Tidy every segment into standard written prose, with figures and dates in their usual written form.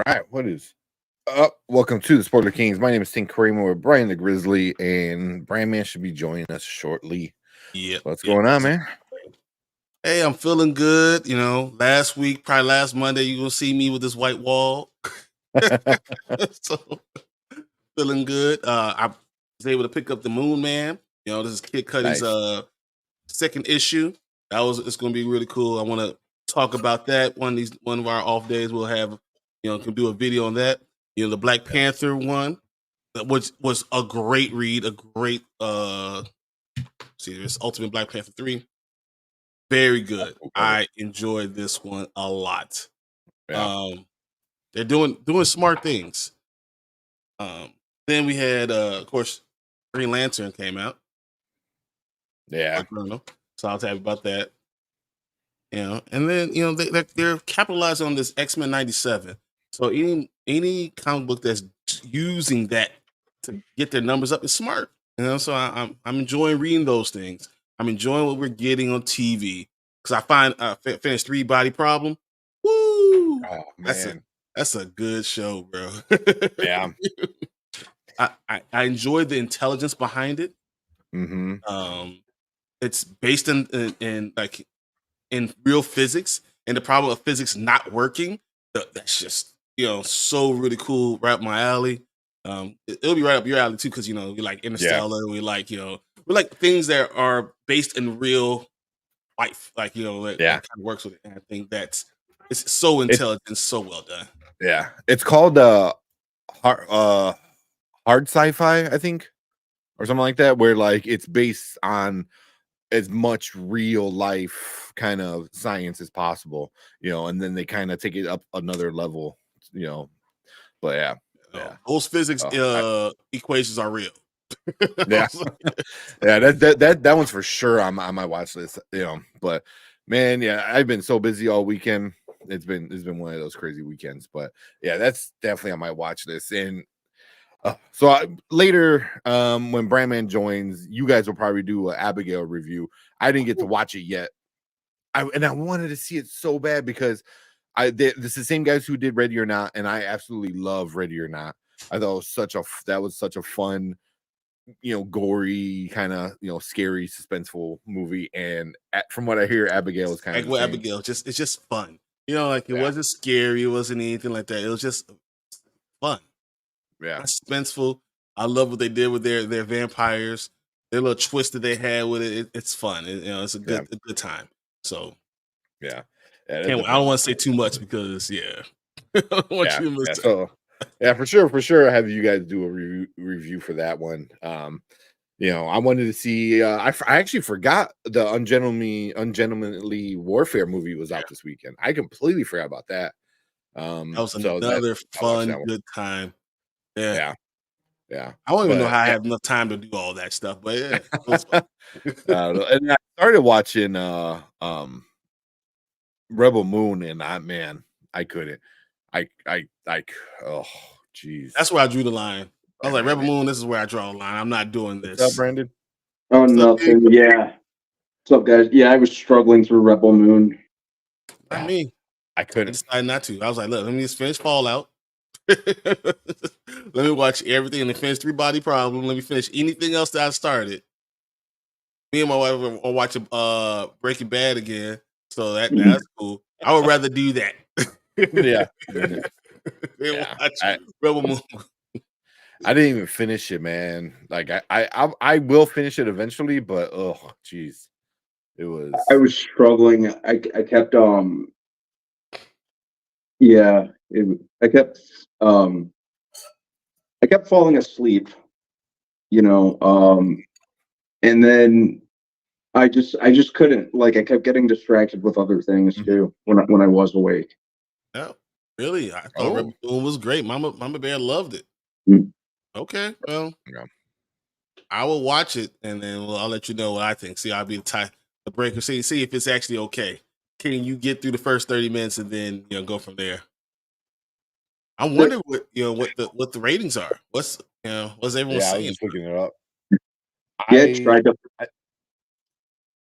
All right, what is up? Welcome to the Spoiler Kings. My name is Tim Kramer with Brian the Grizzly, and Brandman should be joining us shortly. Yep. What's going on, man? Hey, I'm feeling good. Last week, probably last Monday, you're gonna see me with this white wall. So feeling good. I was able to pick up the Moon Man. This is Kid Cudi's Nice. second issue. It's gonna be really cool. I want to talk about that one of our off days. We'll have can do a video on that. The Black Panther one, which was a great read, a great series. Ultimate Black Panther 3. Very good. I enjoyed this one a lot. Yeah. They're doing smart things. Then we had, of course, Green Lantern came out. Yeah. So I was happy about that. And then they're capitalizing on this X-Men 97. So any comic book that's using that to get their numbers up is smart. So I'm enjoying reading those things. I'm enjoying what we're getting on TV because I find finished 3 Body Problem. Woo! Oh man, that's a good show, bro. Yeah. I enjoy the intelligence behind it. Mm-hmm. It's based in real physics, and the problem of physics not working. That's just so really cool, right up my alley. It'll be right up your alley too, because we like Interstellar. Yeah. We like things that are based in real life, that kind of works with it. And I think it's so intelligent, so well done. Yeah, it's called hard sci-fi, I think, or something like that, where like it's based on as much real life kind of science as possible, and then they kind of take it up another level, but yeah. Those physics equations are real. Yeah. Yeah, that one's for sure on my watch list, but man, yeah, I've been so busy all weekend. It's been one of those crazy weekends, but yeah, that's definitely on my watch list. And later, when Brandman joins, you guys will probably do an Abigail review. I didn't get to watch it yet. I wanted to see it so bad because this is the same guys who did Ready or Not, and I absolutely love Ready or Not. I thought that was such a fun, gory kind of, scary, suspenseful movie. And from what I hear, Abigail is kind of like Abigail. It's just fun. It wasn't scary. It wasn't anything like that. It was just fun. Yeah, suspenseful. I love what they did with their vampires. Their little twist that they had with it. It's fun. It's a good time. So yeah. I don't want to say too much because I don't want you to miss so for sure. Have you guys do a review for that one? I wanted to see. I actually forgot the Ungentlemanly Warfare movie was out this weekend. I completely forgot about that. That was another fun, good time. Yeah. I don't even know how I have enough time to do all that stuff, but yeah, it was fun. And I started watching Rebel Moon, and I couldn't. Oh, jeez. That's where I drew the line. I was like, Rebel Moon, this is where I draw the line. I'm not doing this. What's up, Brandon? Oh, nothing. Yeah. What's up, guys? Yeah, I was struggling through Rebel Moon. I mean, I couldn't. I decided not to. I was like, look, let me just finish Fallout. Let me watch everything and then finish 3 Body Problem. Let me finish anything else that I started. Me and my wife are watching Breaking Bad again, so that's cool. I would rather do that. Yeah. Watch Rebel Moon. I didn't even finish it, man. Like I will finish it eventually, but oh, jeez, it was. I was struggling. I kept I kept falling asleep, and then I just couldn't. Like, I kept getting distracted with other things too when I was awake. Oh, really? I thought Rebel Moon was great. Mama Bear loved it. Okay, well, I will watch it and then I'll let you know what I think. See, I'll be the breaker. See if it's actually okay. Can you get through the first 30 minutes and then go from there? I wonder what the ratings are. What's everyone saying? I was just looking it up.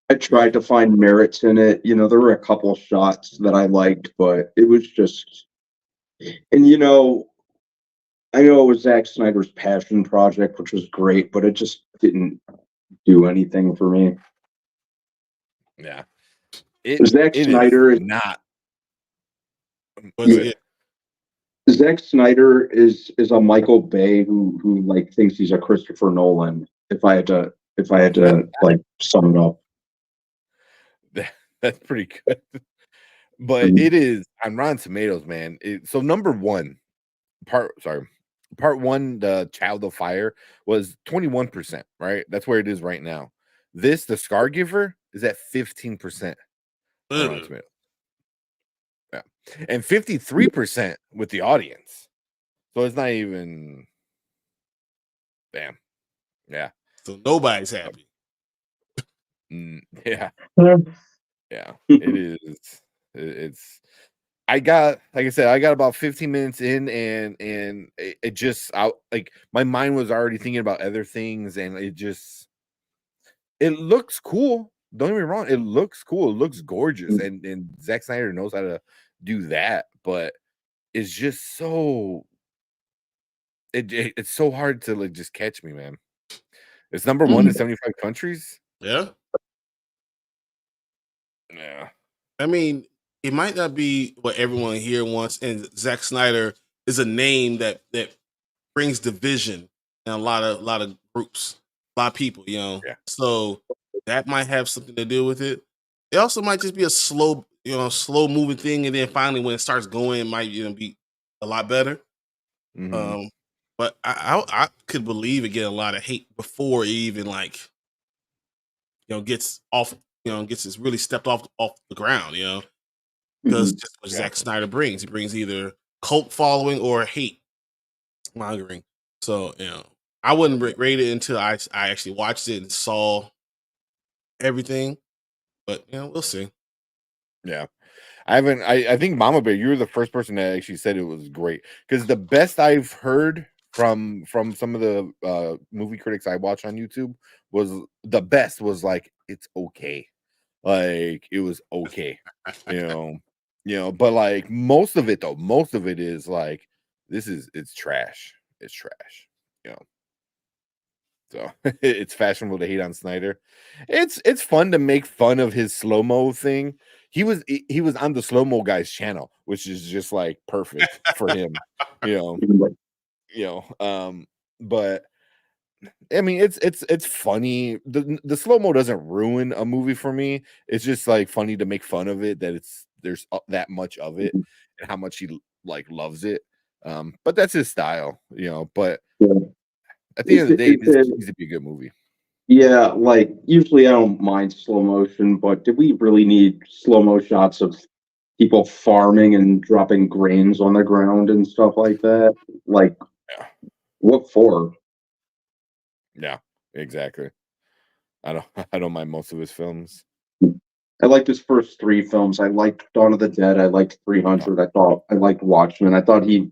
I tried to find merits in it. There were a couple shots that I liked, but it was just And I know it was Zack Snyder's passion project, which was great, but it just didn't do anything for me. Yeah. It Zack it is Snyder is not. Was Go yeah, ahead. it? Zack Snyder is a Michael Bay who like thinks he's a Christopher Nolan. If I had to like sum it up. That's pretty good. But Mhm. it is on Rotten Tomatoes, man. So number one, part one, the Child of Fire was 21%, right? That's where it is right now. The Scar Giver is at 15% on Rotten Ugh. Tomatoes. Yeah. And 53% with the audience. So it's not even damn. Yeah. So nobody's happy. Yeah. Yeah. It is. It's like I said, I got about 15 minutes in, and it just like my mind was already thinking about other things, and it looks cool. Don't get me wrong, it looks cool, it looks gorgeous, and Zack Snyder knows how to do that, but it's just it's so hard to like just catch me, man. It's number one in 75 countries. Yeah. Yeah. I mean, it might not be what everyone here wants, and Zack Snyder is a name that brings division in a lot of groups, a lot of people, Yeah. So that might have something to do with it. It also might just be a slow moving thing, and then finally when it starts going, it might be a lot better. Mhm. Um, but I could believe it getting a lot of hate before it even gets off, gets it's really stepped off the ground, because Mhm. just what Yeah. Zack Snyder brings. He brings either cult following or hate mongering. So, I wouldn't rate it until I actually watched it and saw everything. But we'll see. Yeah. I think Mama Bear, you were the first person that actually said it was great. Because the best I've heard from some of the movie critics I watch on YouTube was like it's okay. Like it was okay. You know, but like most of it is like it's trash. It's trash. You know. So it's fashionable to hate on Snyder. It's fun to make fun of his slow-mo thing. He was on the slow-mo guy's channel, which is just like perfect for him, you know, you know. But I mean it's funny. The slow-mo doesn't ruin a movie for me. It's just like funny to make fun of it that there's that much of it and how much he like loves it. But that's his style, but Yeah. at the Is end of it, the day, is this it, needs to be a good movie. yeah, like usually I don't mind slow motion, but did we really need slow mo shots of people farming and dropping grains on the ground and stuff like that? Like, Yeah. what for? Yeah, exactly. I don't I don't mind most of his films. I liked his first three films. I liked Dawn of the Dead. I liked Oh, 300. I liked Watchmen. I thought he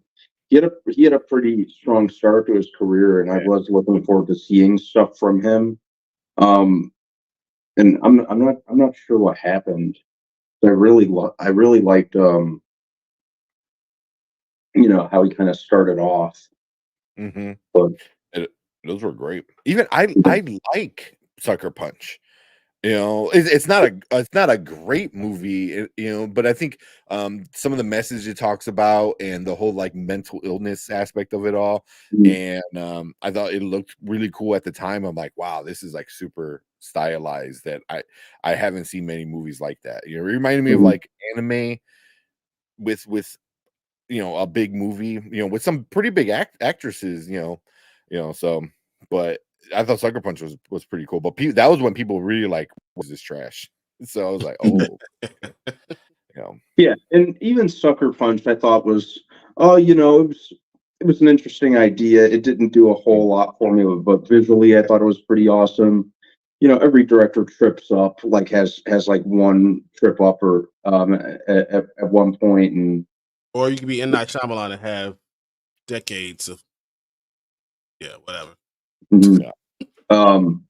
had a pretty strong start to his career, and I yeah. was looking forward to seeing stuff from him. Um, and I'm not sure what happened. I really liked how he kind of started off. Mhm. But It those were great. Even I like Sucker Punch. It's not a great movie, but I think some of the message it talks about and the whole like mental illness aspect of it all, and I thought it looked really cool at the time. I'm like, wow, this is like super stylized that I haven't seen many movies like that. It reminded me of like anime with a big movie, with some pretty big actresses, so but I thought Sucker Punch was pretty cool, but that was when people really like was this trash. So I was like, oh, you know, yeah, and even Sucker Punch, I thought was, oh, it was an interesting idea. It didn't do a mm, whole lot for me, but visually, I thought it was pretty awesome. Every director trips up, like has like one trip up or at one point, and Or you could be in Night Shyamalan and have decades of whatever. mhm. yeah, um,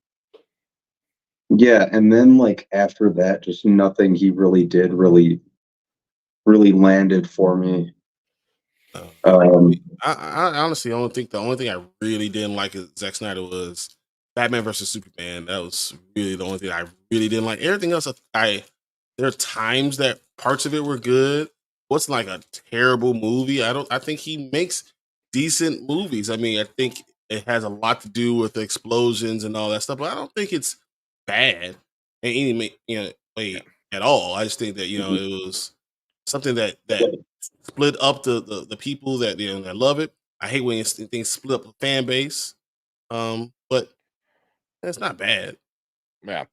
yeah, and then like after that, just nothing he really did really landed for me. Um, I honestly don't think the only thing I really didn't like is Zack Snyder was Batman versus Superman. That was really the only thing I really didn't like. Everything else, there are times that parts of it were good. What's like a terrible movie? I think he makes decent movies. I mean, I think it has a lot to do with the explosions and all that stuff, but I don't think it's bad in any way at all. I just think that it was something that split up the people that that love it. I hate when things split up the fan base. But it's not bad. Yeah.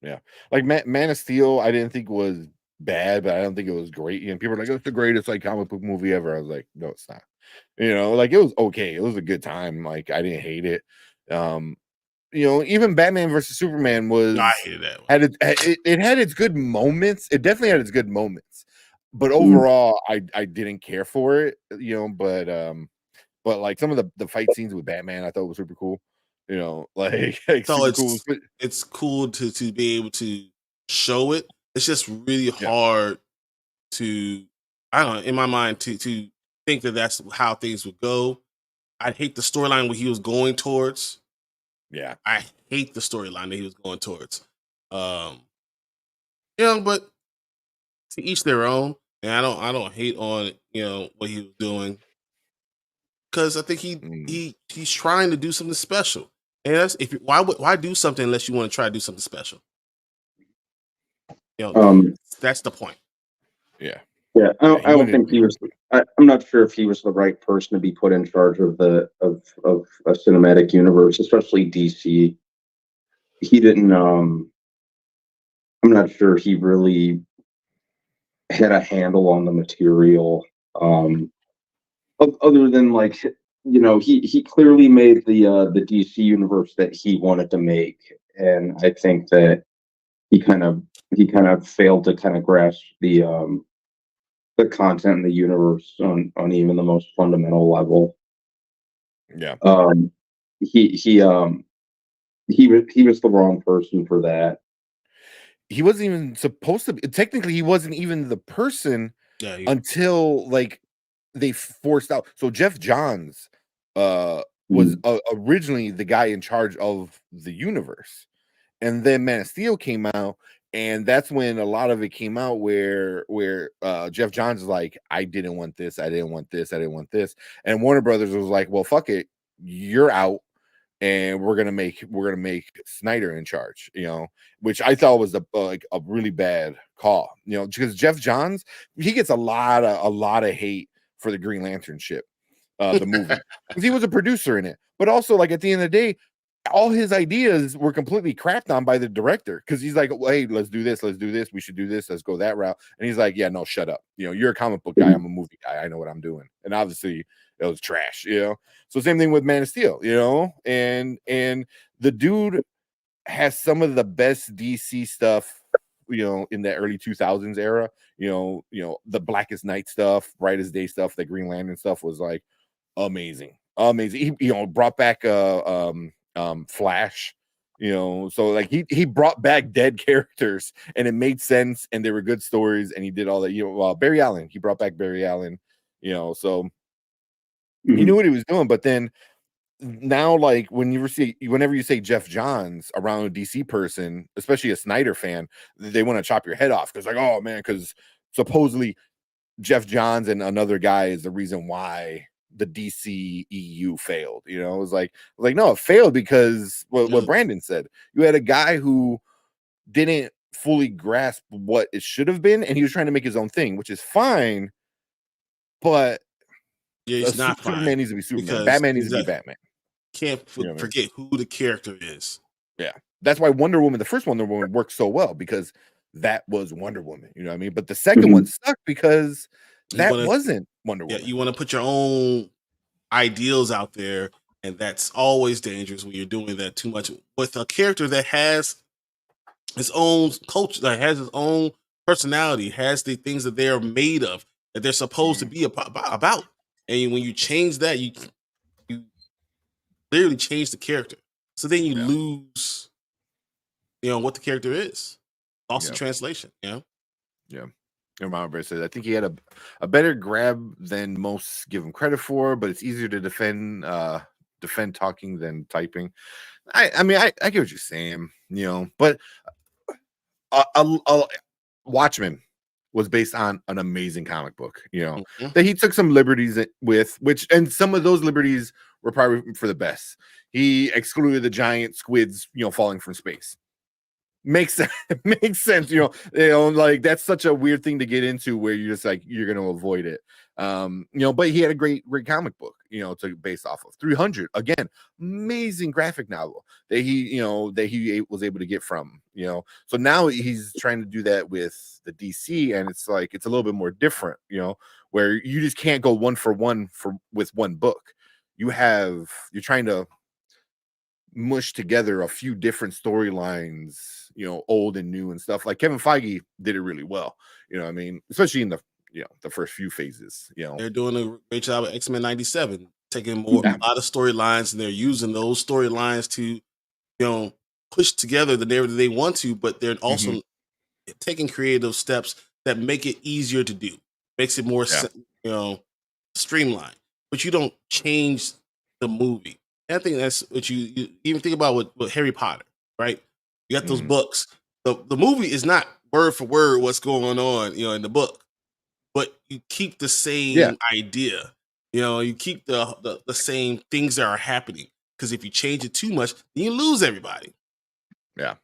Yeah. Like Man of Steel, I didn't think was bad, but I don't think it was great. People are like, it's the greatest like comic book movie ever. I was like, no, it's not. Like it was okay. It was a good time. Like I didn't hate it. Um, even Batman versus Superman No, I was hated that one. it had its good moments. It definitely had its good moments. But Mhm. overall, I didn't care for it, but like some of the fight scenes with Batman, I thought was super cool. Like So super cool. it's cool to be able to show it. It's just really Yeah, hard to, I don't know, in my mind to think that that's how things would go. I hate the storyline where he was going towards. yeah. I hate the storyline that he was going towards. Um, but to each their own. And I don't hate on what he was doing, because I think Mm. he's trying to do something special. And that's why do something unless you want to try to do something special? um, That's the point. Yeah. yeah, Yeah, he I don't went think into he was. I'm not sure if he was the right person to be put in charge of of a cinematic universe, especially DC. He didn't. I'm not sure he really had a handle on the material. Um, Other than like he clearly made the DC universe that he wanted to make, and I think that he kind of he kind of failed to kind of grasp the content in the universe on even the most fundamental level. yeah. Um, he he um he was the wrong person for that. He wasn't even supposed to be technically he wasn't even the person Yeah, until like they forced out. So Jeff Johns was Mm. originally the guy in charge of the universe. And then Man of Steel came out, and that's when a lot of it came out where Jeff Johns is like, I didn't want this, I didn't want this, I didn't want this. And Warner Brothers was like, well, fuck it, you're out, and we're gonna make Snyder in charge, which I thought was like a really bad call, because Jeff Johns, he gets a lot of hate for the Green Lantern ship, the movie, because he was a producer in it. But also, like at the end of the day, all his ideas were completely crapped on by the director, because he's like, well, hey, let's do this, we should do this, let's go that route. And he's like, yeah, no, shut up. You're a comic book guy, I'm a movie guy, I know what I'm doing. And obviously it was trash. So same thing with Man of Steel, and the dude has some of the best DC stuff, in the early 2000s era. The Blackest Night stuff, Brightest Day stuff, the Green Lantern stuff was like amazing, amazing. He brought back Flash. So like he brought back dead characters, and it made sense, and they were good stories, and he did all that. Barry Allen, he brought back Barry Allen. So he knew Mhm. what he was doing. But then now, like whenever you say Jeff Johns around a DC person, especially a Snyder fan, they want to chop your head off, because like, oh man, because supposedly Jeff Johns and another guy is the reason why the DC EU failed. It was like no, it failed because what Yeah, Brandon said. You had a guy who didn't fully grasp what it should have been, and he was trying to make his own thing, which is fine. But it's not fine Superman needs to be Superman. because Batman needs to be exactly Batman. can't You know what I mean? forget who the character is. Yeah. That's why Wonder Woman, the first Wonder Woman, worked so well, because that was Wonder Woman. You know what I mean? But the second one Mhm. sucked because You that want to wasn't Wonder Yeah, Woman. you want to put your own ideals out there, and that's always dangerous when you're doing that too much with a character that has his own culture, that has his own personality, has the things that they're made of, that they're supposed to Mhm. be about. And when you change that, you literally change the character. So then you Yeah. lose, what the character is. Lost in Yeah. translation. Yeah. Remember, said I think he had a better grab than most give him credit for, but it's easier to defend talking than typing. I mean I get what you're saying, but Watchmen was based on an amazing comic book, Mhm. that he took some liberties with, which, and some of those liberties were probably for the best. He excluded the giant squids, falling from space. Makes sense. Makes sense. Like that's such a weird thing to get into where you're just like you're going to avoid it. But he had a great comic book, to base off of 300. Again, amazing graphic novel that he was able to get from. So now he's trying to do that with the DC, and it's like it's a little bit more different. Where you just can't go one for one with one book. You're trying to mush together a few different storylines, old and new and stuff. Like Kevin Feige did it really well, what I mean, especially in the first few phases, They're doing a great job at X-Men 97, taking a Yeah. lot of storylines, and they're using those storylines to, push together the narrative they want to, but they're also taking creative steps that make it easier to do, makes it more, streamlined. But you don't change the movie. And I think that's what you even think about with Harry Potter, right? You got those books. The movie is not word for word what's going on, in the book, but you keep the same idea. You keep the same things that are happening. Because if you change it too much, then you lose everybody. Yeah.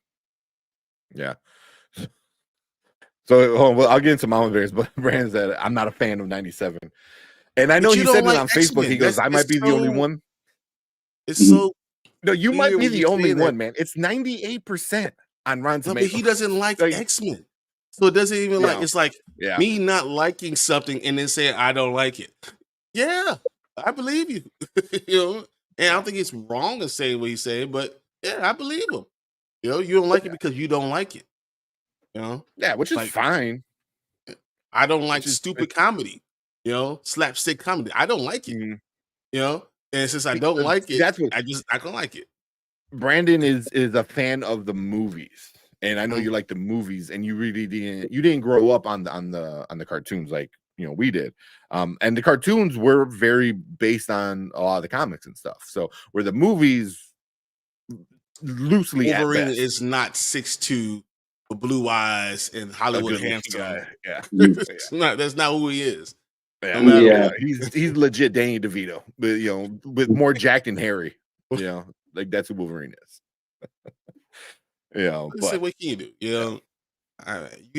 So well, I'll get into Mama Bears, but Brandon said I'm not a fan of 97. And I know he said it on Facebook. He goes, I might be the only one. It's so no, you might be when the you only say that. one, man. It's 98% on Rotten No, Tomatoes. but he doesn't like X-Men. So it doesn't even it's like me not liking something and then saying I don't like it. Yeah, I believe you. And I don't think it's wrong to say what he's saying, but yeah, I believe him. You don't like it because you don't like it. Yeah, which is Like, fine. I don't like stupid comedy, slapstick comedy. I don't like it. And since I don't like it, I don't like it. Brandon is a fan of the movies, and I know you like the movies, and you really didn't grow up on the cartoons like we did, and the cartoons were very based on a lot of the comics and stuff. So where the movies loosely Wolverine at best. is not 6'2" with blue eyes and Hollywood handsome. Yeah, that's not who he is. He's legit Danny DeVito, but with more jacked than Harry. Like that's who Wolverine is. But what can you do? You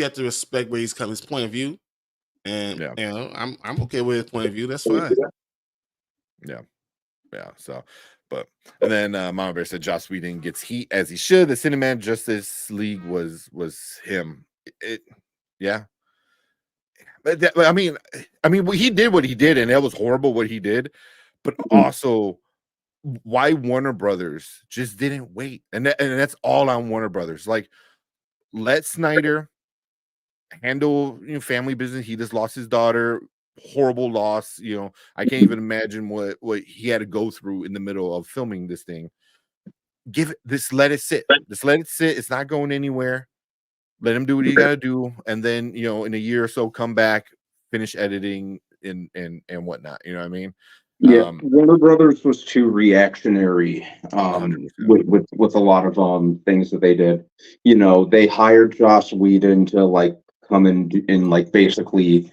have to respect where he's coming, his point of view, and I'm okay with his point of view. That's fine. So, and then Mama Bear said Joss Whedon gets heat as he should. The Cinematic Justice League was him. But I mean, he did what he did, and that was horrible what he did. But also, why Warner Brothers just didn't wait, and that's all on Warner Brothers. Like, let Snyder handle family business. He just lost his daughter. Horrible loss. I can't even imagine what he had to go through in the middle of filming this thing. Let it sit. Just let it sit. It's not going anywhere. Let him do what he got to do, and then in a year or so, come back, finish editing and whatnot. You know what I mean? Yeah, Warner Brothers was too reactionary 100%. with a lot of things that they did. They hired Joss Whedon to come and like basically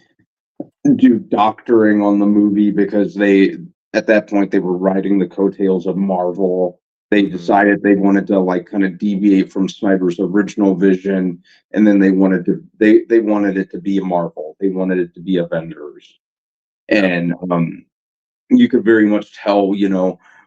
do doctoring on the movie because at that point they were riding the coattails of Marvel. They decided they wanted to kind of deviate from Snyder's original vision, and then they wanted it to be Marvel. They wanted it to be Avengers, and you could very much tell,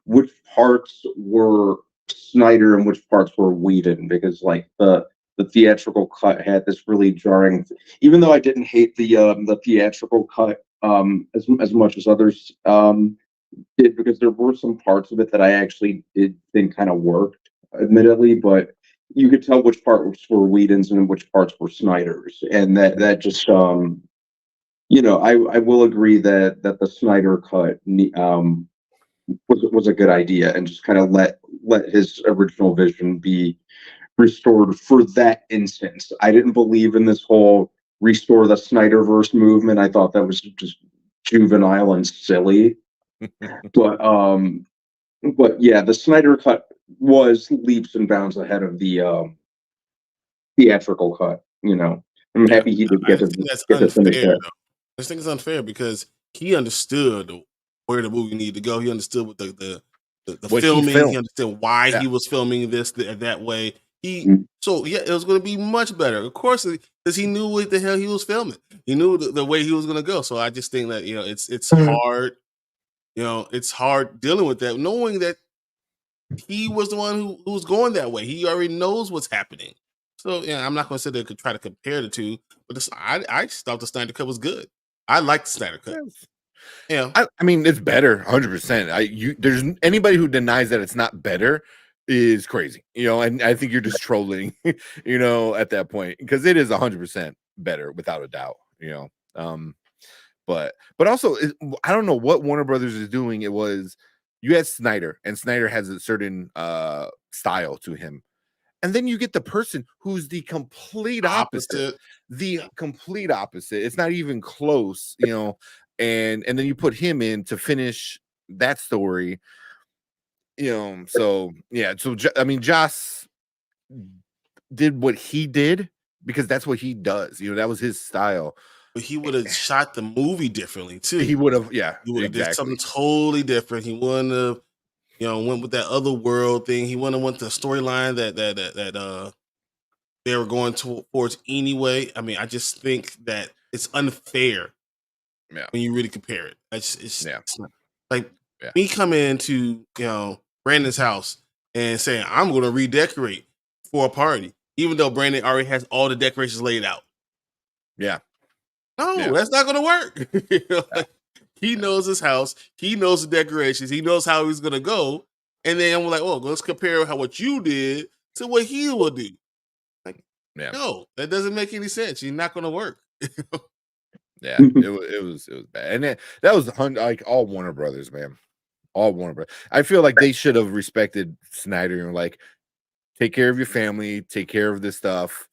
which parts were Snyder and which parts were Whedon, because the theatrical cut had this really jarring. Even though I didn't hate the theatrical cut as much as others did, because there were some parts of it that I actually did think kind of worked, admittedly, but you could tell which parts were Whedon's and which parts were Snyder's, and that just I will agree that the Snyder cut was a good idea, and just kind of let his original vision be restored for that instance. I didn't believe in this whole restore the Snyderverse movement. I thought that was just juvenile and silly. But yeah, the Snyder cut was leaps and bounds ahead of the theatrical cut. I'm Yeah, happy he did I get just to think that's get to finish unfair, that. though. I just think it's unfair because he understood where the movie needed to go. He understood what the What he filming. He filmed. understood why Yeah. he was filming this that way. Mm. So yeah, it was going to be much better, of course, because he knew what the hell he was filming. He knew the way he was going to go. So I just think that it's hard. It's hard dealing with that, knowing that he was the one who was going that way. He already knows what's happening. So yeah, I'm not going to sit there and try to compare the two, but I just thought the Snyder Cut was good. I like the Snyder Cut. Yes. Yeah, I mean, it's better, 100%. There's anybody who denies that it's not better is crazy, and I think you're just trolling, at that point, because it is 100% better without a doubt, but also I don't know what Warner Brothers is doing. It was you had Snyder, and Snyder has a certain style to him, and then you get the person who's the complete opposite. The complete opposite. It's not even close, and then you put him in to finish that story, so yeah. So I mean, Joss did what he did because that's what he does. That was his style. but he would have shot the movie differently too. He would have, yeah, He would have did exactly. something totally different. He wouldn't have, went with that other world thing. He wouldn't have went the storyline that they were going towards anyway. I mean, I just think that it's unfair. Yeah. When you really compare it, it's not, like Yeah. me coming into Brandon's house and saying I'm going to redecorate for a party, even though Brandon already has all the decorations laid out. Yeah. No, that's not going to work. Like, he knows his house. He knows the decorations. He knows how he's going to go. And then I'm like, oh, let's compare what you did to what he will do. Like, no, that doesn't make any sense. You're not going to work. Yeah, it was bad, and that was like all Warner Brothers, man. All Warner Brothers. I feel like they should have respected Snyder and like, take care of your family, take care of this stuff.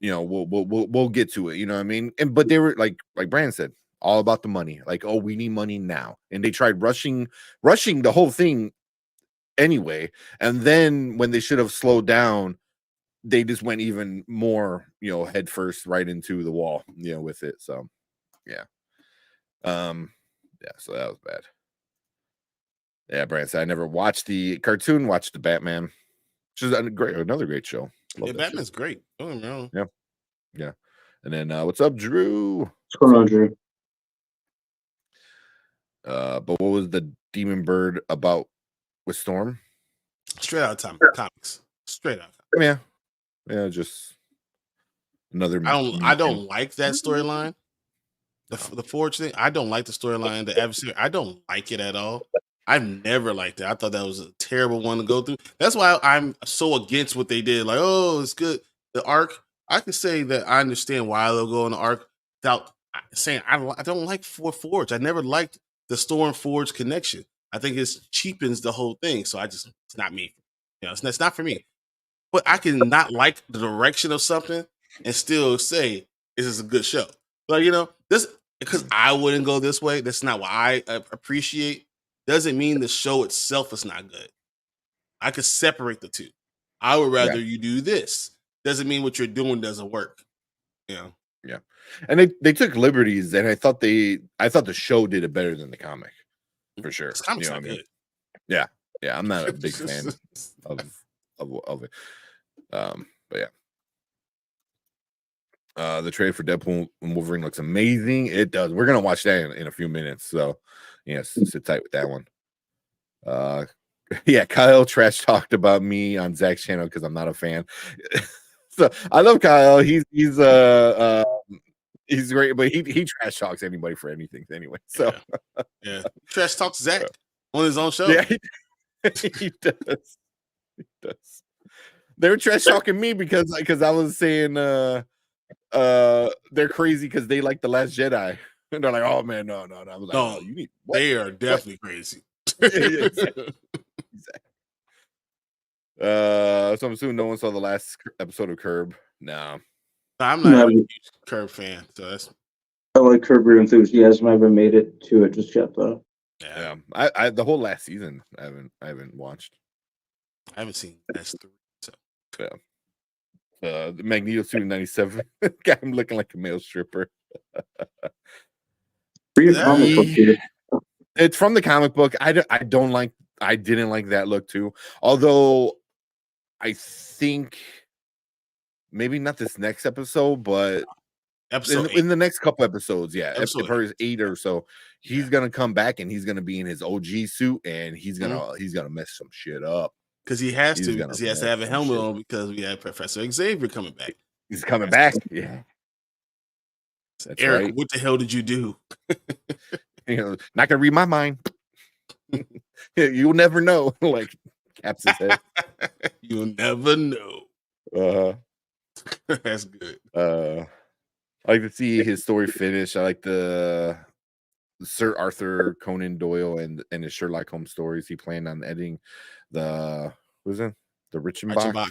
We'll get to it. You know what I mean? But they were like Brandon said, all about the money. Like, oh, we need money now, and they tried rushing the whole thing anyway. And then when they should have slowed down, they just went even more, head first right into the wall, with it. So, yeah. So that was bad. Yeah, Brandon said I never watched the cartoon, watched the Batman, which is another great show. Yeah, Batman's great. Oh no. Yeah. And then what's up, Drew? What's going on, Drew? But what was the Demon Bird about with Storm? Straight out of comics. Straight out. Yeah, just another. I don't like that storyline. The Forge thing. I don't like the storyline. The adversary. I don't like it at all. I've never liked it. I thought that was a terrible one to go through. That's why I'm so against what they did. Like, oh, it's good. The arc. I can say that I understand why they'll go on the arc without saying I don't like Forge. I never liked the Storm Forge connection. I think it cheapens the whole thing. So it's not me. It's not for me. But I can not like the direction of something and still say this is a good show. But this because I wouldn't go this way. That's not what I appreciate. Doesn't mean the show itself is not good. I could separate the two. I would rather you do this. Doesn't mean what you're doing doesn't work. Yeah. And they took liberties, and I thought the show did it better than the comic, for sure. This comic's not good. Yeah. I'm not a big fan of it. But yeah. The trailer for Deadpool and Wolverine looks amazing. It does. We're gonna watch that in a few minutes. So yes, sit tight with that one. Yeah, Kyle trash talked about me on Zach's channel because I'm not a fan. So I love Kyle. He's great, but he trash talks anybody for anything anyway. So yeah. Trash talks Zach on his own show. Yeah, he does. They were trash talking me because I was saying they're crazy because they like The Last Jedi. And they're like, oh man, no. I was like, no, you need what? They are definitely crazy. Exactly. So I'm assuming no one saw the last episode of Curb. No. I'm not No, even a huge Curb fan, so that's I like Curb Your Enthusiasm. I haven't made it to it just yet, though. yeah. I the whole last season I haven't watched. I haven't seen that's 3. So The Magneto suit in '97 got him looking like a male stripper. Read a that, comic book, dude. It's from the comic book. I didn't like that look too. Although I think maybe not this next episode, but episode 8. in the next couple episodes, yeah, Episode probably 8 or so, he's gonna come back and he's gonna be in his OG suit and he's gonna mess some shit up. Because he has He's to, gonna because he has to mess have a some helmet shit. on because we have Professor Xavier coming back. He's coming back. Yeah, that's Eric, right. what the hell did you do? Not gonna read my mind. You'll never know. Like caps his head. You'll never know. That's good. I like to see his story finish. I like the Sir Arthur Conan Doyle and his Sherlock Holmes stories. He planned on editing the Richenbach.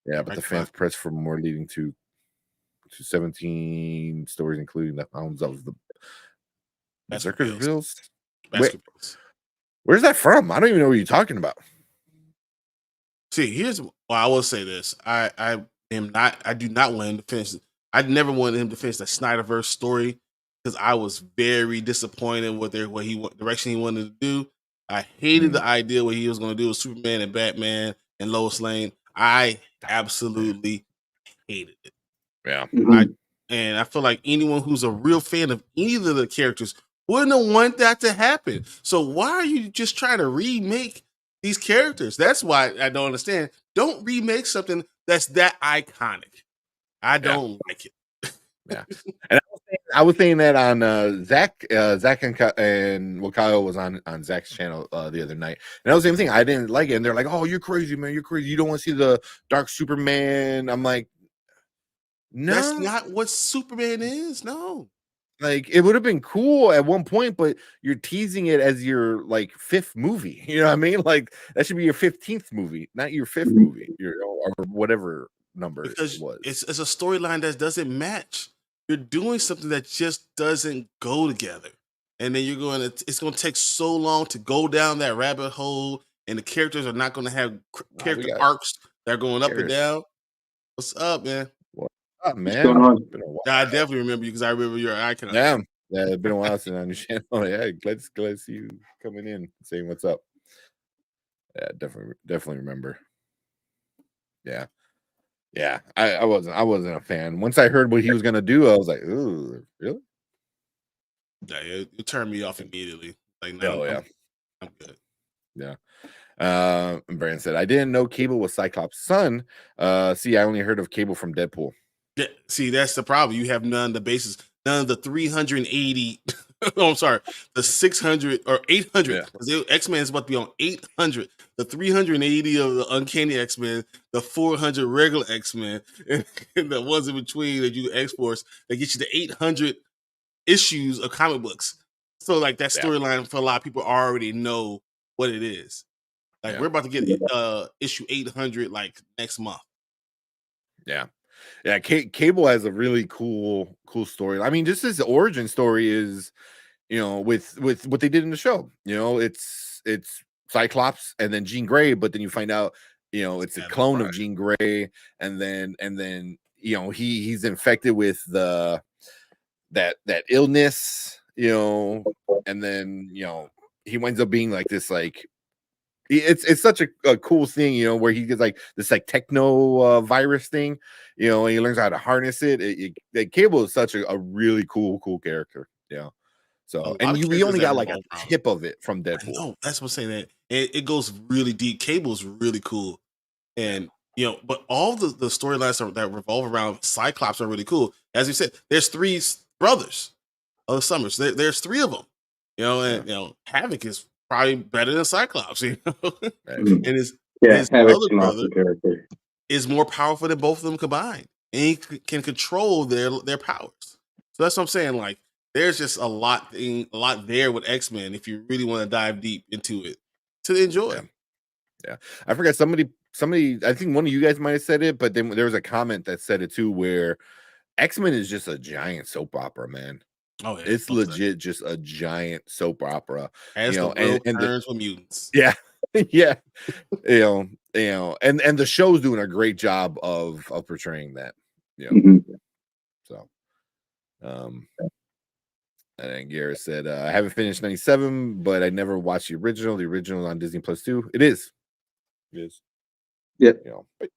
Yeah, but the fans pressed for more, leading to 17 stories, including the Hounds of the Berserkervilles. Where's that from? I don't even know what you're talking about. See, I will say this. I do not want him to finish. I never wanted him to finish the Snyderverse story because I was very disappointed with direction he wanted to do. I hated the idea what he was going to do with Superman and Batman and Lois Lane. I absolutely hated it. Yeah. And I feel like anyone who's a real fan of either of the characters wouldn't want that to happen. So why are you just trying to remake these characters? That's why I don't understand. Don't remake something that's that iconic. I don't like it. Yeah. And I was saying that on Zach and Kyle was on Zach's channel the other night. And that was the same thing. I didn't like it. And they're like, "Oh, you're crazy, man. You're crazy. You don't want to see the Dark Superman." I'm like, no, that's not what Superman is. No. Like it would have been cool at one point, but you're teasing it as your like 5th movie. You know what I mean? Like that should be your 15th movie, not your 5th movie, or whatever number because it was. It's a storyline that doesn't match. You're doing something that just doesn't go together, and then it's going to take so long to go down that rabbit hole, and the characters are not going to have character arcs that are going up and down. What's up, man? What's up, man? What's going on? I definitely remember you because I remember your icon. Yeah, it's been a while since on your channel. Yeah, glad to see you coming in, saying what's up. Yeah, definitely remember. Yeah, I wasn't a fan. Once I heard what he was gonna do, I was like, "Ooh, really?" Yeah, it turned me off immediately. Like, no, I'm good. Yeah. And Brandon said, "I didn't know Cable was Cyclops' son. See, I only heard of Cable from Deadpool." Yeah, see, that's the problem. You have none of the bases, none of the 380. Oh, I'm sorry, the 600 or 800. X-Men is about to be on 800. The 380 of the Uncanny X-Men, the 400 regular X-Men, and the ones in between that you X-Force that get you to 800 issues of comic books. So, like that storyline for a lot of people already know what it is. Like we're about to get issue 800 like next month. Yeah. Cable has a really cool story. I mean, just his origin story is, with what they did in the show. It's Cyclops and then Jean Grey, but then you find out, it's a clone of Jean Grey, and then he's infected with that illness, and then he winds up being like this like. It's such a cool thing, where he gets like this like techno virus thing, and he learns how to harness it. Cable is such a really cool character, So and we only got like a tip of it from Deadpool. No, that's what I'm saying. That it goes really deep. Cable's really cool, and but all the storylines that revolve around Cyclops are really cool. As you said, there's 3 brothers of the Summers. There's 3 of them, and Havoc is probably better than Cyclops, and his other brother is more powerful than both of them combined, and he can control their powers. So that's what I'm saying. Like, there's just a lot there with X-Men if you really want to dive deep into it to enjoy. Yeah. I forgot somebody. I think one of you guys might have said it, but then there was a comment that said it too, where X-Men is just a giant soap opera, man. Oh yeah, It's most definitely. legit just a giant soap opera, As the and world turns with mutants. yeah, yeah, and the show's doing a great job of portraying that, Mhm. so, um, and then Garrett said, I haven't finished 97, but I never watched the original. The original on Disney Plus too. It is. Yeah. But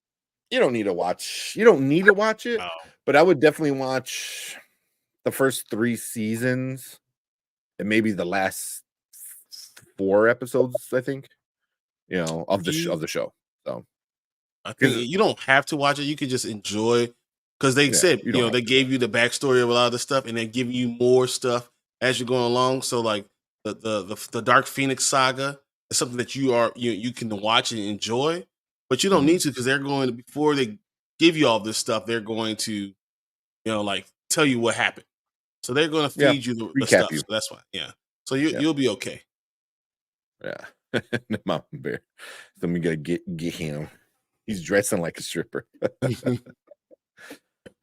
you don't need to watch. You don't need to watch it. No. But I would definitely watch the first 3 seasons and maybe the last 4 episodes. I think of the show. So I think you don't have to watch it. You can just enjoy, because they said you don't have they to. gave you the backstory of a lot of the stuff, and they give you more stuff as you're going along. So like the Dark Phoenix saga is something that you can watch and enjoy, but you don't Mhm. need to, because they're going to, before they give you all this stuff, they're going to like tell you what happened. So they're going to Yeah, feed you the recap stuff. you. So that's fine. Yeah. So you'll be okay. Yeah, Mountain Bear. So we gotta get him. He's dressing like a stripper.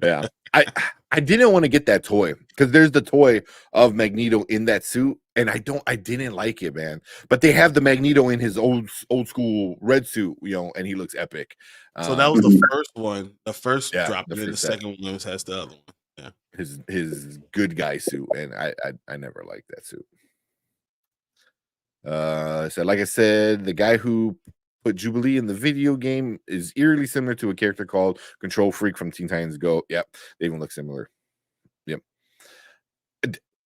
Yeah. I didn't want to get that toy because there's the toy of Magneto in that suit, and I didn't like it, man. But they have the Magneto in his old school red suit, and he looks epic. So that was the first one, the first Yeah, drop, the and then the first set. second one has the other one. Yeah. His good guy suit, and I never liked that suit. So like I said, the guy who put Jubilee in the video game is eerily similar to a character called Control Freak from Teen Titans Go. Yep, they even look similar. Yep.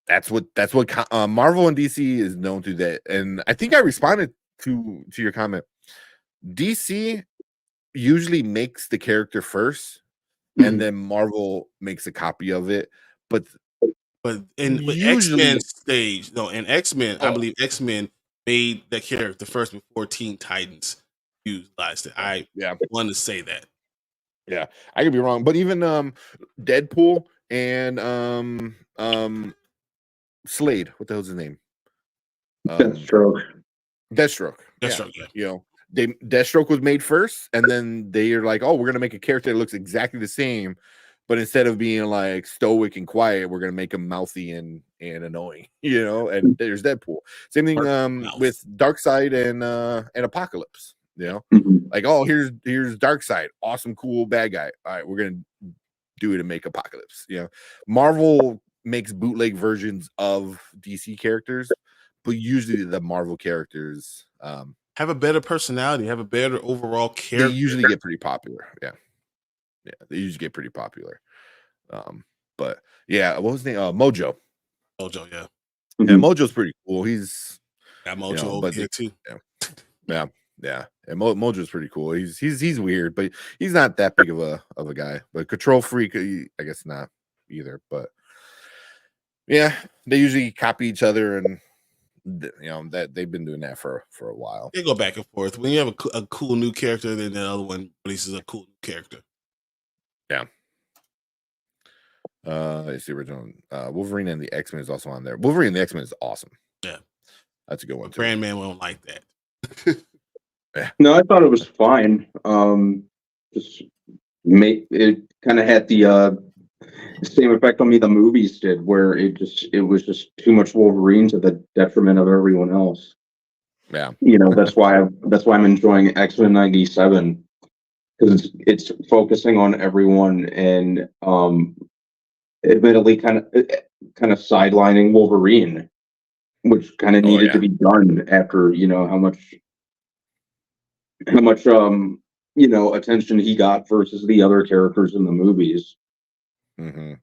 That's what Marvel and DC is known to that, and I think I responded to your comment. DC usually makes the character first, and then Marvel makes a copy of it, but With usually, X-Men stage, no, and X-Men, I believe X-Men made that character first before Teen Titans utilized it. I yeah, want to say that. yeah, I could be wrong, but even Deadpool and Slade, what the hell's his name? Deathstroke. Deathstroke. That's Yeah. right. Yeah. Deathstroke was made first, and then they are like, oh, we're gonna make a character that looks exactly the same, but instead of being like stoic and quiet, we're gonna make him mouthy and annoying, and there's Deadpool. Same thing with Darkseid and Apocalypse, Mhm. like, oh, here's Darkseid, awesome, cool, bad guy. All right, we're gonna do it and make Apocalypse. Marvel makes bootleg versions of DC characters, but usually the Marvel characters Have a better personality, have a better overall they character. usually get pretty popular. Yeah, they usually get pretty popular. But yeah, what was his name? Mojo. Mojo, yeah. Yeah, Mojo's pretty cool. He's Got Mojo over here too. Yeah. And Mojo's pretty cool. He's weird, but he's not that big of a guy. But Control Freak, I guess not either. But yeah, they usually copy each other, and that they've been doing that for a while. They go back and forth. When you have a cool new character, then the other one releases a cool new character. Yeah. It's the original. Wolverine and the X-Men is also on there. Wolverine and the X-Men is awesome. Yeah. That's a good one too. Brandman won't like that. Yeah. No, I thought it was fine. Just it kind of had the same effect on me the movies did, where it was just too much Wolverine to the detriment of everyone else. Yeah. That's why I'm enjoying X-Men 97, because it's focusing on everyone and admittedly kind of sidelining Wolverine, which kind of needed to be done after how much attention he got versus the other characters in the movies. Mm-hmm.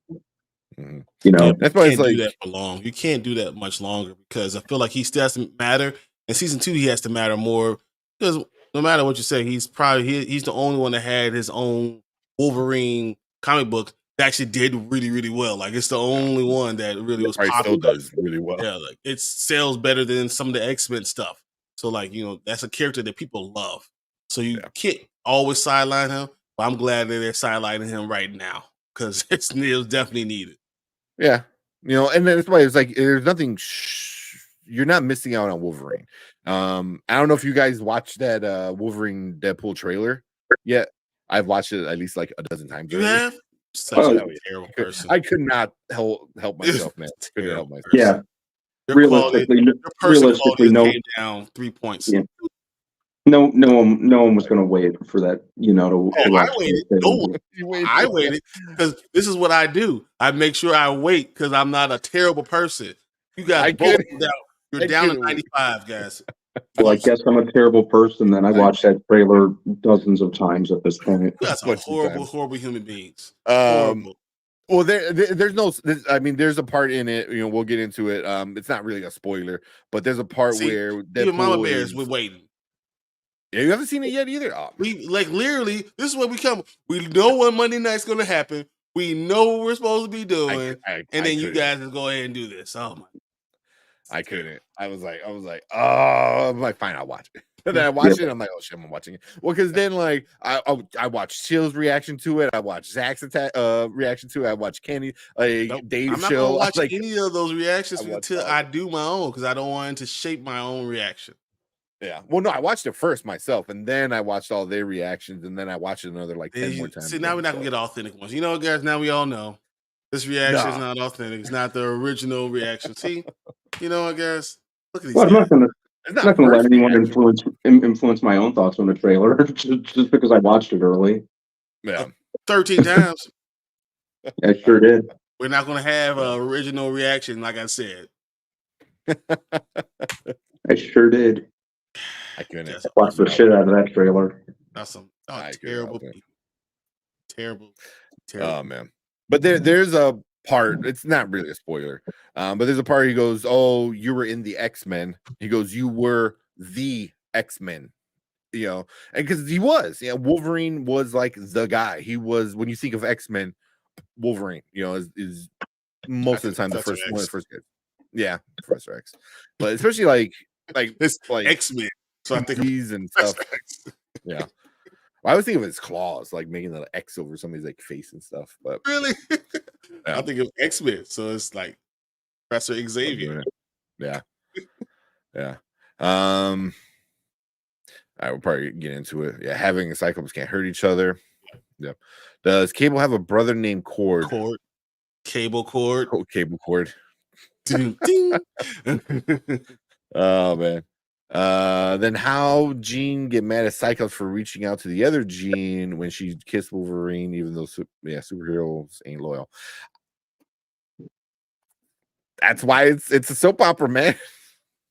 Mm-hmm. That's why it's like, do that for long. You can't do that much longer, because I feel like he still has to matter. In season 2, he has to matter more, because no matter what you say, he's the only one that had his own Wolverine comic book that actually did really, really well. Like, it's the only one that really was popular. Still does really well. Yeah, like it sells better than some of the X-Men stuff. So like, that's a character that people love. So you can't always sideline him, but I'm glad that they're sidelining him right now, because it was definitely needed. Yeah. And then that's why it's like, there's nothing, you're not missing out on Wolverine. I don't know if you guys watched that Wolverine Deadpool trailer yet. I've watched it at least like a dozen times. You have? Such Oh, a terrible person. I could not help myself, man. Couldn't help Terrible myself. yeah. person. Your quality, Realistically, your person quality no, came down 3 points. yeah, no one was gonna wait for that, to Oh, I watch waited. the No one. thing. You wait I till- waited because this is what I do. I make sure I wait because I'm not a terrible person. You guys I both couldn't- down. You're I down to couldn't wait. 95, guys. Well, I Close. guess I'm a terrible person. Then I watched that trailer dozens of times at this point. You guys are Bunch of horrible, times. horrible human beings. Um, Horrible. well, there's no. I mean, there's a part in it. We'll get into it. It's not really a spoiler, but there's a part See, where even Mama Deadpool Bears, is. we're waiting. Yeah, you haven't seen it yet either. Oh, We like literally. This is what we come. We know when Monday night's going to happen. We know what we're supposed to be doing, and then you couldn't. guys just go ahead and do this. Oh my! I couldn't. I was like, oh, I'm like, fine, I'll watch it. And then I watched it. And I'm like, oh shit, I'm watching it. Well, because then like I watched Chill's reaction to it. I watched Zach's reaction to it. I watched Kenny, Nope. Dave I'm not Chill. gonna watch Like, any of those reactions I watched until all I of it. do my own because I don't want to shape my own reaction. Yeah. Well, no, I watched it first myself, and then I watched all their reactions, and then I watched it another like 10 more times. See, now we're not gonna get authentic ones. You know, guys. Now we all know this reaction is not authentic. It's not the original reaction. See, you know what, guys? Look at these Well, I'm guys. not gonna let anyone influence my own thoughts on the trailer just because I watched it early. Yeah. 13 times. I sure did. We're not gonna have an original reaction, like I said. I sure did. I couldn't. Watch the shit out of that trailer. That's some terrible people. Terrible. Oh man. But there's a part, it's not really a spoiler. But there's a part he goes, oh, you were in the X-Men. He goes, you were the X-Men. And because he was, Wolverine was like the guy. He was, when you think of X-Men, Wolverine, is most of the time the first one, first kid. Yeah, Professor X. But especially like it's like X-Men. So I think these and stuff. Yeah. I always think of his claws, like making the X over somebody's like face and stuff. But really, yeah. I think of X-Men. So it's like Professor Xavier. Yeah. Yeah. I will probably get into it. Yeah, having a Cyclops can't hurt each other. Yep. Does Cable have a brother named Cord? Cable Cord. Oh, Cable Cord. Ding, ding. Oh man. Then how Jean get mad at Cyclops for reaching out to the other Jean when she kissed Wolverine, even though superheroes ain't loyal. That's why it's a soap opera, man.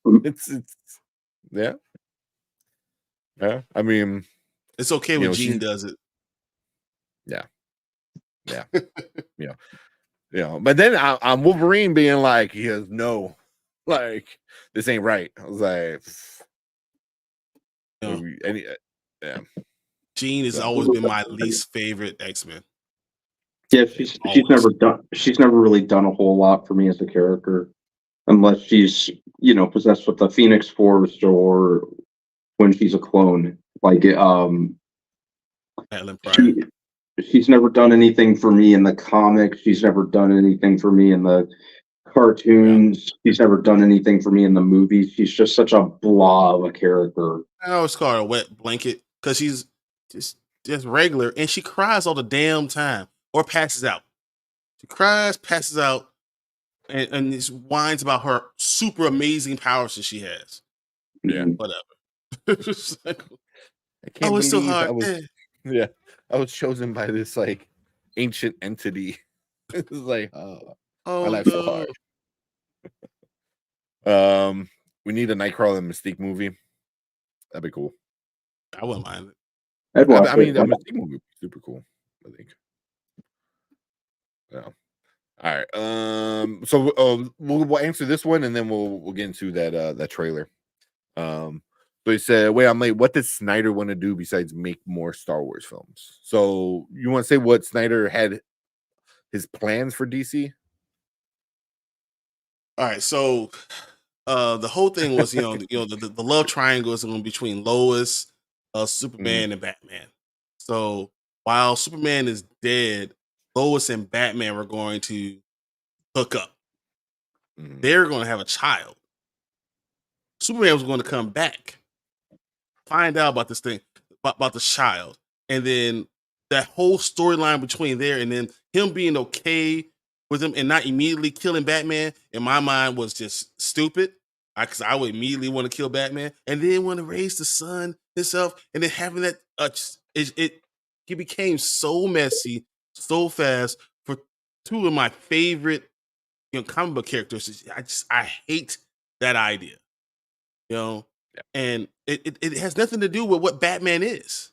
It's yeah. Yeah. I mean, it's okay when Jean does it. Yeah. Yeah. But then I'm Wolverine being like, he goes, no, like this ain't right. I was like, yeah. Jean has always been my least favorite X-Men. Yeah, she's never really done a whole lot for me as a character, unless she's possessed with the Phoenix Force or when she's a clone. Like she's never done anything for me in the comics. She's never done anything for me in the cartoons. Yeah. She's never done anything for me in the movies. She's just such a blah of a character. I always call her a wet blanket because she's just regular, and she cries all the damn time or passes out. She cries, passes out, and just whines about her super amazing powers that she has. Yeah, whatever. I can't believe so hard. I was chosen by this like ancient entity. It's like, my life's so hard. We need a Nightcrawler and Mystique movie. That'd be cool. I wouldn't mind it. I mean, that Mystique movie would be super cool, I think. Yeah. All right. So we'll answer this one and then we'll get into that trailer. So he said, wait, I'm like, what does Snyder want to do besides make more Star Wars films? So you want to say what Snyder had his plans for DC? All right, so the whole thing was, the love triangle is going between Lois, Superman, and Batman. So while Superman is dead, Lois and Batman were going to hook up. They're going to have a child. Superman was going to come back, find out about this thing, about the child, and then that whole storyline between there and then him being okay with him and not immediately killing Batman in my mind was just stupid. Because I would immediately want to kill Batman and then want to raise the son himself and then having that it became so messy so fast for two of my favorite comic book characters. I hate that idea, and it has nothing to do with what Batman is.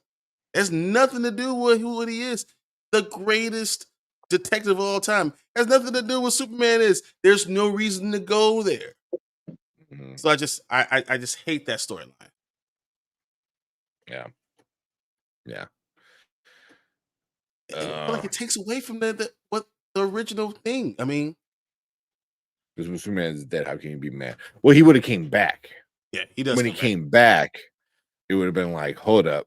It has nothing to do with who he is. The greatest detective of all time. It has nothing to do with Superman is. There's no reason to go there. Mhm. So I just hate that storyline. Yeah. I feel like it takes away from the original thing. I mean, because when Superman is dead, how can you be mad? Well, he would have came back. yeah, he does. When he came back, it would have been like, hold up,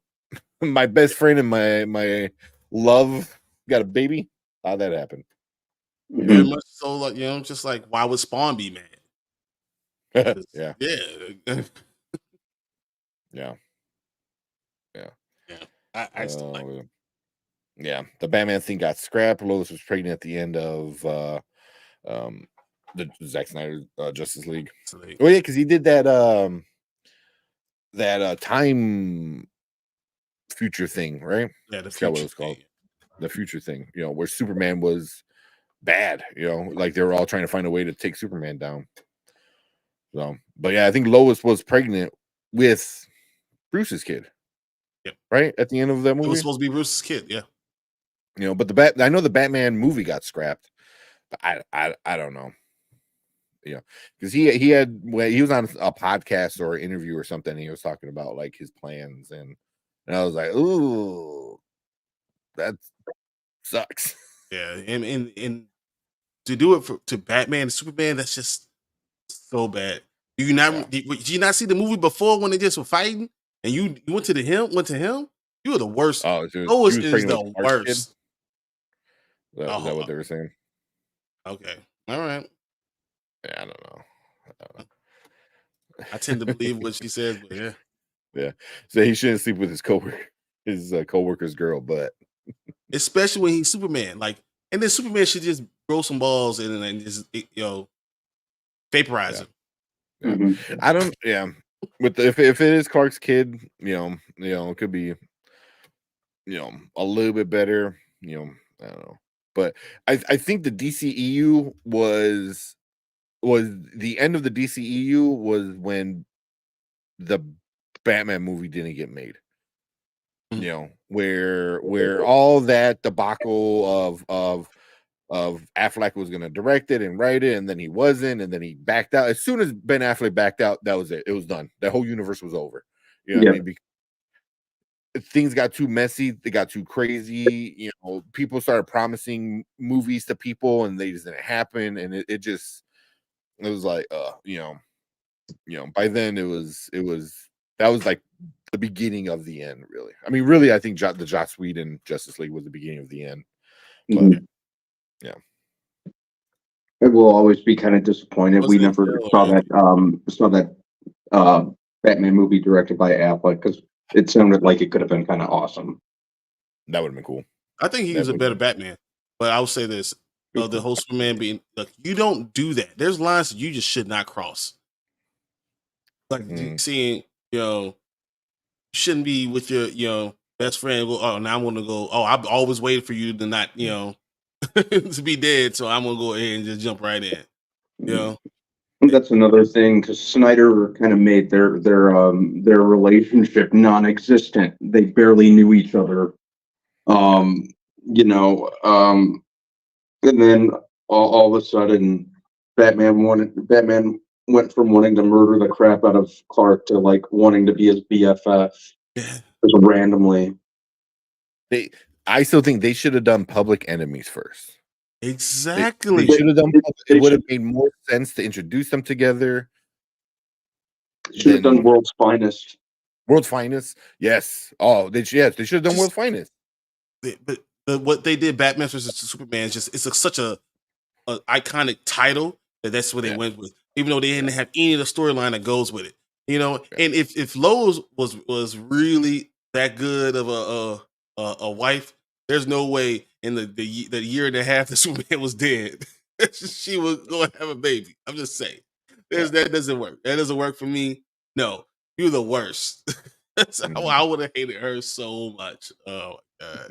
my best friend and my love got a baby. How'd that happen? Very much so, like just like why would Spawn be mad? Yeah. Yeah. I still like it. Yeah, the Batman thing got scrapped. Lois was pregnant at the end of the Zack Snyder Justice League. Oh yeah, because he did that time future thing, right? Yeah, the Forgot what it was called. The future thing, where Superman was bad, like they were all trying to find a way to take Superman down. So, but yeah, I think Lois was pregnant with Bruce's kid. Yep. Right at the end of that movie. It was supposed to be Bruce's kid, yeah. But I know the Batman movie got scrapped, but I don't know. Because he was on a podcast or interview or something, and he was talking about like his plans, and I was like, ooh, that sucks. Yeah, and to do it to Batman and Superman, that's just so bad. Do you not did you not see the movie before when they just were fighting and you went to him? You were the worst. Oh, Lois is the worst. Is that what they were saying? Okay, all right. Yeah, I don't know. I tend to believe what she says, but yeah. So he shouldn't sleep with his coworker's girl, but especially when he's Superman, and then Superman should just grow some balls and just vaporize him. Yeah. Mm-hmm. I don't. Yeah, if it is Clark's kid, it could be, a little bit better. I don't know, but I think the DCEU was the end of the DCEU was when the Batman movie didn't get made. Where all that debacle of Affleck was going to direct it and write it, and then he wasn't, and then he backed out. As soon as Ben Affleck backed out, that was it. It was done. That whole universe was over. You know what I mean? Because things got too messy. They got too crazy. People started promising movies to people, and they just didn't happen. And it was like, by then it was that was like the beginning of the end, really. I mean, really, I think the Joss Whedon Justice League was the beginning of the end. But yeah. It will always be kind of disappointed. We never saw that Batman movie directed by Affleck because it sounded like it could have been kind of awesome. That would have been cool. I think he was a better Batman. But I will say this: the whole Superman being you don't do that. There's lines that you just should not cross. Like seeing, you shouldn't be with your best friend. Go, oh, now I'm gonna go. Oh, I've always waited for you to not, to be dead. So I'm gonna go ahead and just jump right in. That's another thing because Snyder kind of made their relationship non-existent. They barely knew each other. And then all of a sudden, Batman went from wanting to murder the crap out of Clark to like wanting to be his BFF just randomly. I still think they should have done Public Enemies first. Exactly. They should have done. It would have made more sense to introduce them together. Should have done World's Finest. World's Finest, yes. Oh, they should have done World's Finest. But what they did, Batman vs Superman, it's such a iconic title that's what they went with, even though they didn't have any of the storyline that goes with it. And if Lois was really that good of a wife, There's no way in the year and a half that Superman was dead, she was going to have a baby. I'm just saying. That doesn't work. That doesn't work for me. No, you're the worst. I would have hated her so much. Oh my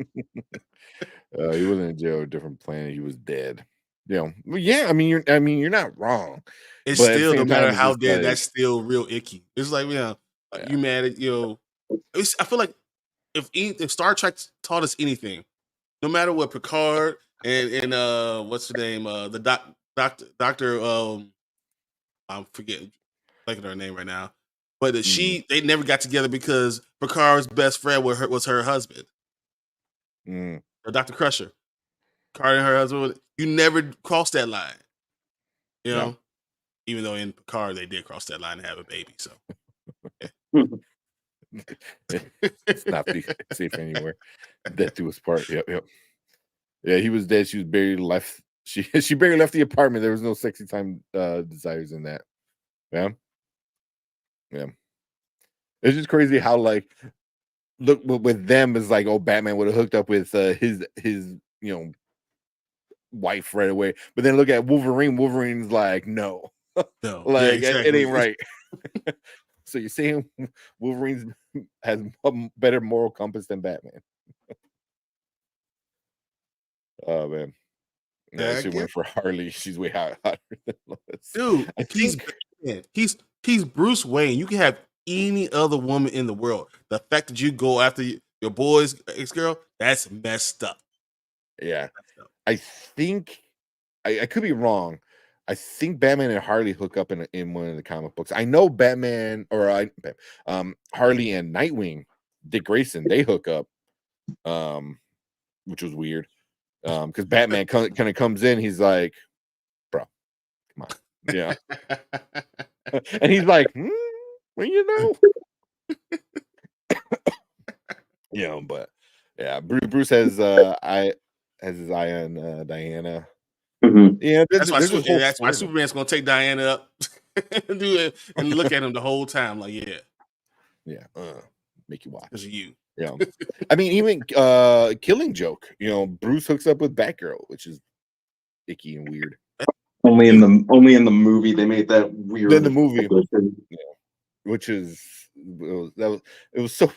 god. He wasn't in jail, a different planet. He was dead. Well, yeah. I mean, you're not wrong. It's But at the still, no same matter time, it's how just dead, like, that's still real icky. It's like, yeah. you mad at, I feel like if Star Trek taught us anything, no matter what, Picard and what's her name, the doctor, I'm forgetting her name right now, but they never got together because Picard's best friend was her husband, or Dr. Crusher. Picard and her husband, you never crossed that line, No. even though in Picard they did cross that line and have a baby. So it's not safe anywhere. Death do us part. Yep. Yeah, he was dead. She was barely left. She barely left the apartment. There was no sexy time desires in that. Yeah. It's just crazy how, like, look with them is like, oh, Batman would have hooked up with his wife right away. But then look at Wolverine. Wolverine's like, no, no, like exactly. it ain't right. So you're saying Wolverine has a better moral compass than Batman? Oh man, she went for Harley. She's way hotter than Lois. Dude, he's Batman. He's Bruce Wayne. You can have any other woman in the world. The fact that you go after your boy's ex-girl, that's messed up. Yeah, I think I could be wrong. I think Batman and Harley hook up in one of the comic books. I know Batman Harley and Nightwing, Dick Grayson, they hook up, which was weird. Because Batman kind of comes in, he's like, bro, come on, yeah, and he's like, well, but yeah, Bruce has has his eye on Diana. Mm-hmm. Yeah, that's why Superman's gonna take Diana up and do it and look at him the whole time, like, make you watch. Because of you. Yeah, I mean, even Killing Joke. Bruce hooks up with Batgirl, which is icky and weird. Only in the movie they made that weird. In the movie, which is it was so.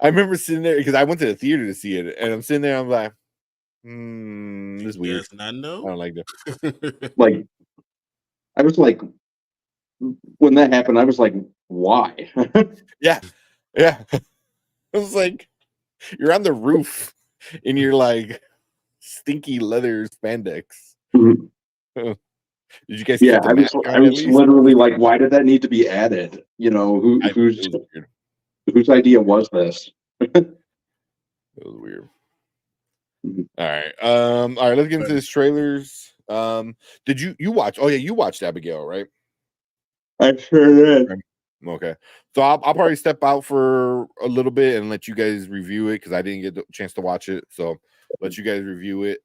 I remember sitting there because I went to the theater to see it, and I'm sitting there. I'm like, this is weird. I know. I don't like that. Like, I was like, when that happened, I was like, why? yeah. I was like, you're on the roof in your like stinky leather spandex. Mm-hmm. Did you guys? Yeah, I was literally like, why did that need to be added? Whose idea was this? It was weird. Mm-hmm. All right. Let's get into this trailers. Did you watch? Oh yeah, you watched Abigail, right? I sure did. Okay, so I'll probably step out for a little bit and let you guys review it because I didn't get the chance to watch it. So let you guys review it,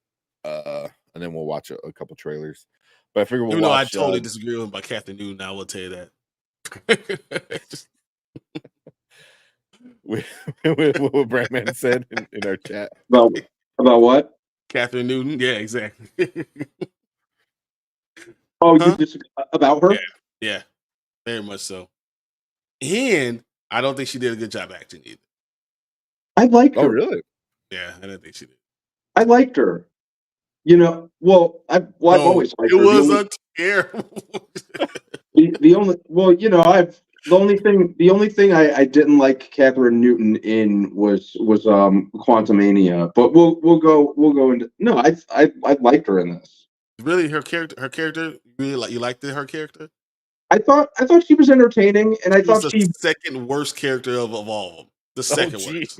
and then we'll watch a couple trailers. But I figure we'll watch. I totally disagree with by Catherine Newton. I will tell you that. what Brandman said in our chat about what? Catherine Newton. Yeah, exactly. You disagree about her? Yeah, very much so. And I don't think she did a good job acting either. I liked her. Oh, really? Yeah, I don't think she did. I liked her. I've always liked her. It was terrible. The only thing I didn't like Catherine Newton in was Quantumania. But we'll go into I liked her in this. Really, her character. You liked her character? I thought she was entertaining, and I thought she was the second worst character of all of them. The second worst.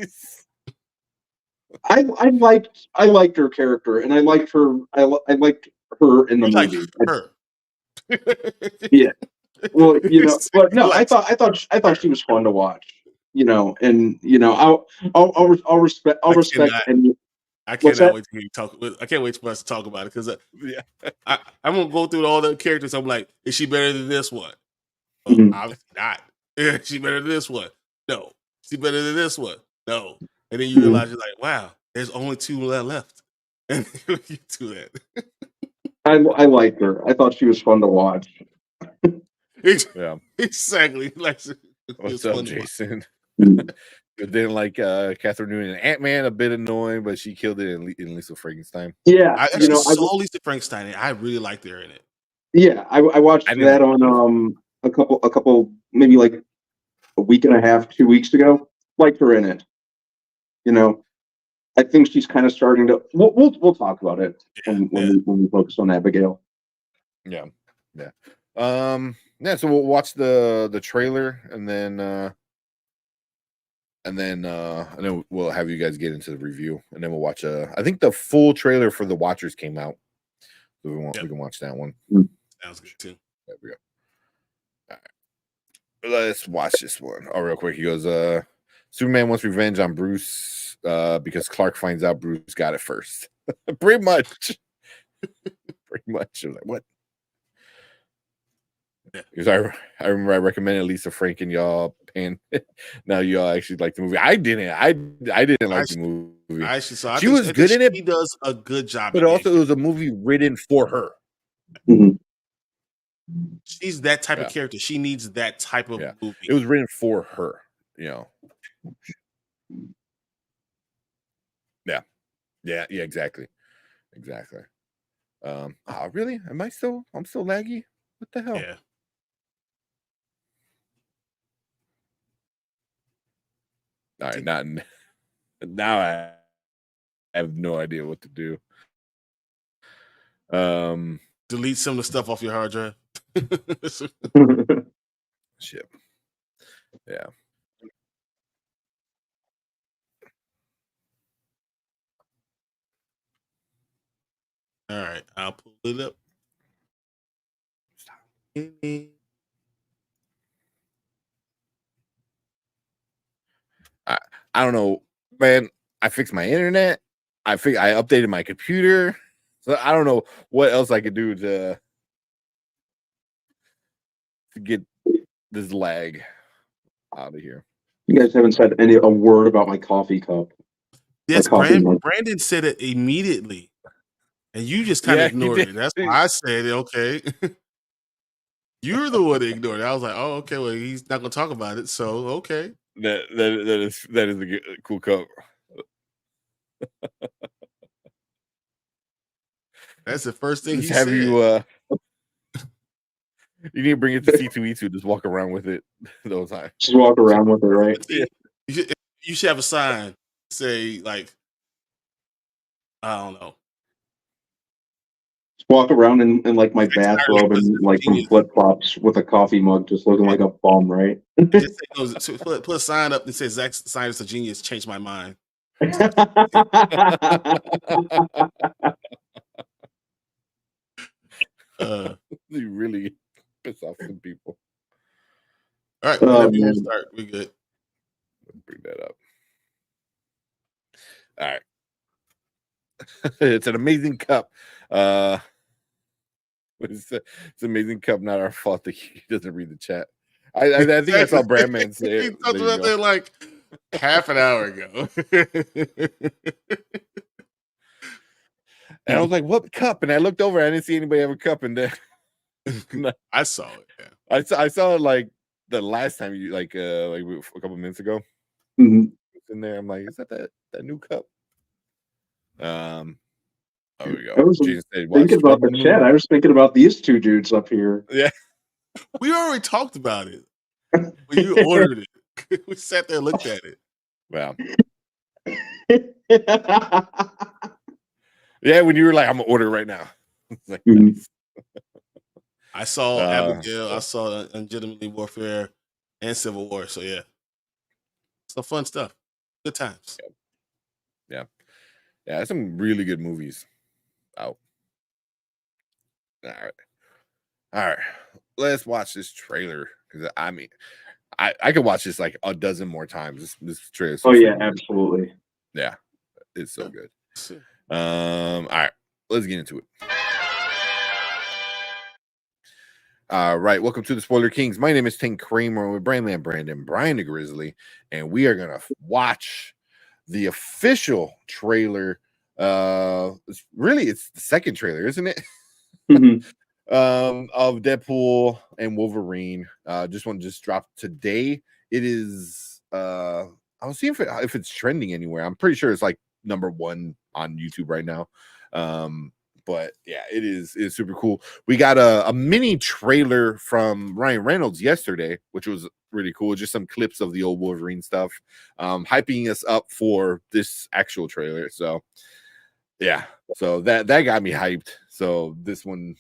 I liked her character, and I liked her in the movie. Her. Yeah. Well, but no, I thought she was fun to watch. I'll respect. And I cannot wait to hear you talk. I can't wait for us to talk about it because I'm gonna go through all the characters. I'm like, is she better than this one? Obviously not. Is she better than this one? No. Is she better than this one? No. And then you realize you're like, wow, there's only 2 left. And you do that. I liked her. I thought she was fun to watch. Yeah. Exactly. Like, What's it's up, fun to watch. Jason? Mm. Didn't like Catherine Newton and Ant-Man, a bit annoying, but she killed it in Lisa Frankenstein. Yeah, I actually saw Lisa Frankenstein, and I really liked her in it. Yeah, I watched that on a couple maybe like a week and a half, 2 weeks ago. Liked her in it. You know, I think she's kind of starting to. We'll talk about it when we focus on Abigail. Yeah. Yeah. So we'll watch the trailer and then we'll have you guys get into the review, and then we'll watch I think the full trailer for The Watchers came out, so we can watch that one. Sounds good too. There we go. All right. Let's watch this one. Oh, real quick. He goes, Superman wants revenge on Bruce because Clark finds out Bruce got it first. Pretty much. Pretty much. I was like, what? Yeah. Because I remember I recommended Lisa Frank and y'all, and now y'all actually like the movie. I didn't. I didn't like the movie. I actually saw. She was good in it. She does a good job. But also, it was a movie written for her. Mm-hmm. She's that type of character. She needs that type of movie. It was written for her. Yeah. Exactly. Really? I'm still laggy? What the hell? Yeah. All right, now I have no idea what to do. Delete some of the stuff off your hard drive. Shit. Yeah. All right, I'll pull it up. I don't know, man. I fixed my internet. I updated my computer. So I don't know what else I could do to get this lag out of here. You guys haven't said a word about my coffee cup. Yes, Brandon said it immediately, and you just kind of ignored it. That's why I said it. Okay, you're the one that ignored it. I was like, oh, okay. Well, he's not going to talk about it, so okay. That is a cool cup. That's the first thing he said. You need to bring it to C2E2. Just walk around with it those times. Just walk around with it, right? Yeah. You should have a sign say like, I don't know. Just walk around in like my bathrobe and like some flip flops with a coffee mug, just looking like a bum, right? Just put a sign up that says Zach Science a genius. Changed my mind. You really piss off some people. All right, whenever you start, we good. Let's bring that up. All right. It's an amazing cup. It's an amazing cup. Not our fault that he doesn't read the chat. I think I saw Brandman say it. He talked about that like half an hour ago. And I was like, "What cup?" And I looked over. I didn't see anybody have a cup in there. I saw it. Yeah. I saw it like the last time you like a couple minutes ago. Mm-hmm. In there, I'm like, "Is that new cup?" There we go. I was thinking about the chat. I was thinking about these two dudes up here. Yeah, we already talked about it. When you ordered it, we sat there and looked at it. Wow. Yeah, when you were like, "I'm gonna order right now." Like, nice. I saw Abigail. I saw Legitimately Warfare and Civil War. So yeah, some fun stuff. Good times. Yeah. Some really good movies out. All right. Let's watch this trailer because I mean, I could watch this like a dozen more times. This trailer. Oh yeah, absolutely. Yeah, it's so good. All right, let's get into it. All right, welcome to the Spoiler Kings. My name is Tank Kramer with Brandon, Brian the Grizzly, and we are gonna watch the official trailer. It's the second trailer, isn't it? Mhm. Of Deadpool and Wolverine. This one just dropped today. It is I'll see if it's trending anywhere. I'm pretty sure it's like #1 on YouTube right now. But yeah, it's super cool. We got a mini trailer from Ryan Reynolds yesterday, which was really cool. Just some clips of the old Wolverine stuff, hyping us up for this actual trailer. So yeah, so that got me hyped. So this one,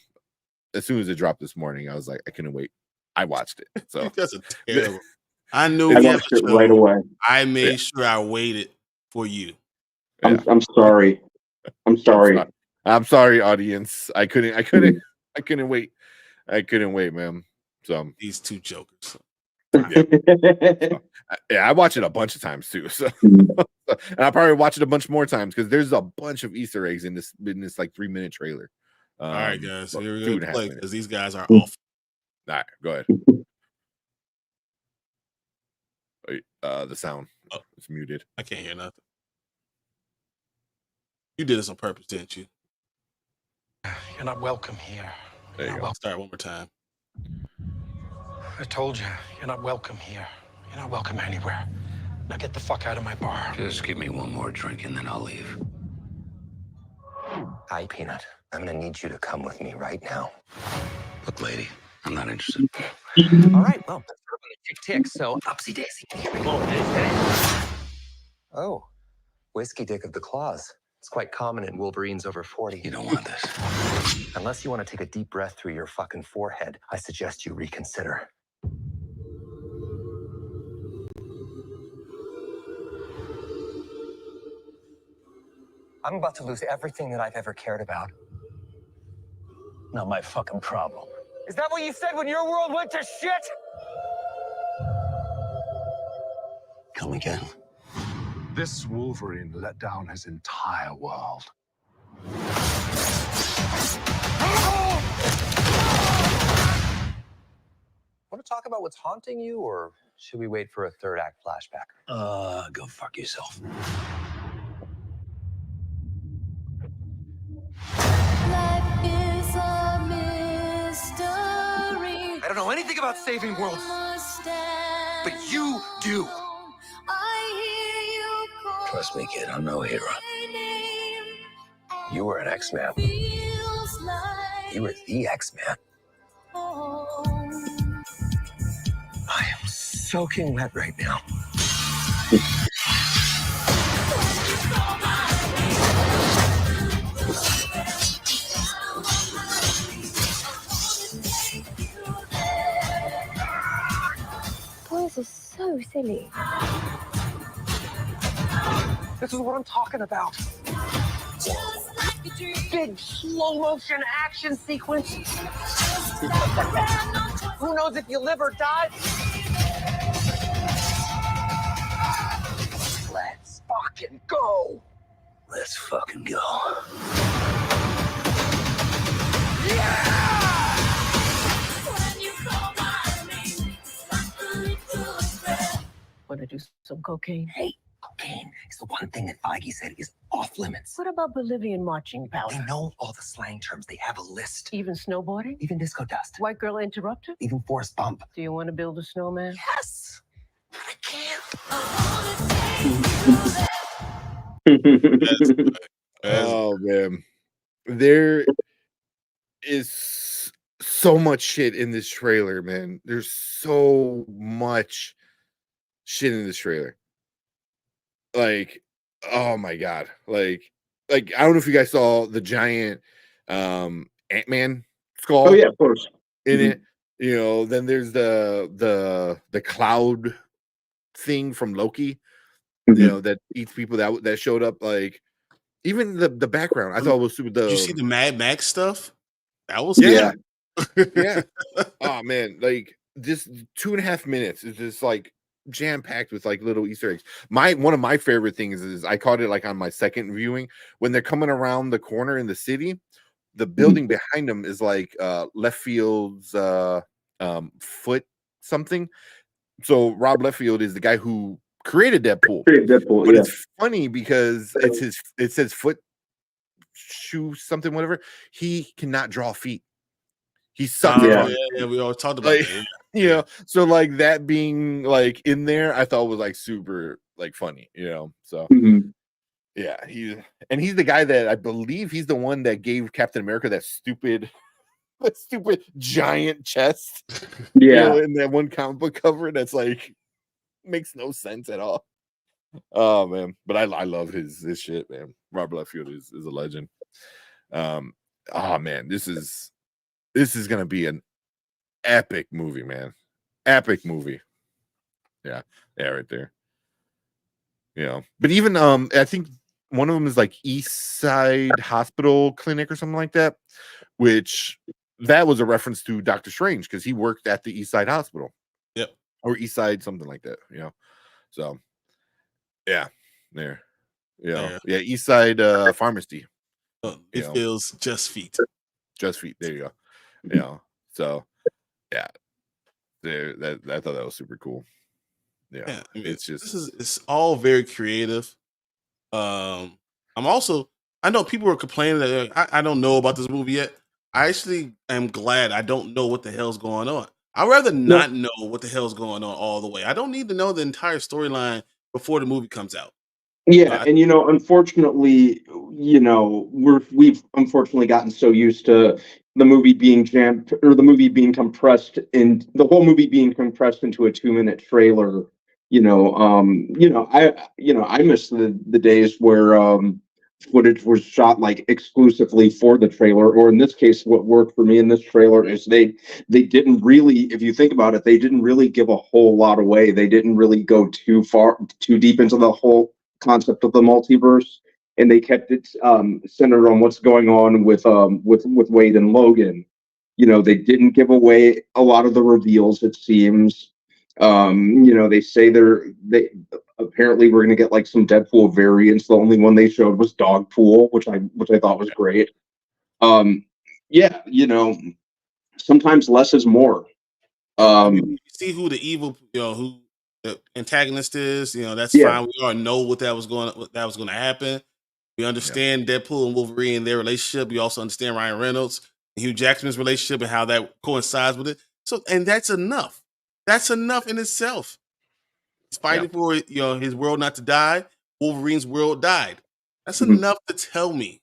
as soon as it dropped this morning, I was like, I couldn't wait. I watched it. So You guys are terrible. I knew I we have watched a it right show. away. I made sure I waited for you. yeah. I'm sorry. I'm sorry. I'm sorry, audience. I couldn't wait. I couldn't wait, man. So These two jokers. yeah, I watch it a bunch of times too. So and I'll probably watch it a bunch more times because there's a bunch of Easter eggs in this like 3-minute trailer. All right, guys, here we 2.5 go. Play minutes. because these guys are awful. All right, go ahead. Wait, the sound is muted. I can't hear nothing. You did this on purpose, didn't you? You're not welcome here. There you go. Start one more time. I told you, you're not welcome here. You're not welcome anywhere. Now get the fuck out of my bar. Just give me one more drink and then I'll leave. Hi, Peanut. I'm gonna need you to come with me right now. Look, lady, I'm not interested. All right, well, that's sort of on a tick, so upsy daisy. Oh, whiskey dick of the claws. It's quite common in Wolverines over 40. You don't want this. Unless you want to take a deep breath through your fucking forehead, I suggest you reconsider. I'm about to lose everything that I've ever cared about. Not my fucking problem. Is that what you said when your world went to shit? Come again. This Wolverine let down his entire world. Want to talk about what's haunting you, or should we wait for a third act flashback? Go fuck yourself. Life is a mystery. I don't know anything about saving worlds, but you do. Trust me, kid, I'm no hero. You were an X-Man. You were the X-Man. I am soaking wet right now. Boys are so silly. This is what I'm talking about. Big slow motion action sequence. Who knows if you live or die? Let's fucking go. Let's fucking go. Want to do some cocaine? Hey, cocaine is the one thing that Feige said is off limits. What about Bolivian marching They powder? know all the slang terms. They have a list. Even snowboarding? Even disco dust. White girl interrupter? Even force bump. Do you want to build a snowman? Yes. I can't. Oh man, there is so much shit in this trailer, man. There's so much shit in this trailer. Like, oh my god, like I don't know if you guys saw the giant Ant-Man skull Oh yeah, of course. in it. You know, then there's the cloud thing from Loki. You know, that eats people that showed up. Like, even the background, I thought it was super. Did you see the Mad Max stuff? That was Yeah. good. Yeah. Oh man, like this 2.5 minutes is just like jam packed with like little Easter eggs. One of my favorite things is I caught it like on my second viewing when they're coming around the corner in the city. The building behind them is like Left Field's foot something. So Rob Liefeld is the guy who created Deadpool. Deadpool, But yeah. it's funny because it says foot shoe something whatever. He cannot draw feet. He sucks at drawing. Yeah, we always talked about Like, that. you know, so like that being like in there, I thought was like super like funny, you know. So Mhm. yeah, he's the guy that I believe he's the one that gave Captain America that stupid giant chest. You know, Yeah. in that one comic book cover that's like makes no sense at all. Oh man, but I love his shit, man. Robert Liefeld is a legend. Oh man, this is gonna be an epic movie, man. Epic movie. Yeah, right there. You know, but even I think one of them is like East Side Hospital Clinic or something like that, which that was a reference to Doctor Strange because he worked at the East Side Hospital. Yep. Or East Side, something like that, you know. So yeah, there. You know, yeah, East Side Pharmacy. It feels just feet. Just feet. There you go. You know, so yeah. There I thought that was super cool. Yeah. I mean, It's just it's all very creative. I'm also, I know people were complaining that I don't know about this movie yet. I actually am glad I don't know what the hell's going on. I'd rather not know what the hell's going on all the way. I don't need to know the entire storyline before the movie comes out. Yeah, and unfortunately, we've unfortunately gotten so used to the movie being jammed or the movie being compressed in the whole movie being compressed into a 2-minute trailer. I miss the days where footage was shot like exclusively for the trailer, or in this case, what worked for me in this trailer is they didn't really, if you think about it, they didn't really give a whole lot away. They didn't really go too deep into the whole concept of the multiverse, and they kept it centered on what's going on with Wade and Logan. They didn't give away a lot of the reveals, it seems. They say they apparently we're going to get like some Deadpool variants. The only one they showed was Dogpool, which I thought was great. Yeah, sometimes less is more. You see who the evil, who the antagonist is. That's fine. We already know what that was going to happen. We understand Deadpool and Wolverine, their relationship. We also understand Ryan Reynolds and Hugh Jackman's relationship and how that coincides with it. So, and that's enough. That's enough in itself. He's fighting for his world not to die. Wolverine's world died. That's enough to tell me.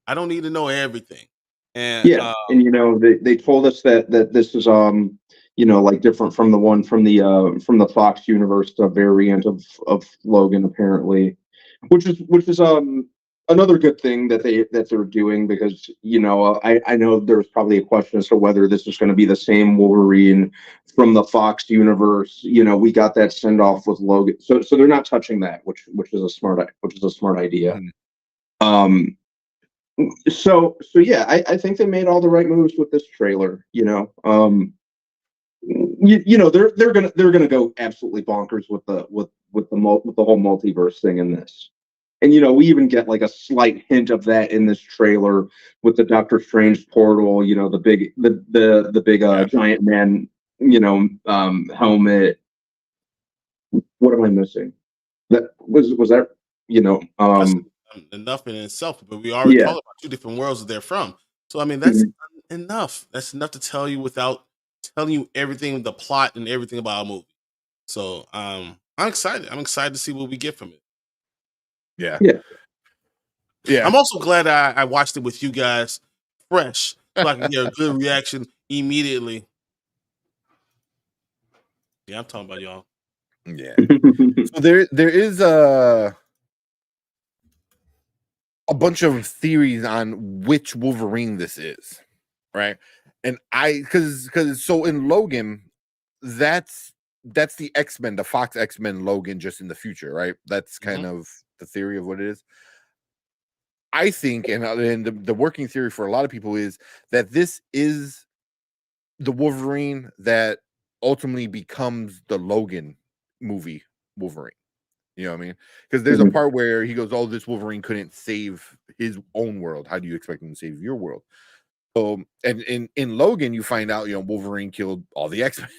I don't need to know everything. And they told us that this is like different from the one from the Fox universe, a variant of Logan apparently, which is another good thing that they're doing, because I know there's probably a question as to whether this is going to be the same Wolverine from the Fox universe. We got that send off with Logan, so they're not touching that, which is a smart idea. So yeah, I think they made all the right moves with this trailer. They're gonna go absolutely bonkers with the whole multiverse thing in this. And we even get like a slight hint of that in this trailer with the Doctor Strange portal. The big giant man. Helmet. What am I missing? That was that. That's enough in itself. But we already talked about two different worlds that they're from. So I mean, that's enough. That's enough to tell you without telling you everything, the plot and everything about a movie. So I'm excited. I'm excited to see what we get from it. Yeah. I'm also glad I watched it with you guys fresh, so I can get a good reaction immediately. Yeah, I'm talking about y'all. Yeah. So there is a bunch of theories on which Wolverine this is, right? And because so in Logan, that's the X-Men, the Fox X-Men Logan, just in the future, right? That's kind of the theory of what it is. I think, and the working theory for a lot of people is that this is the Wolverine that ultimately becomes the Logan movie Wolverine. You know what I mean? Because there's a part where he goes, "Oh, this Wolverine couldn't save his own world. How do you expect him to save your world?" So, and in Logan, you find out, Wolverine killed all the X-Men.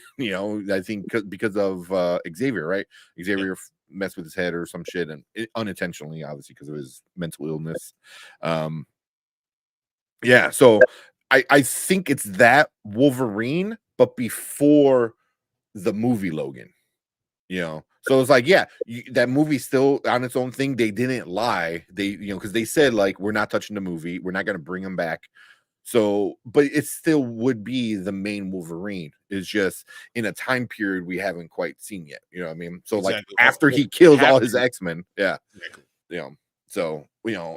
I think because of Xavier, right? Xavier mess with his head or some shit, and unintentionally, obviously, because of his mental illness. Yeah, so I think it's that Wolverine, but before the movie Logan. So it's like, yeah, that movie still on its own thing. They didn't lie. They, because they said like, we're not touching the movie, we're not going to bring him back. So, but it still would be the main Wolverine. It's just in a time period we haven't quite seen yet. You know what I mean? So like after he kills all his X-Men, yeah, Exactly. So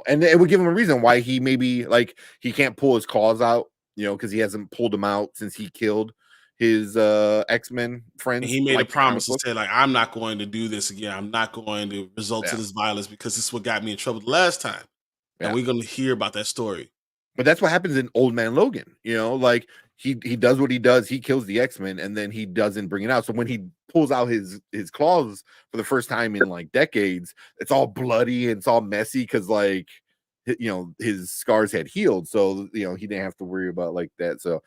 and it would give him a reason why he maybe like he can't pull his claws out, because he hasn't pulled them out since he killed his X-Men friends. And he made like a promise and said, like, I'm not going to do this again. I'm not going to resort to this violence because this is what got me in trouble the last time. And we're going to hear about that story. But that's what happens in Old Man Logan. Like he does what he does. He kills the X-Men and then he doesn't bring it out. So when he pulls out his claws for the first time in like decades, it's all bloody and it's all messy because like his scars had healed. So he didn't have to worry about like that. So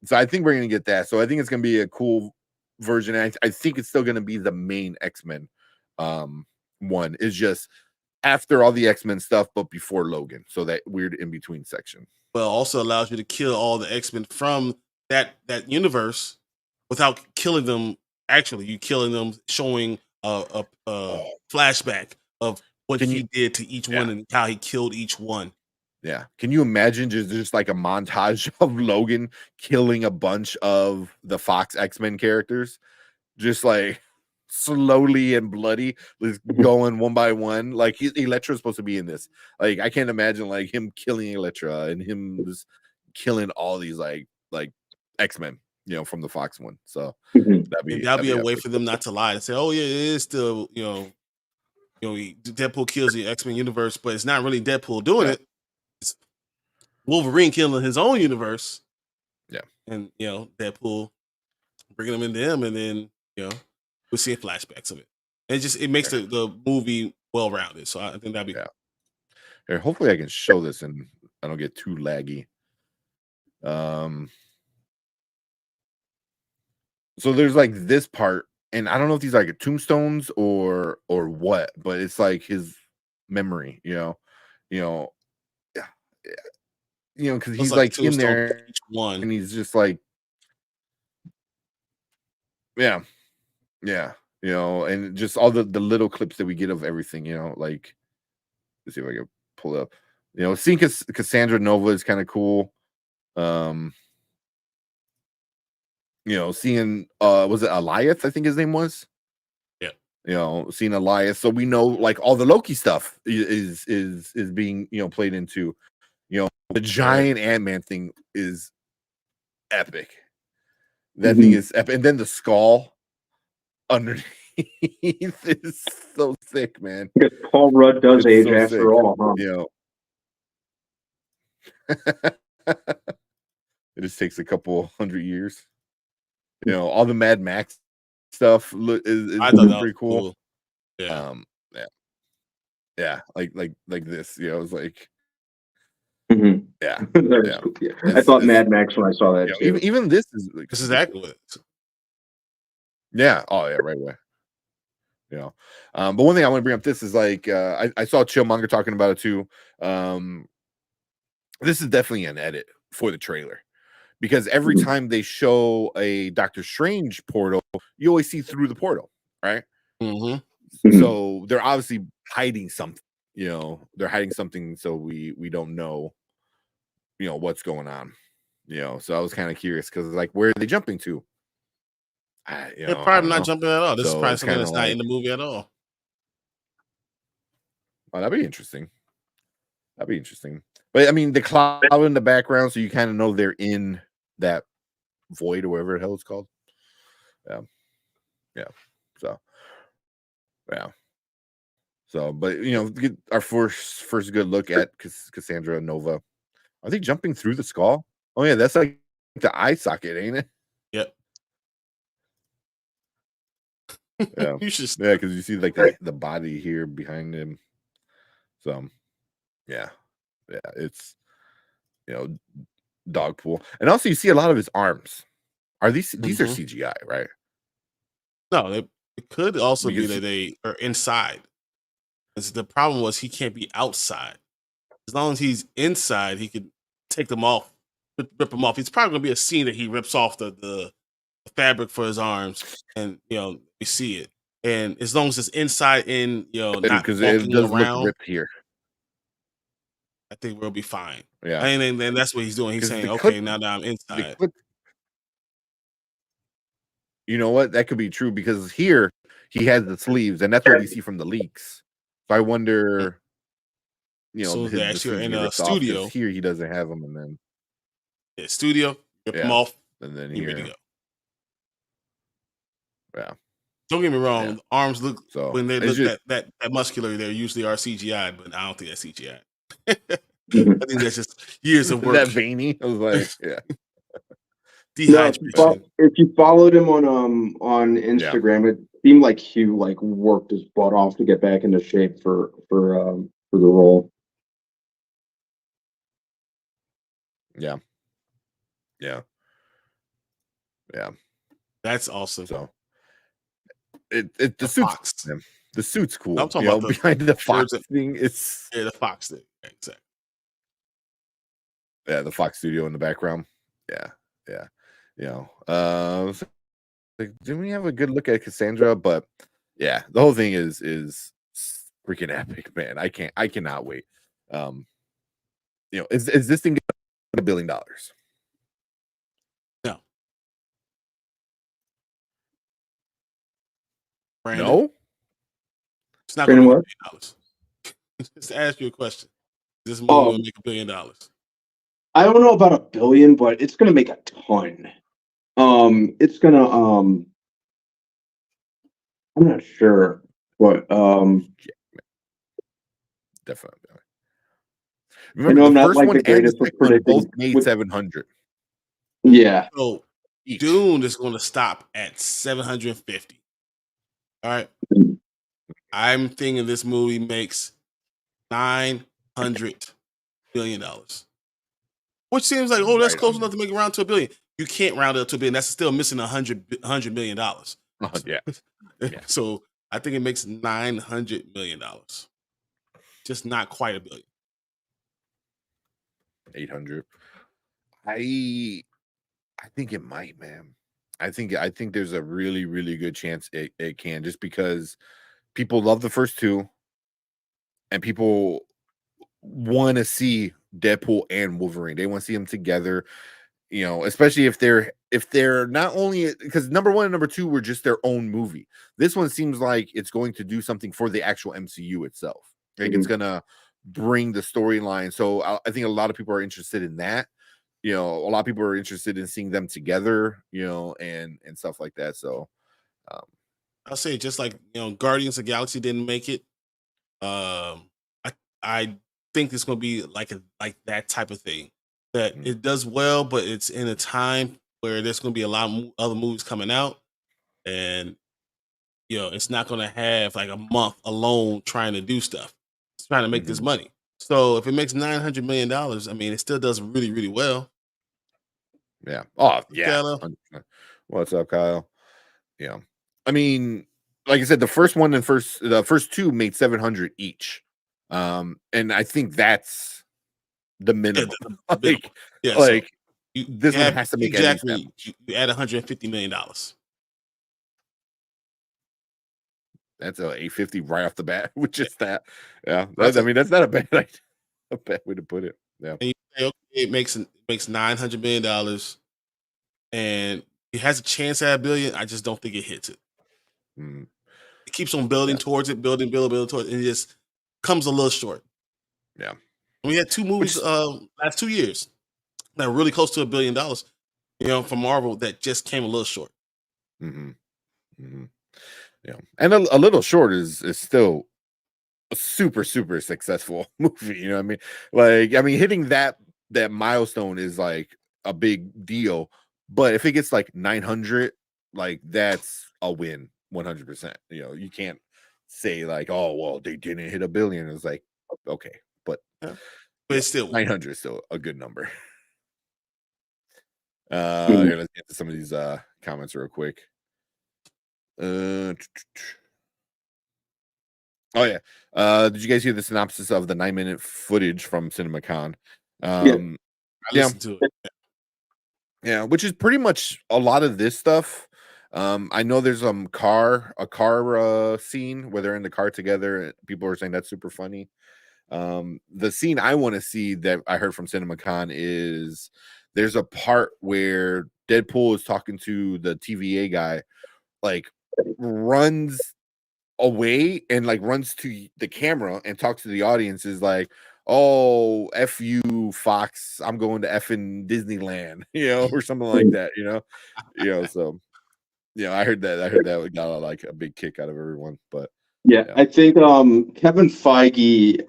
so I think we're gonna get that. So I think it's gonna be a cool version. I think it's still gonna be the main X-Men one. Is just after all the X-Men stuff, but before Logan. So that weird in between section. Well, also allows you to kill all the X-Men from that universe without killing them. Actually, you killing them, showing a flashback of what he did to each one and how he killed each one. Yeah. Can you imagine just like a montage of Logan killing a bunch of the Fox X-Men characters? Just like slowly and bloody, just going one by one. Like Elektra's supposed to be in this. Like I can't imagine like him killing Elektra and him just killing all these like X-Men, from the Fox one. So that'd be a way for them not to lie and say, oh yeah, it is still, Deadpool kills the X-Men universe, but it's not really Deadpool doing it. It's Wolverine killing his own universe. Yeah. And Deadpool bringing them into him, and then we're seeing flashbacks of it. And it makes the movie well-rounded. So I think that'd be Here, hopefully I can show this and I don't get too laggy. So there's like this part, and I don't know if these are like tombstones or what, but it's like his memory, because he's like in there each one, and he's just like, and just all the little clips that we get of everything, like, let's see if I can pull up, seeing Cassandra Nova is kind of cool. Seeing was it Elias? I think his name was. Yeah. Seeing Elias, so we know like all the Loki stuff is being played into. The giant Ant-Man thing is epic. That thing is epic, and then the skull underneath is so sick, man. Because Paul Rudd does age after all, huh? It just takes a couple 100 years. All the Mad Max stuff is pretty cool. Yeah. Like this. It was like, I thought Mad Max when I saw that too. Even this is like, this is accurate. Yeah. Oh yeah. Right away. But one thing I want to bring up, this is like I saw Chillmonger talking about it too. This is definitely an edit for the trailer. Because every time they show a Doctor Strange portal, you always see through the portal, right? So they're obviously hiding something. They're hiding something, so we don't know, what's going on. So I was kind of curious because like, where are they jumping to? They're probably not jumping at all. This is probably something that's not like, in the movie at all. Oh, that'd be interesting. But I mean, the cloud in the background, so you kind of know they're in that void or whatever the hell it's called. So but get our first good look at Cassandra Nova. Are they jumping through the skull? Oh yeah, that's like the eye socket, ain't it? Yep. Yeah. Because you see like the body here behind him. So it's Dogpool, and also you see a lot of his arms. Are these are CGI, right? No, It could also be Because that they are inside. 'Cause the problem was he can't be outside. As long as he's inside, he could take them off, rip them off. It's probably gonna be a scene that he rips off the fabric for his arms, and we see it. And as long as it's inside, not because it walking does look around, ripped here. I think we'll be fine. Yeah, And then that's what he's doing. He's because saying, okay, now that I'm the inside. clip. You know what? That could be true because here he has the sleeves, and that's what we see from the leaks. So I wonder, As soon as they the actually are sleeves in get a ripped off because studio, here he doesn't have them, and then studio, rip them off, and then you ready to here, go. yeah. Don't get me wrong, Yeah. the arms look So when they it's look just that muscular, they usually are CGI, but I don't think that's CGI. Mhm. I think that's just years of work. that veiny. I was like, yeah, No, Dehydration. if you followed him on yeah, Instagram, it seemed like Hugh like worked his butt off to get back into shape for the role. yeah, yeah, yeah. That's awesome. So the The suit's Fox. cool, man. The suit's I'm cool. talking about the Behind the Fox birds of, thing, it's the Fox thing. Exactly. the Fox studio in the background. Yeah, yeah, so, like, didn't we have a good look at Cassandra? But yeah, the whole thing is freaking epic, man. I cannot wait. Is this thing $1 billion? No. Brandon, No. it's not going to Brandon, make what? $1 billion. Just to ask you a question. Is this movie Oh, going to make $1 billion? I don't know about 1 billion, but it's gonna make a ton. It's gonna I'm not sure, but Definitely. I Remember, know the I'm not first like one the and the greatest with second one both predicting. made 700 Yeah, So each. Dune is going to stop at 750. All right. I'm thinking this movie makes $900 million. Which seems like, that's Right close under. enough to make it round to $1 billion. You can't round it up to $1 billion. That's still missing $100 million. Yeah. So I think it makes $900 million. Just not quite $1 billion. 800. I think it might, man. I think there's a really, really good chance it can, just because people love the first two and people want to see Deadpool and Wolverine. They want to see them together, especially if they're not only because number one and number two were just their own movie. This one seems like it's going to do something for the actual MCU itself. Like it's gonna bring the storyline. So I think a lot of people are interested in that. A lot of people are interested in seeing them together, and stuff like that. So I'll say just like Guardians of the Galaxy didn't make it. I think it's gonna be like that type of thing that it does well, but it's in a time where there's gonna be a lot of other movies coming out, and it's not gonna have like a month alone trying to do stuff. It's trying to make this money. So if it makes $900 million, I mean, it still does really, really well. yeah. Oh yeah. Kyle. 100%. What's up, Kyle? Yeah. I mean, like I said, the first two made 700 each. And I think that's the minimum. The minimum. like, Yeah, like so this one has to make at least that exactly. much. You add $150 million. That's a 850 right off the bat, which is that. Yeah. That's I mean, that's not a bad idea, a bad way to put it. Yeah. and you say, okay, it makes $900 million, and it has a chance at $1 billion. I just don't think it hits it. Mm. It keeps on building towards it, building towards it, and it just comes a little short. Yeah. We had two movies last 2 years that were really close to $1 billion, from Marvel that just came a little short. Yeah. And a little short is still a super, super successful movie. You know what I mean? Like, I mean, hitting that milestone is like a big deal. But if it gets like 900, like that's a win 100%. You can't say like, oh, well, they didn't hit $1 billion. It's like, okay, but But it's still 900 is still a good number. Here, let's get to some of these comments real quick. Oh yeah. Did you guys hear the synopsis of the 9-minute footage from CinemaCon? I Yeah, listened to it. yeah, which is pretty much a lot of this stuff. I know there's a car scene where they're in the car together. And people are saying that's super funny. The scene I want to see that I heard from CinemaCon is there's a part where Deadpool is talking to the TVA guy, like runs away and like runs to the camera and talks to the audience, is like, oh, F you, Fox, I'm going to effing Disneyland, or something like that, so I heard that we got like a big kick out of everyone. But Yeah, I think Kevin Feige,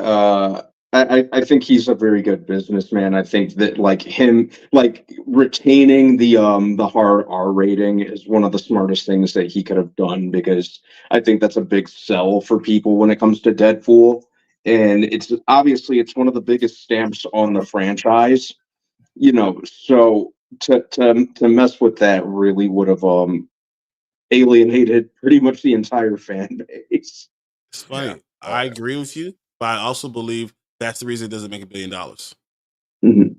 I think he's a very good businessman. I think that like him like retaining the hard R rating is one of the smartest things that he could have done, because I think that's a big sell for people when it comes to Deadpool. And it's obviously it's one of the biggest stamps on the franchise, so to mess with that really would have alienated pretty much the entire fan base. It's funny. Yeah. I agree with you, but I also believe that's the reason it doesn't make $1 billion. Mhm.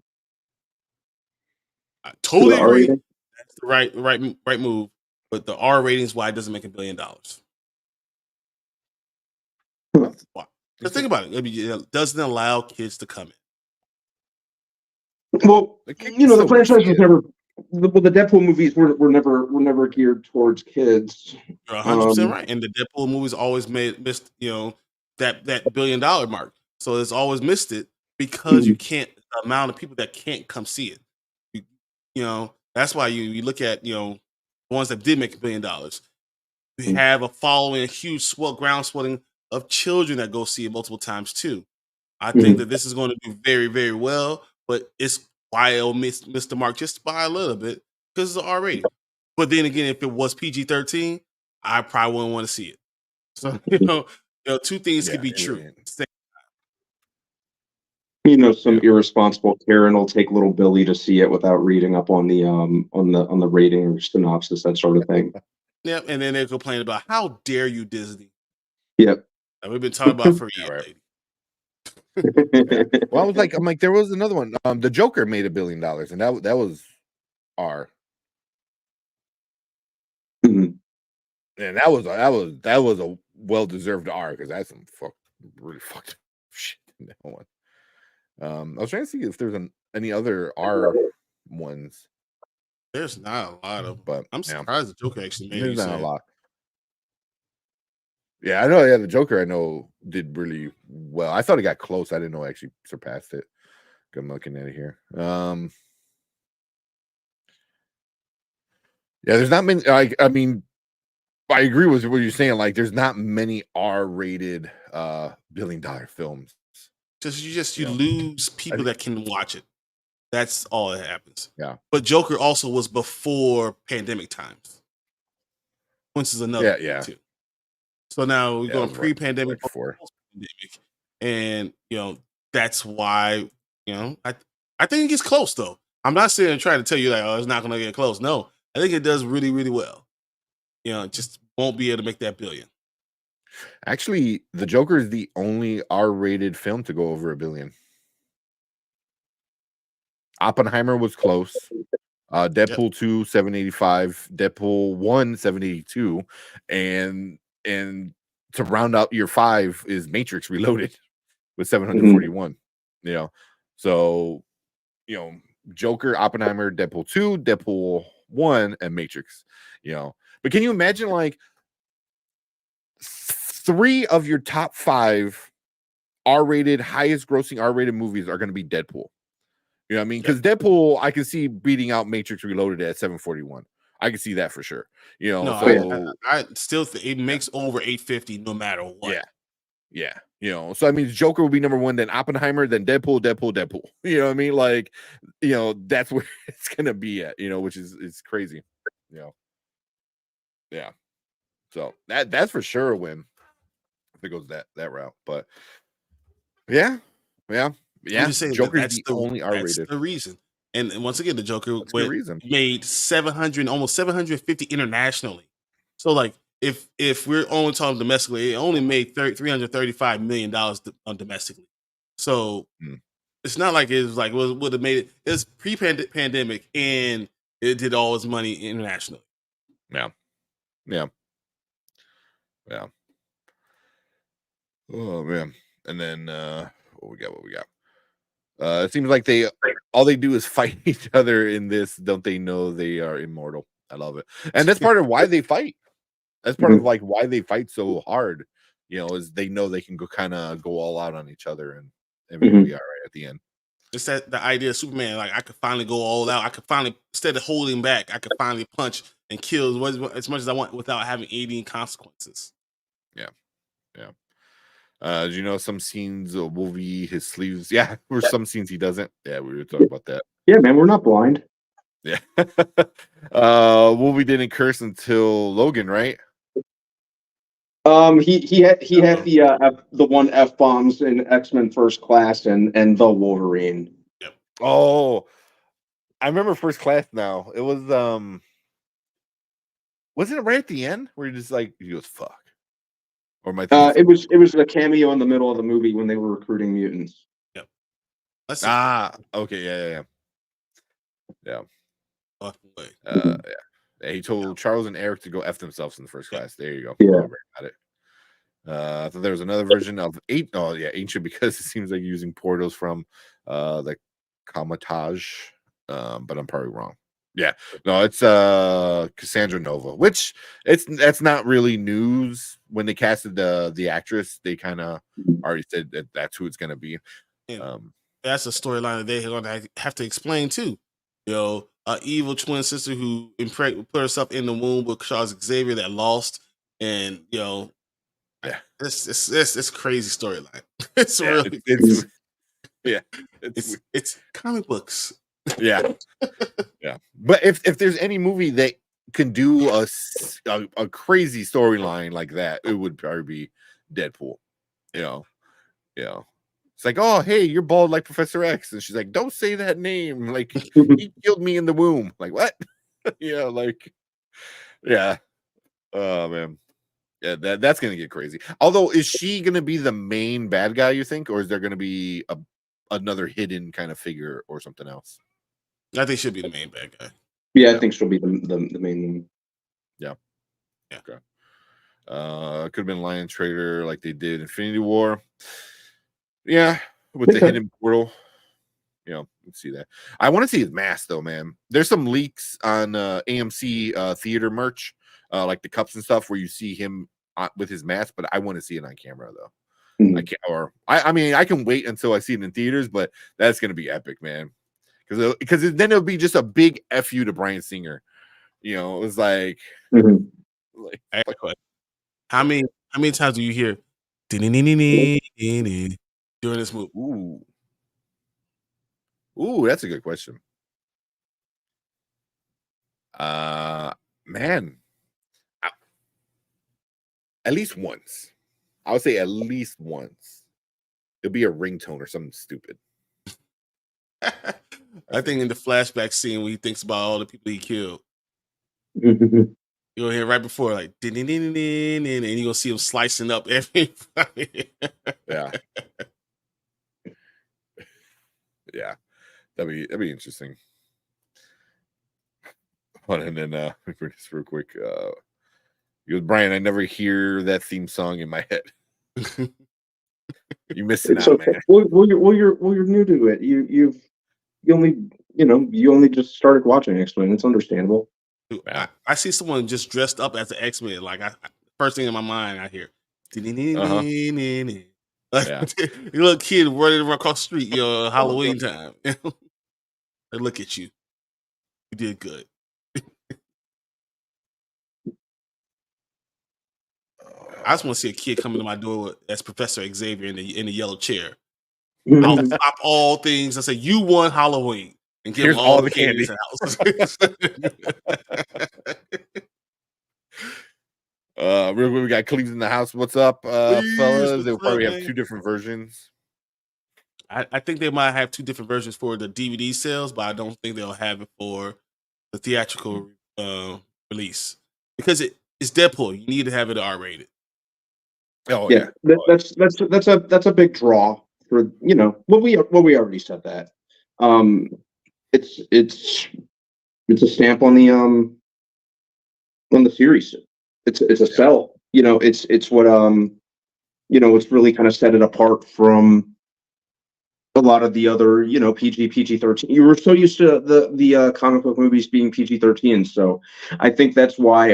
I totally The R agree. rating? That's the right move. But the R rating is why it doesn't make $1 billion. Why? Just think about it. It doesn't allow kids to come in. Well, The kids the still franchise see was it. never. The Deadpool movies were never geared towards kids. You're 100% right. And the Deadpool movies always missed, that $1 billion mark. So it's always missed it because you can't, the amount of people that can't come see it. That's why you look at, the ones that did make $1 billion. We have a following, a huge ground swelling of children that go see it multiple times too. I think that this is going to do very, very well, but it's why it'll miss the mark just by a little bit because it's an R rating. But then again, if it was PG-13, I probably wouldn't want to see it. So two things could be true. Some irresponsible Karen will take little Billy to see it without reading up on the rating or synopsis, that sort of thing. Yep, and then they complain about how dare you, Disney. Yep. And we've been talking about for years. Right. Well, I'm like, there was another one. The Joker made $1 billion, and that was R. Mhm. And that was a well-deserved R, because that's some really fucked shit in that one. I was trying to see if there's any other R ones. There's not a lot of them, but I'm surprised the Joker actually made there's it. not a lot. Yeah, I know. Yeah, the Joker I know did really well. I thought it got close. I didn't know it actually surpassed it. I'm looking at it here. Yeah, there's not many. I mean, I agree with what you're saying. Like, there's not many R-rated $1 billion films. You lose people that can watch it. That's all that happens. Yeah. But Joker also was before pandemic times. Which is another thing too. So now we're going pre-pandemic, post-pandemic, and that's why I think it gets close though. I'm not sitting and trying to tell you like, oh, it's not going to get close. No, I think it does really, really well. Just won't be able to make that $1 billion. Actually, the Joker is the only R-rated film to go over $1 billion. Oppenheimer was close. Deadpool 2, 785, Deadpool 1, 782, and to round out year 5 is Matrix Reloaded with 741. So Joker, Oppenheimer, Deadpool 2, Deadpool 1, and Matrix. But can you imagine like 3 of your top 5 R-rated, highest grossing R-rated movies are going to be Deadpool? You know what I mean? Because Deadpool, I can see beating out Matrix Reloaded at 741. I can see that for sure. I still think it makes over 850 no matter what. Yeah. So I mean, Joker will be number 1, then Oppenheimer, then Deadpool. You know what I mean? Like, that's where it's gonna be at. Which is crazy. Yeah. So that's for sure a win if it goes that route. But yeah. I'm just saying Joker's that's the only R-rated. That's the reason. And once again, the Joker reason. made 700, almost 750 internationally. So like if we're only talking domestically, it only made $335 million domestically. So Hmm. it's not like it was like would have made it. It's pre-pandemic and it did all its money internationally. Yeah. Yeah. Yeah. Oh man. And then what we got? It seems like all they do is fight each other in this. Don't they know they are immortal? I love it. And that's part of why they fight. That's part of like why they fight so hard, is they know they can go all out on each other and we'll be all right at the end. It's that the idea of Superman, like I could finally go all out. I could finally, instead of holding back, I could finally punch and kill as much as I want without having any consequences. Yeah. Do you know some scenes of Wolvie, his sleeves? Yeah, or some scenes he doesn't. Yeah, we were talking about that. Yeah, man, we're not blind. Yeah. Wolvie didn't curse until Logan, right? He had the one F-bombs in X-Men First Class and the Wolverine. Yep. Oh, I remember First Class now. It was wasn't it right at the end where he goes fuck? Or my it was a cameo in the middle of the movie when they were recruiting mutants. Yep. Okay, yeah. Yeah. He told Charles and Eric to go F themselves in the First Class. There you go. Yeah. Got it. I thought there was another version of ancient because it seems like using portals from the Kamatage, but I'm probably wrong. Yeah, no, it's Cassandra Nova, which that's not really news. When they casted the actress, they kind of already said that's who it's gonna be. That's a storyline that they're gonna have to explain too. Evil twin sister who put herself in the womb with Charles Xavier that lost, and it's crazy storyline. It's really it's comic books. Yeah. But if there's any movie that can do a crazy storyline like that, it would probably be Deadpool. It's like, oh hey, you're bald like Professor X, and she's like, don't say that name. Like he killed me in the womb. Like what? Oh man. Yeah, that's gonna get crazy. Although, is she gonna be the main bad guy, you think, or is there gonna be another hidden kind of figure or something else? I think she'll be the main bad guy. Yeah, I think she'll be the main one. Yeah. Okay. Could have been Lion Trader like they did Infinity War. Yeah, with the hidden portal. Let's see that. I want to see his mask though, man. There's some leaks on AMC theater merch, like the cups and stuff, where you see him with his mask, but I want to see it on camera though. I can't, I mean, I can wait until I see it in theaters, but that's gonna be epic, man. Because then it'll be just a big fu to Bryan Singer. It was like, how many times do you hear during this movie? Ooh, that's a good question. Man, at least once. I would say at least once. It'll be a ringtone or something stupid. I think in the flashback scene when he thinks about all the people he killed, you'll hear right before like and you're gonna see him slicing up everybody. Yeah, that'd be interesting. And then just real quick, he goes, Brian, I never hear that theme song in my head. You missing out, man. Well, you're new to it. You only just started watching X-Men. It's understandable. I see someone just dressed up as an X-Men. Like first thing in my mind, I hear. Like little kid running across the street, Halloween time. They look at you. You did good. I just want to see a kid come into my door as Professor Xavier in the yellow chair. I'll stop all things and say, "You won Halloween," and give Here's him all the candy. Real quick, we got Cleves in the house. What's up, fellas? They'll probably have two different versions. I think they might have two different versions for the DVD sales, but I don't think they'll have it for the theatrical release because it's Deadpool. You need to have it R-rated. Oh Yeah, that's a big draw for we already said that. It's a stamp on the series. It's a sell. It's what it's really kind of set it apart from a lot of the other PG-13. You were so used to the comic book movies being PG-13, so I think that's why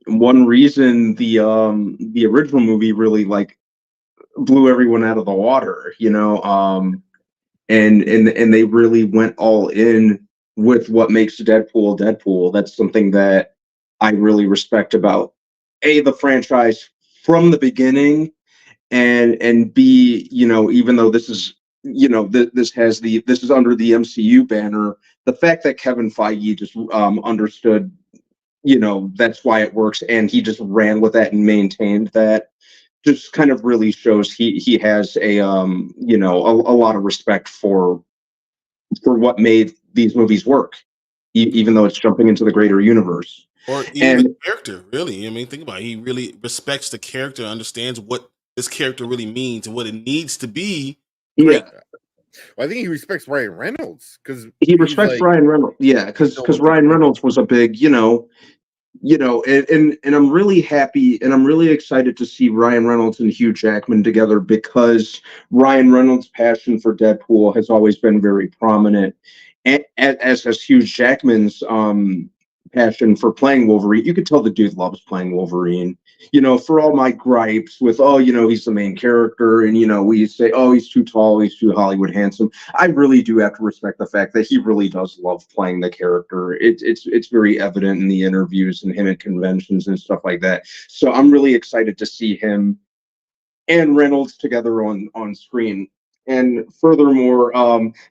one reason the original movie really like blew everyone out of the water, and they really went all in with what makes Deadpool Deadpool. That's something that I really respect about the franchise from the beginning, and B, even though this is this is under the MCU banner, the fact that Kevin Feige just understood that's why it works, and he just ran with that and maintained that, just kind of really shows he has a lot of respect for what made these movies work, even though it's jumping into the greater universe. Or even And the character, really. I mean, think about it. He really respects the character, understands what this character really means and what it needs to be. Great. yeah, Well, I think he respects Ryan Reynolds because he respects Ryan Reynolds. Yeah, because Ryan Reynolds was a big, and I'm really happy and I'm really excited to see Ryan Reynolds and Hugh Jackman together, because Ryan Reynolds' passion for Deadpool has always been very prominent, as has Hugh Jackman's passion for playing Wolverine. You could tell the dude loves playing Wolverine. For all my gripes with, he's the main character, and we say, oh, he's too tall, he's too Hollywood handsome. I really do have to respect the fact that he really does love playing the character. It's very evident in the interviews and him at conventions and stuff like that. So I'm really excited to see him and Reynolds together on screen. And furthermore,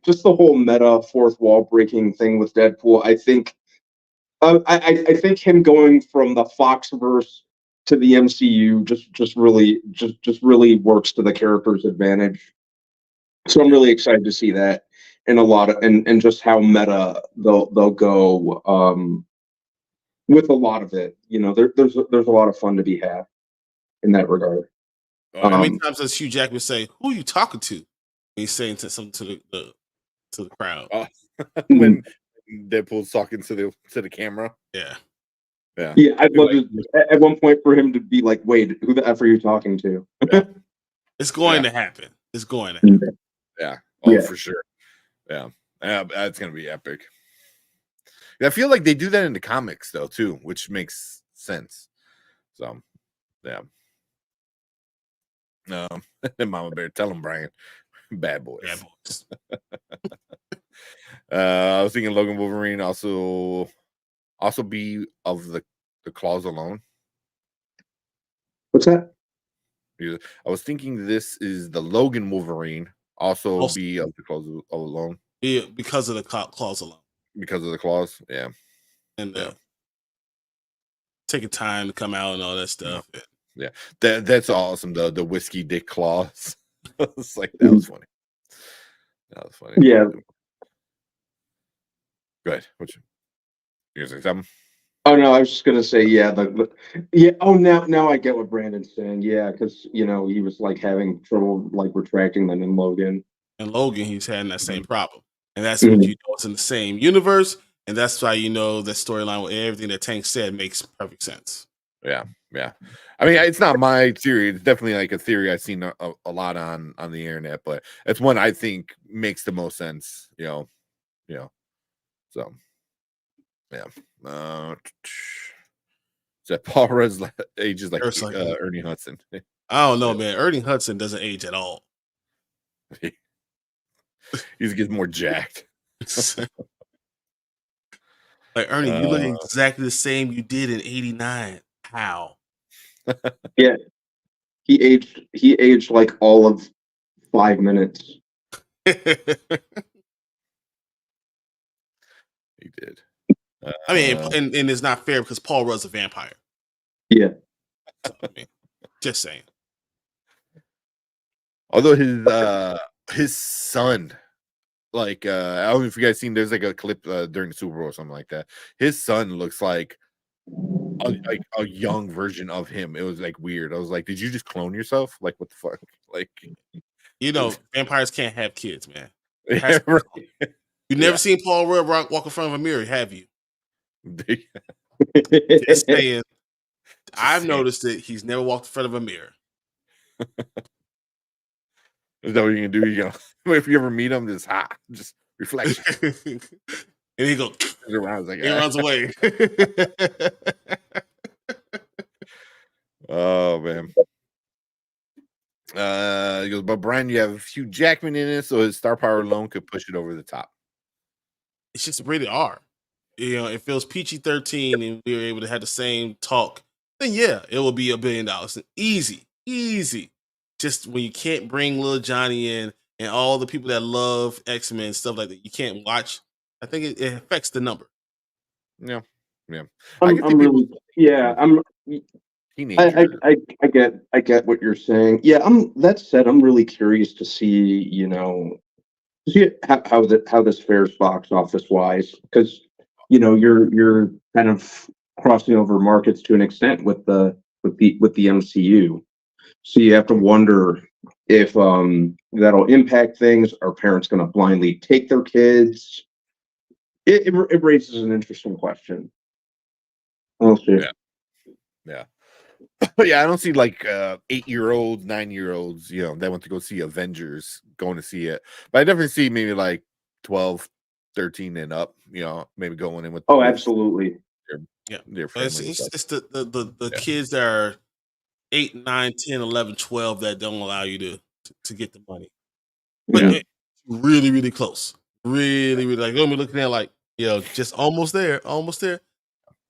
just the whole meta fourth wall breaking thing with Deadpool, I think I think him going from the Foxverse to the MCU just really works to the character's advantage. So I'm really excited to see that, and and just how meta they'll go with a lot of it. There's a lot of fun to be had in that regard. How many times does Hugh Jackman say, "Who are you talking to?" He's saying something to the crowd. When Deadpool's talking to the camera. Yeah. Yeah, I'd love at one point for him to be like, "Wait, who the f are you talking to?" It's going to happen. It's going to happen. Yeah. For sure. Yeah. That's gonna be epic. I feel like they do that in the comics though too, which makes sense. So, yeah. Mama Bear, tell him, Brian. Bad boys. Bad boys. I was thinking Logan Wolverine also be of the claws alone. What's that? I was thinking this is the Logan Wolverine also be of the claws alone. Yeah, because of the claws alone. Because of the claws, yeah. And taking time to come out and all that stuff. Yeah. That's awesome. The whiskey dick claws. It's like that was funny. That was funny. Yeah. Good. You're saying something? Oh no, I was just gonna say, yeah, yeah. Oh, now I get what Brandon's saying. Yeah, because he was like having trouble like retracting them in Logan. And Logan, he's having that same problem, and that's what it's in the same universe, and that's why that storyline with everything that Tank said makes perfect sense. Yeah. I mean, it's not my theory. It's definitely like a theory I've seen a lot on the internet, but it's one I think makes the most sense. So. Yeah. So Paul Rudd's age is like Ernie Hudson. I don't know, man. Ernie Hudson doesn't age at all. He just gets more jacked. Like, Ernie, you look exactly the same you did in '89. How? Yeah, he aged like all of 5 minutes. He did. I mean, and it's not fair because Paul Rudd's a vampire. Yeah. So, I mean, just saying. Although his son, like I don't know if you guys seen, there's like a clip during the Super Bowl or something like that. His son looks like a young version of him. It was like weird. I was like, did you just clone yourself? Like, what the fuck? Like, You know, vampires can't have kids, man. yeah, right. You never seen Paul Rudd walk in front of a mirror, have you? Just saying. I've noticed it. He's never walked in front of a mirror. Is that what you can do? You know, if you ever meet him, just reflection. And he goes around, like, he runs away. Oh man. He goes, but Brian, you have Hugh Jackman in it, so his star power alone could push it over the top. It's just rated R. You know, if it was PG-13 and we were able to have the same talk, then yeah, it will be $1 billion. Easy. Just when you can't bring little Johnny in and all the people that love X-Men and stuff like that, you can't watch. I think it affects the number. Yeah. Teenagers. I get what you're saying. Yeah, that said, I'm really curious to see, how this fares box office wise, because you're kind of crossing over markets to an extent with the MCU. So you have to wonder if that'll impact things. Are parents going to blindly take their kids? It raises an interesting question. We'll see. Yeah. But yeah, I don't see like 8-year-olds, 9-year-olds, that went to go see Avengers going to see it. But I definitely see maybe like 12, 13 and up, maybe going in with absolutely. Their family. It's the kids that are 8, 9, 10, 11, 12 that don't allow you to get the money. But it's really, really close. Really, really, like, don't be looking at like, just almost there.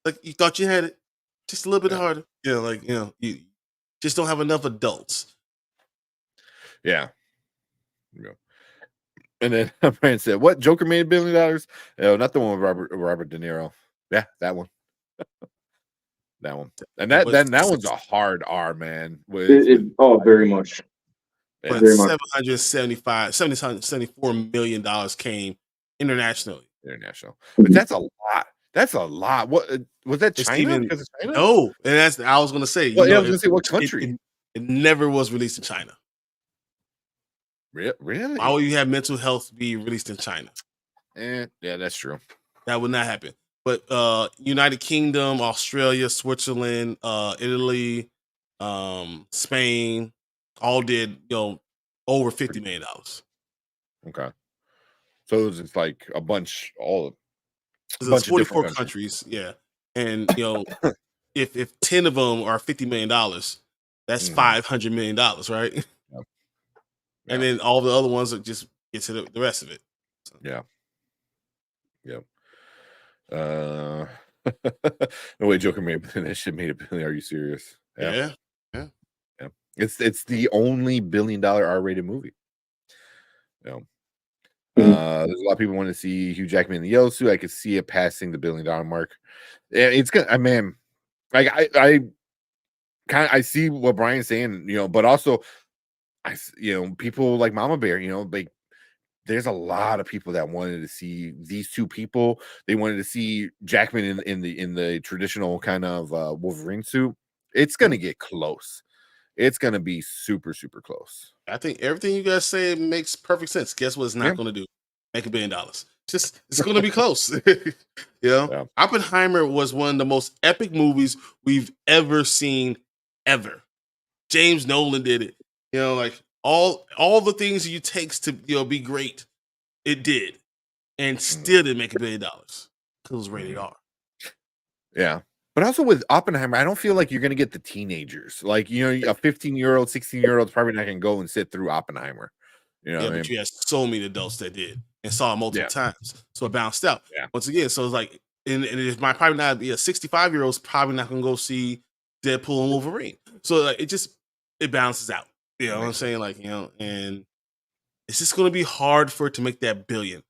Like you thought you had it, just a little bit harder. You just don't have enough adults. Yeah. And then Brian said, "What Joker made $1 billion? No, not the one with Robert De Niro. Yeah, that one. That one. And that one's a hard R, man. Very much. But $774 million came internationally. But that's a lot. That's a lot. What was that? China? Because of China? No, and I was going to say. Well, I was going to say what country? It never was released in China. Really? Why would you have mental health be released in China? Yeah, that's true. That would not happen. But United Kingdom, Australia, Switzerland, Italy, Spain, all did over $50 million. Okay. So it's just like a bunch, There's 44 countries, yeah. And if 10 of them are $50 million, that's $500 million, right? Yep. And then all the other ones are just get to the rest of it. So. Yeah. Yep. No way, Joker made that shit made $1 billion. Are you serious? Yeah. It's the only $1 billion R-rated movie. There's a lot of people want to see Hugh Jackman in the yellow suit. I could see it passing the $1 billion mark. It's gonna. I see what Brian's saying, but also people like Mama Bear, like there's a lot of people that wanted to see these two people. They wanted to see Jackman in the traditional kind of Wolverine suit. It's gonna get close. It's gonna be super, super close. I think everything you guys say makes perfect sense. Guess what it's not going to do? Make $1 billion. It's going to be close. Oppenheimer was one of the most epic movies we've ever seen, ever. James Nolan did it. Like all the things you takes to be great, it did, and still didn't make $1 billion because it was rated R. Yeah. But also with Oppenheimer, I don't feel like you're going to get the teenagers. Like, a 15-year-old, 16-year-old is probably not going to go and sit through Oppenheimer. But you had so many adults that did and saw it multiple times. So it bounced out. Yeah. Once again, so it's like, and it might probably not be a 65-year-old's probably not going to go see Deadpool and Wolverine. So like, it balances out. You know what I'm saying? Like, and it's just going to be hard for it to make that $1 billion.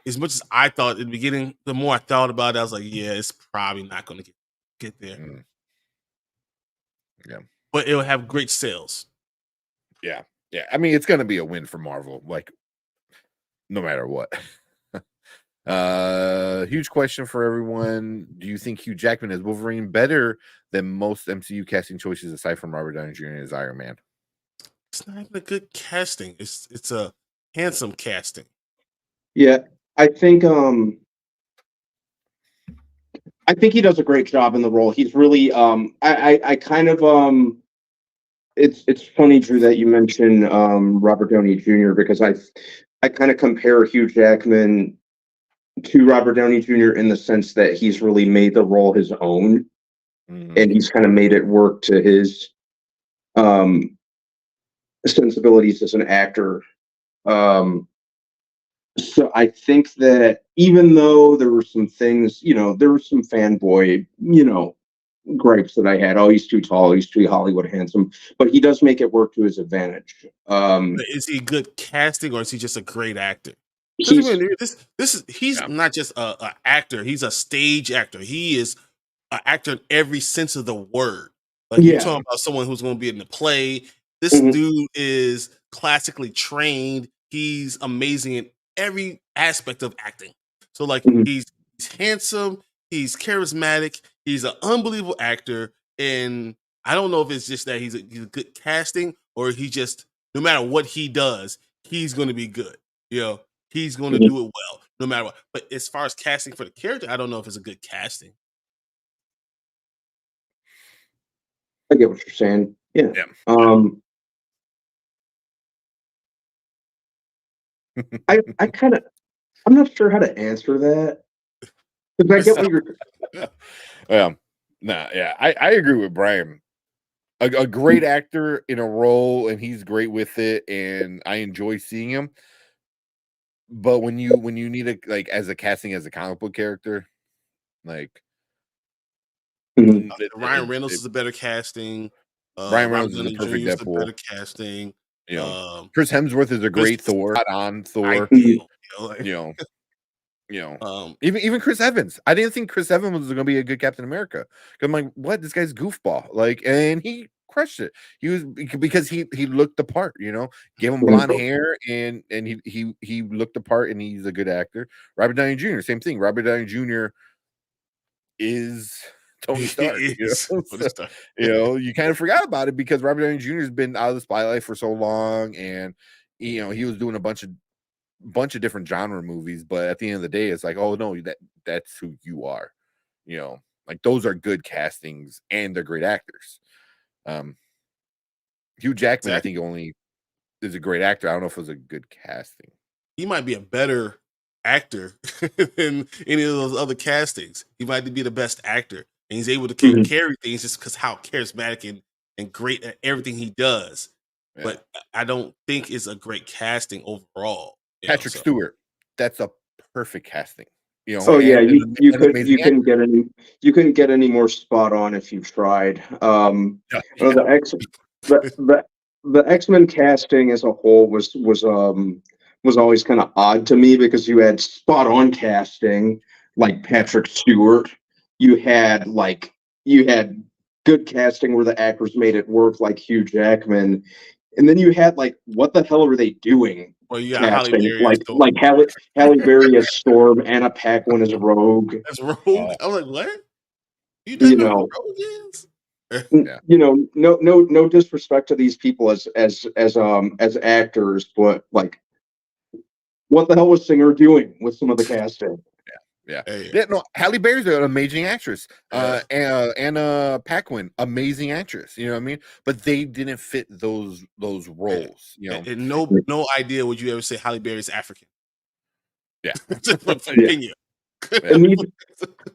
As much as I thought in the beginning, the more I thought about it, I was like, yeah, it's probably not going to get there. Yeah. But it'll have great sales. Yeah. Yeah. I mean, it's going to be a win for Marvel, like no matter what. Huge question for everyone. Do you think Hugh Jackman as Wolverine better than most MCU casting choices aside from Robert Downey Jr. as Iron Man? It's not even a good casting. It's a handsome casting. Yeah, I think he does a great job in the role. He's really I kind of it's funny, Drew, that you mentioned Robert Downey Jr. because I kind of compare Hugh Jackman to Robert Downey Jr. in the sense that he's really made the role his own, and he's kind of made it work to his sensibilities as an actor. So I think that even though there were some things, there were some fanboy, gripes that I had. Oh, he's too tall. He's too Hollywood handsome. But he does make it work to his advantage. But is he good casting or is he just a great actor? He's He's not just a actor. He's a stage actor. He is an actor in every sense of the word. Like you're talking about someone who's going to be in the play. This dude is classically trained. He's amazing in every aspect of acting. So like he's handsome, he's charismatic, he's an unbelievable actor, and I don't know if it's just that he's a good casting or he just no matter what he does, he's going to be good. He's going to do it well no matter what. But as far as casting for the character, I don't know if it's a good casting. I get what you're saying. Yeah. I kind of I'm not sure how to answer that because I get what you're. I agree with Brian. A great actor in a role, and he's great with it, and I enjoy seeing him. But when you need a like as a casting as a comic book character, like Ryan Reynolds is a better casting. Ryan Reynolds is a perfect Deadpool. A better casting. Chris Hemsworth is a great Thor. Hot on Thor. Even Chris Evans. I didn't think Chris Evans was going to be a good Captain America. I'm like, what? This guy's goofball. Like, and he crushed it. He was because he looked the part. Gave him blonde hair and he looked the part, and he's a good actor. Robert Downey Jr. Same thing. Robert Downey Jr. is Tony Stark. You kind of forgot about it because Robert Downey Jr. has been out of the spotlight for so long, and he was doing a bunch of different genre movies, but at the end of the day, it's like, oh no, that's who you are. Like those are good castings and they're great actors. Hugh Jackman, I think, only is a great actor. I don't know if it was a good casting. He might be a better actor than any of those other castings. He might be the best actor, and he's able to carry things just because how charismatic and great at everything he does. Yeah. But I don't think it's a great casting overall. Patrick Stewart, that's a perfect casting. You couldn't get any more spot on if you tried. The X-Men casting as a whole was always kind of odd to me because you had spot on casting like Patrick Stewart. You had good casting where the actors made it work like Hugh Jackman, and then you had like, what the hell are they doing? Well, you got Halle Berry like Halle Berry as Storm, Anna Paquin as Rogue. As Rogue, I'm like, what? You know who Rogue is? No disrespect to these people as actors, but like, what the hell was Singer doing with some of the casting? No, Halle Berry's an amazing actress. Anna Paquin, amazing actress. You know what I mean? But they didn't fit those roles. And no idea would you ever say Halle Berry's African? Yeah, Kenya.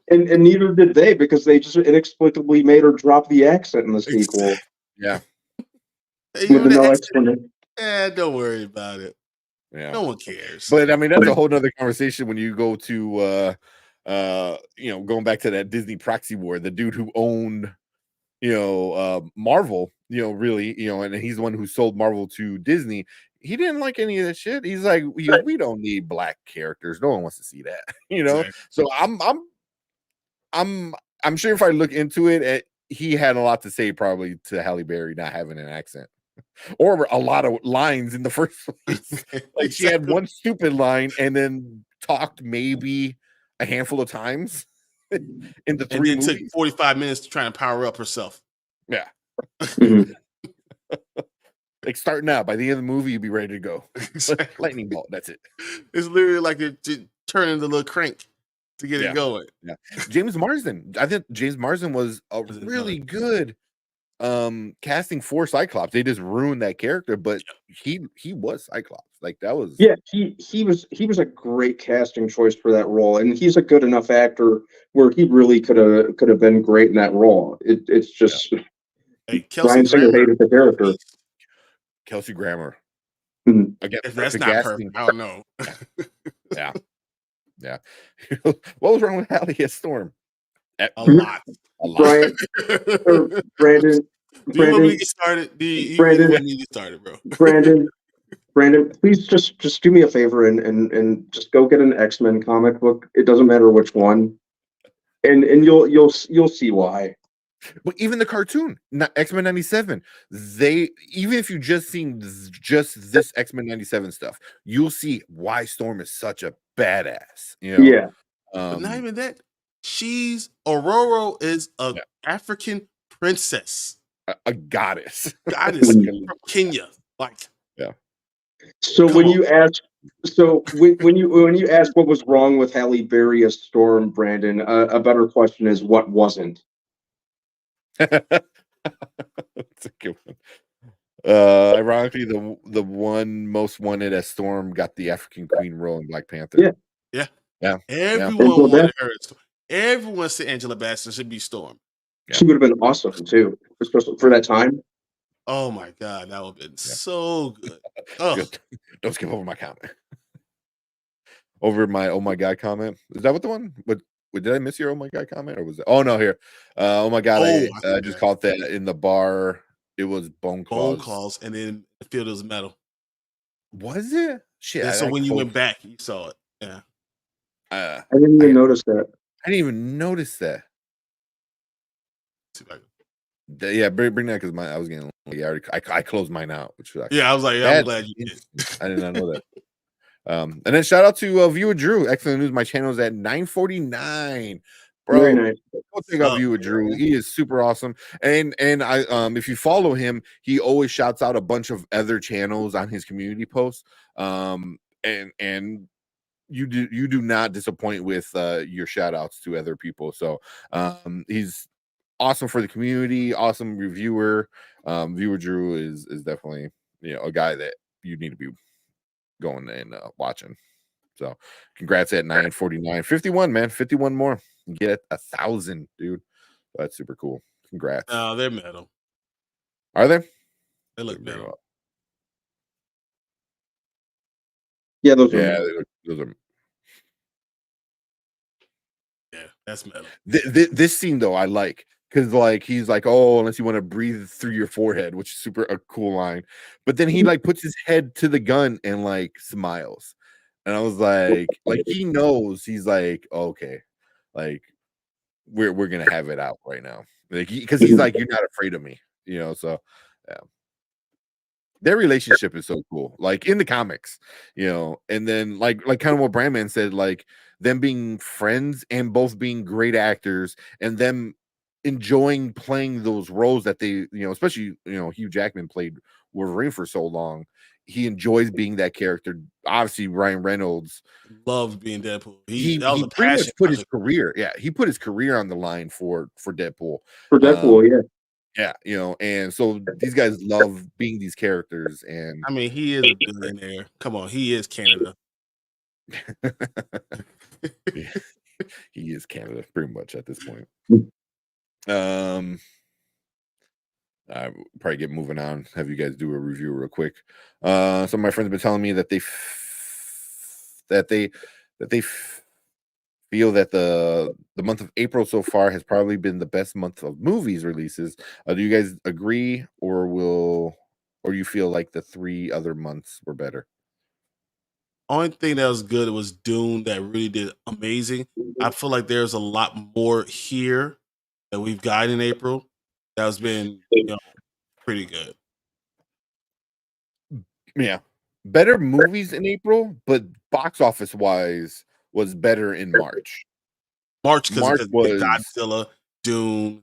And neither did they, because they just inexplicably made her drop the accent in the sequel. Yeah, don't worry about it. Yeah, no one cares. But I mean, that's a whole nother conversation when you go to going back to that Disney proxy war, the dude who owned Marvel, really, and he's the one who sold Marvel to Disney. He didn't like any of that shit. He's like, we don't need black characters. No one wants to see that, Exactly. So I'm sure if I look into it, he had a lot to say probably to Halle Berry not having an accent. Or a lot of lines in the first place. Like she had one stupid line and then talked maybe a handful of times in the And 3 then took movies. 45 minutes to try and power up herself. Yeah. Mhm. Like starting out, by the end of the movie, you'd be ready to go. Exactly. Lightning bolt. That's it. It's literally like they're turning the little crank to get Yeah. it going. Yeah. James Marsden. I think James Marsden was a Was it really good casting for Cyclops. They just ruined that character, but he was Cyclops. Like that was Yeah, he was a great casting choice for that role, and he's a good enough actor where he really could have been great in that role. It's just Hey, Kelsey Bryan Singer Grammer, hated the character. Kelsey Grammer. Mhm. Again, if that's perfect not casting. perfect, I don't know. Yeah. Yeah. What was wrong with Hallie as Storm? A lot. A lot. Brian or Brandon, Do you want me to Brandon, get started? Do you Brandon, want me to get started, bro? Brandon, please just do me a favor and just go get an X-Men comic book. It doesn't matter which one, and you'll see why. But even the cartoon, X-Men 97, they even if you just seen just this X-Men 97 stuff, you'll see why Storm is such a badass. You know, Yeah, But not even that. Aurora is a Yeah. African princess, a goddess. goddess Mhm. from Kenya. Like, So Come when on. you ask, when you ask what was wrong with Halle Berry as Storm, Brandon, a better question is what wasn't. That's a good one. Ironically, the one most wanted as Storm got the African Queen role in Black Panther. Yeah. yeah, Yeah. everyone Angela wanted her. Everyone said Angela Bassett should be Storm. She would have been awesome too, especially for that time. Oh my God, that would have been so good. Oh, Good. Don't skip over my comment. Over my oh my god comment. Is that what the one? What did I miss your oh my god comment? Or was it? Oh no, here. Oh my god, I I see just that. caught that in the bar. It was bone Bone claws. calls, and then the field was metal. Was it? Shit. And so I when you closed- went back, you saw it. Yeah. I didn't even notice that. I didn't even notice that. See if I can- Yeah, bring that because I was getting I closed mine out, which was actually Yeah, I was like, yeah, I'm bad. glad you did. I did not know that. And then shout out to viewer Drew. Excellent news. My channel is at 949. Bro, Very nice. go check out viewer Drew. He is super awesome. And I if you follow him, he always shouts out a bunch of other channels on his community posts. And you do not disappoint with your shout outs to other people. So he's awesome for the community, awesome reviewer. Viewer Drew is definitely a guy that you need to be going and watching. So congrats at 949. 51, man. 51 more. You get 1,000, dude. That's super cool. Congrats. No, they're metal. Are they? They look metal. Yeah, those are. Yeah, those are. Yeah, that's metal. This scene though, I like because like he's like, oh, unless you want to breathe through your forehead, which is super a cool line. But then he like puts his head to the gun and like smiles. And I was like he knows he's like, okay, like we're gonna have it out right now. Like because he's like, you're not afraid of me, so yeah. Their relationship is so cool, like in the comics, and then like kind of what Brandman said, like them being friends and both being great actors and them enjoying playing those roles that they, especially, Hugh Jackman played Wolverine for so long. He enjoys being that character. Obviously, Ryan Reynolds loved being Deadpool. He That was a pretty much passion put his project. career, he put his career on the line for Deadpool. For Deadpool, yeah. Yeah, and so these guys love being these characters, and I mean, he is a billionaire. Come on, he is Canada. he is Canada pretty much at this point. I probably get moving on. Have you guys do a review real quick. Some of my friends have been telling me that they feel that the month of April so far has probably been the best month of movies releases. Do you guys agree, or you feel like the 3 other months were better? Only thing that was good was Dune that really did amazing. I feel like there's a lot more here that we've got in April that has been pretty good. Yeah, better movies in April, but box office wise, was better in March. March because March was Godzilla, Dune.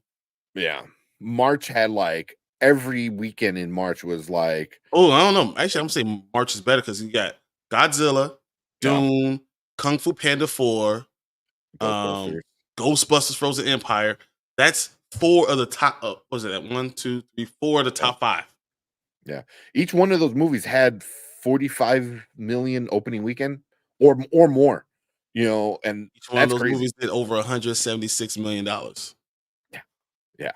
yeah. March had like every weekend in March was like Oh, I don't know. Actually, I'm saying March is better because you got Godzilla, yeah, Dune, Kung Fu Panda 4, Ghostbusters. Ghostbusters Frozen Empire. That's 4 of the top. What was it that 1, 2, 3, 4 of the top 5? Yeah. Each one of those movies had 45 million opening weekend or more, and Each one of that's those crazy. movies did over $176 million. Yeah.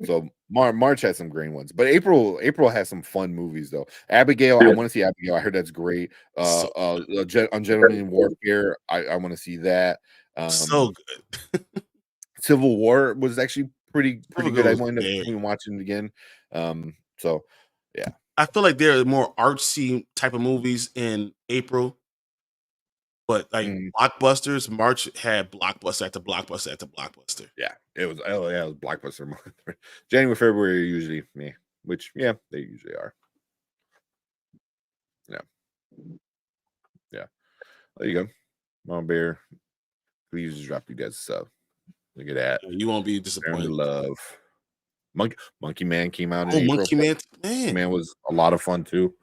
So March has some great ones, but April has some fun movies though. Abigail, I want to see Abigail. I heard that's great. So On Gentlemen in Warfare, I want to see that. so good. Civil War was actually pretty Civil good. War I was wound up very. watching it again. So yeah. I feel like there are more artsy type of movies in April, but like Mm, blockbusters, March had blockbuster after blockbuster after blockbuster. yeah, it was. Oh yeah, it was blockbuster month. January, February are usually me, which yeah, they usually are. Yeah, yeah. There you go, Mom Bear. Please just drop you guys a sub. Look at that. You won't be Learn disappointed. to love. Monkey Man came out in Oh, April. Monkey Man, Monkey man. Man was a lot of fun too.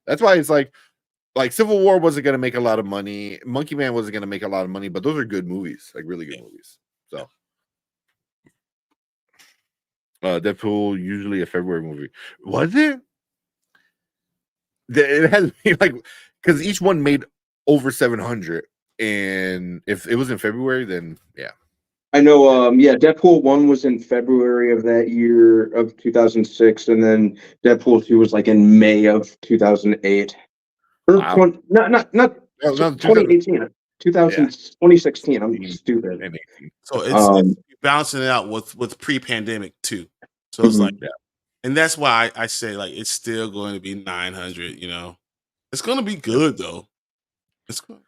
That's why it's like Civil War wasn't going to make a lot of money. Monkey Man wasn't going to make a lot of money, but those are good movies, like really good movies. So, Deadpool usually a February movie. Was it? It has to be like because each one made over 700, and if it was in February, then yeah. I know, yeah, Deadpool 1 was in February of that year of 2006, and then Deadpool 2 was like in May of 2008. Or Wow. 20, not No, 2018, 2016. I'm stupid. So it's balancing it out with pre-pandemic too. So it's like, and that's why I say like it's still going to be 900. It's going to be good though. It's going,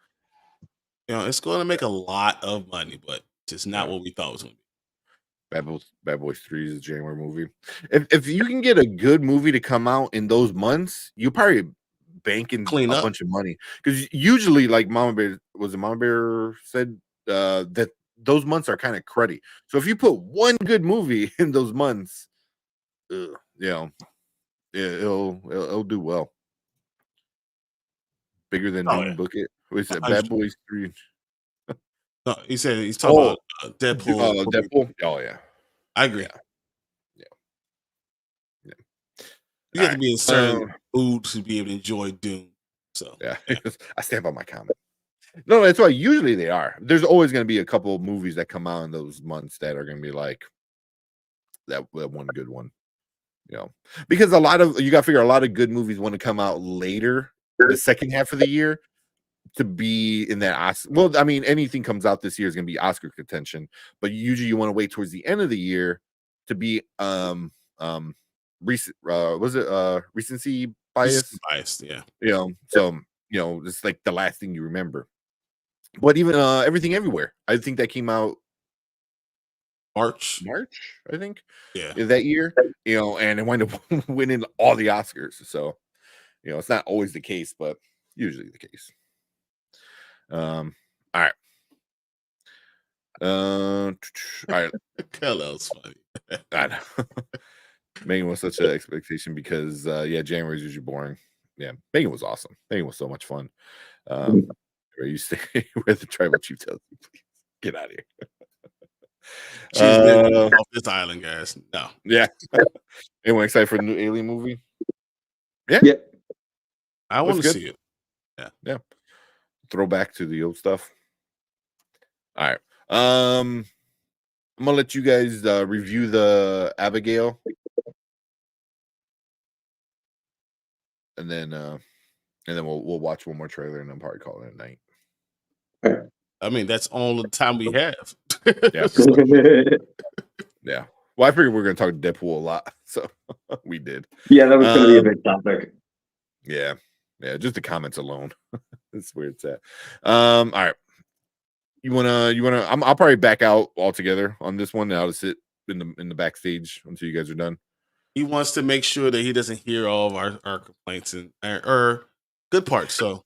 it's going to make a lot of money, but just not what we thought it was going to be. Bad Boys 3 is a January movie. If you can get a good movie to come out in those months, you probably banking Clean a up. bunch of money because usually, like Mama Bear said that those months are kind of cruddy. So if you put one good movie in those months, it'll do well. Bigger than Doom, book it. What is it? Bad Boys 3. No, he said he's talking about Deadpool. Deadpool. Oh yeah, I agree. Yeah. You have to be in certain mood to be able to enjoy Doom. So yeah. I stand by my comment. No, that's why usually they are. There's always going to be a couple of movies that come out in those months that are going to be like that one good one. Because you got to figure a lot of good movies want to come out later, the second half of the year, to be in that Oscar. Well, I mean, anything comes out this year is going to be Oscar contention, but usually you want to wait towards the end of the year to be recent. Was it recency bias? Biased, yeah. So it's like the last thing you remember. But even Everything Everywhere, I think that came out March, I think, yeah, that year. And it wound up winning all the Oscars. So, it's not always the case, but usually the case. All right. All right. Hello's funny. I know. Megan was such an expectation because January is usually boring. Yeah, Megan was awesome. Megan was so much fun. Where you stay where the tribal chief tells you, please get out of here. She's been off this island, guys. No. Yeah. Anyone excited for the new Alien movie? Yeah. I want to see it. Yeah. Throwback to the old stuff. All right. I'm gonna let you guys review the Abigail. And then we'll watch one more trailer and then probably call it a night. I mean, that's all the time we have. Yeah. Yeah. Well, I figured we were going to talk Deadpool a lot, so we did. Yeah, that was going to be a big topic. Yeah. Just the comments alone. That's where it's at. All right. You wanna? I'll probably back out altogether on this one. And I'll just sit in the backstage until you guys are done. He wants to make sure that he doesn't hear all of our complaints and or good parts. So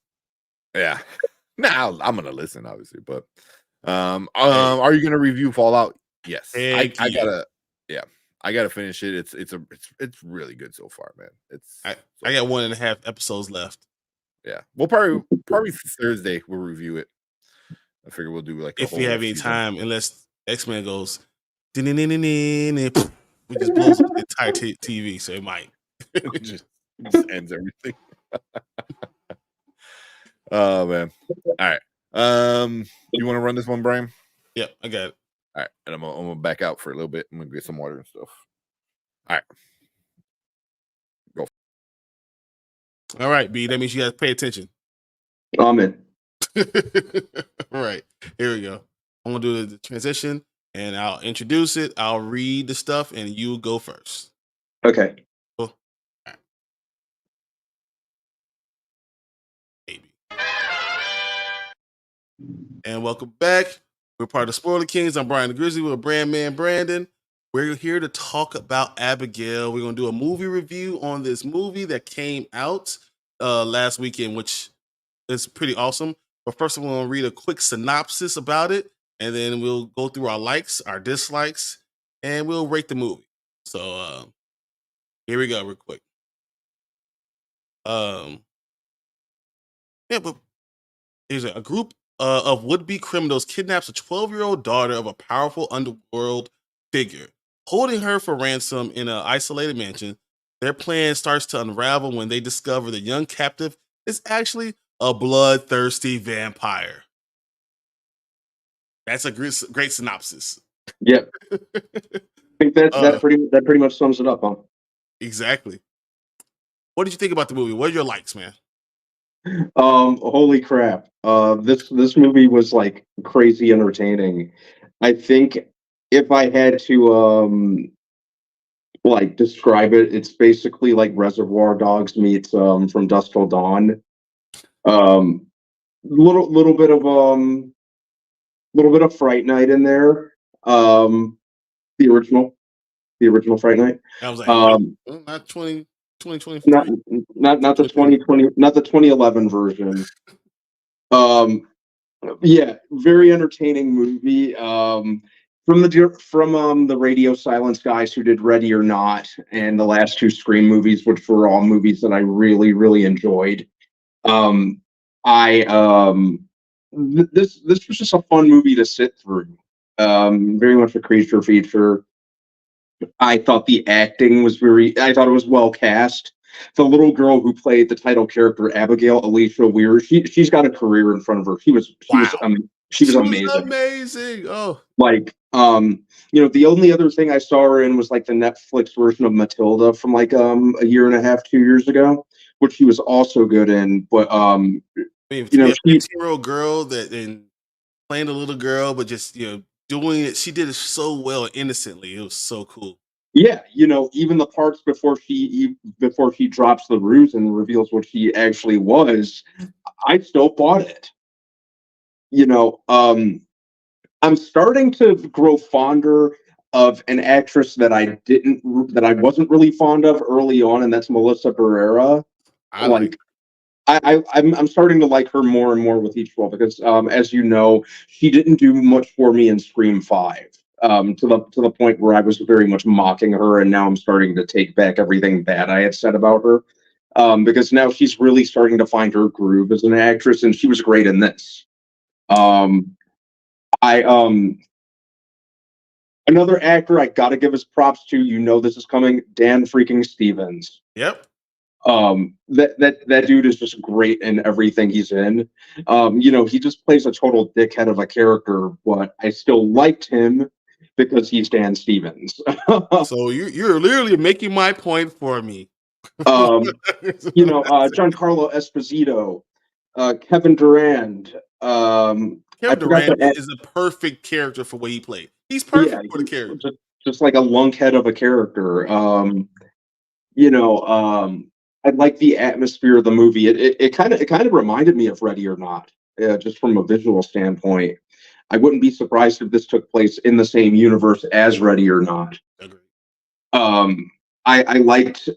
yeah. Nah, I'm gonna listen, obviously, but are you gonna review Fallout? Yes, I gotta. Yeah, I gotta finish it. It's really good so far, man. I got 1.5 episodes left. Yeah, we'll probably Thursday we'll review it. I figure we'll do like a If whole we have any season. time, unless X-Men goes, we just blows up the entire TV, so it might. just ends everything. Oh man. All right. You want to run this one, Brian? Yep, I got it. All right, and I'm gonna back out for a little bit. I'm gonna get some water and stuff. All right. Go. All right, B. That means you got to pay attention. I'm in. All right, here we go. I'm gonna do the transition, and I'll introduce it. I'll read the stuff, and you go first. Okay. Cool. All right. Maybe. And welcome back. We're part of the Spoiler Kings. I'm Brian the Grizzly with Brand Man Brandon. We're here to talk about Abigail. We're gonna do a movie review on this movie that came out last weekend, which is pretty awesome. But first, I'm gonna read a quick synopsis about it, and then we'll go through our likes, our dislikes, and we'll rate the movie. So here we go, real quick. Yeah, but here's a group of would-be criminals kidnaps a 12-year-old daughter of a powerful underworld figure, holding her for ransom in an isolated mansion. Their plan starts to unravel when they discover the young captive is actually a bloodthirsty vampire. That's a great synopsis. Yep. I think that pretty much sums it up, huh? Exactly. What did you think about the movie? What are your likes, man? Holy crap. This movie was like crazy entertaining. I think if I had to like describe it, it's basically like Reservoir Dogs meets From Dusk Till Dawn. Little bit of Fright Night in there. The original Fright Night. I was like, not 2023. Not the 2020, not the 2011 version. Yeah, very entertaining movie. From the Radio Silence guys who did Ready or Not and the last two Scream movies, which were all movies that I really enjoyed. This was just a fun movie to sit through. Very much a creature feature. I thought the acting was I thought it was well cast. The little girl who played the title character, Abigail, Alicia Weir, she's got a career in front of her. She was amazing. Amazing. Oh, like, the only other thing I saw her in was like the Netflix version of Matilda from like a year and a half, 2 years ago, which she was also good in. But I mean, a 15-year-old girl that in playing a little girl, but just doing it, she did it so well innocently. It was so cool. Yeah, even the parts before she drops the ruse and reveals what she actually was, I still bought it. I'm starting to grow fonder of an actress that I wasn't really fond of early on, and that's Melissa Barrera. I'm starting to like her more and more with each role because, as you know, she didn't do much for me in Scream 5. To the point where I was very much mocking her, and now I'm starting to take back everything bad I had said about her. Because now she's really starting to find her groove as an actress, and she was great in this. Another actor I gotta give his props to, this is coming, Dan freaking Stevens. Yep. That dude is just great in everything he's in. He just plays a total dickhead of a character, but I still liked him because he's Dan Stevens. So you're literally making my point for me. Giancarlo Esposito, Kevin Durand. Kevin Durand is a perfect character for what he played. He's perfect for the character. Just like a lunkhead of a character. I like the atmosphere of the movie. It kind of reminded me of Ready or Not, just from a visual standpoint. I wouldn't be surprised if this took place in the same universe as Ready or Not. Agreed. I liked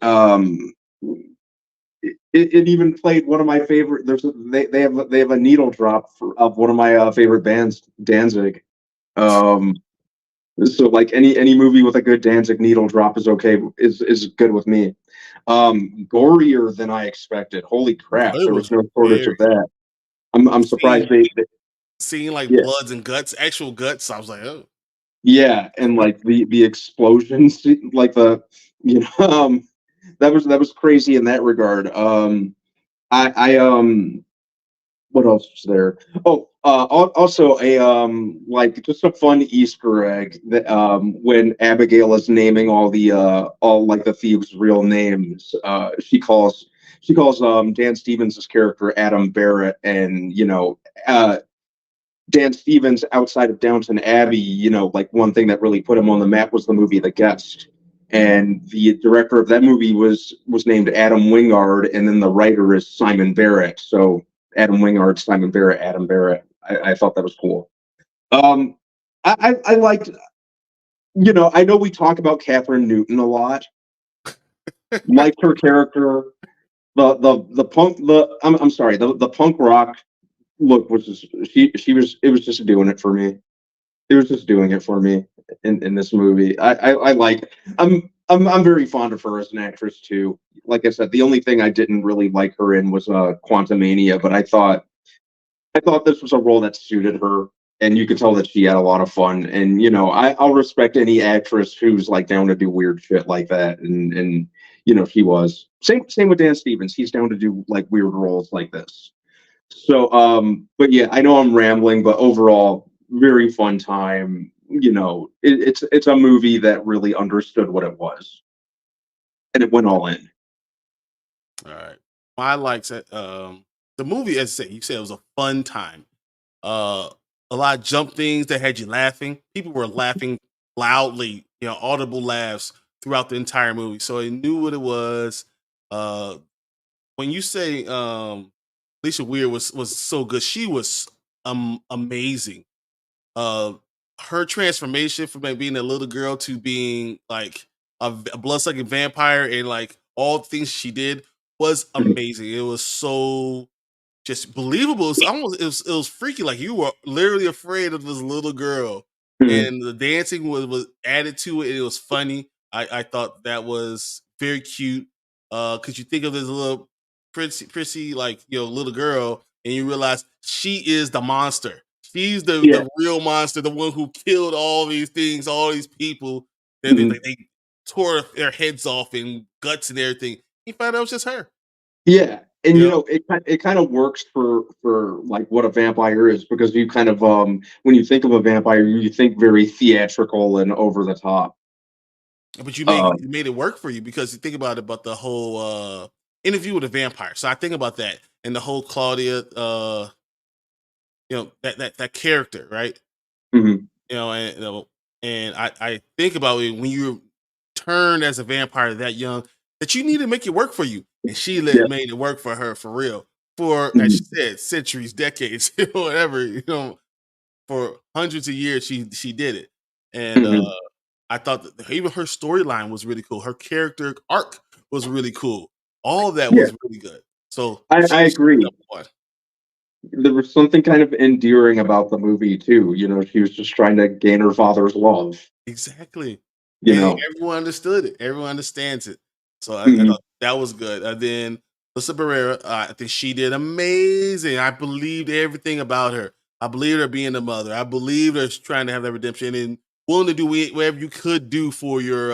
it even played one of my favorite. They have a needle drop of one of my favorite bands, Danzig. Um, so like any movie with a good Danzig needle drop is okay, is good with me. Gorier than I expected. Holy crap, It there was was no shortage very of that. I'm surprised seeing they seeing like yeah. bloods and guts, actual guts. I was like, oh, Yeah, and like the explosions, like the you know, that was crazy in that regard. I what else was there? Oh, also a like just a fun Easter egg that when Abigail is naming all like the thieves' real names, she calls Dan Stevens' character Adam Barrett, and Dan Stevens outside of Downton Abbey, like one thing that really put him on the map was the movie The Guest. And the director of that movie was named Adam Wingard, and then the writer is Simon Barrett. So Adam Wingard, Simon Barrett, Adam Barrett. I thought that was cool. Um, I liked, I know we talk about Catherine Newton a lot. Liked her character. The punk I'm sorry, the punk rock look was just she was it was just doing it for me. It was just doing it for me in this movie. I like I'm very fond of her as an actress too. Like I said, the only thing I didn't really like her in was Quantumania, but I thought this was a role that suited her, and you could tell that she had a lot of fun. And I'll respect any actress who's like down to do weird shit like that, and she was same with Dan Stevens. He's down to do like weird roles like this. So, but yeah, I know I'm rambling, but overall, very fun time. It's a movie that really understood what it was, and it went all in. all right. I liked it. The movie, as I said, you said it was a fun time. Uh, a lot of jump things that had you laughing. People were laughing loudly, audible laughs throughout the entire movie. So I knew what it was. Uh, when you say Alicia Weir was so good, she was amazing. Uh, her transformation from like, being a little girl to being like a blood-sucking vampire, and like all the things she did was amazing. It was so just believable. It's almost it was freaky. Like you were literally afraid of this little girl, Mhm. and the dancing was added to it. And it was funny. I thought that was very cute. Because you think of this little prissy like little girl, and you realize she is the monster. She's Yeah. the real monster, the one who killed all these things, all these people. That Mhm. they tore their heads off and guts and everything. You find out it was just her. Yeah, and You know, it kind of works for like what a vampire is, because you kind of when you think of a vampire, you think very theatrical and over the top. but you Um, made it work for you because you think about the whole interview with a vampire. So I think about that and the whole Claudia, that character, right? mhm. And and I think about it when you turn as a vampire that young, that you need to make it work for you, and she Yeah. made it work for her for real for, as she Mhm. said, centuries, decades, whatever, for hundreds of years she did it. And Mhm. I thought that even her storyline was really cool. Her character arc was really cool. All of that Yeah, was really good. So I she should be agree. number one. There was something kind of endearing about the movie too. She was just trying to gain her father's love. Exactly. You And know. everyone understood it. Everyone understands it. So I Mhm. thought that was good. And then Lisa Barrera, I think she did amazing. I believed everything about her. I believed her being the mother. I believed her trying to have that redemption and willing to do whatever you could do for your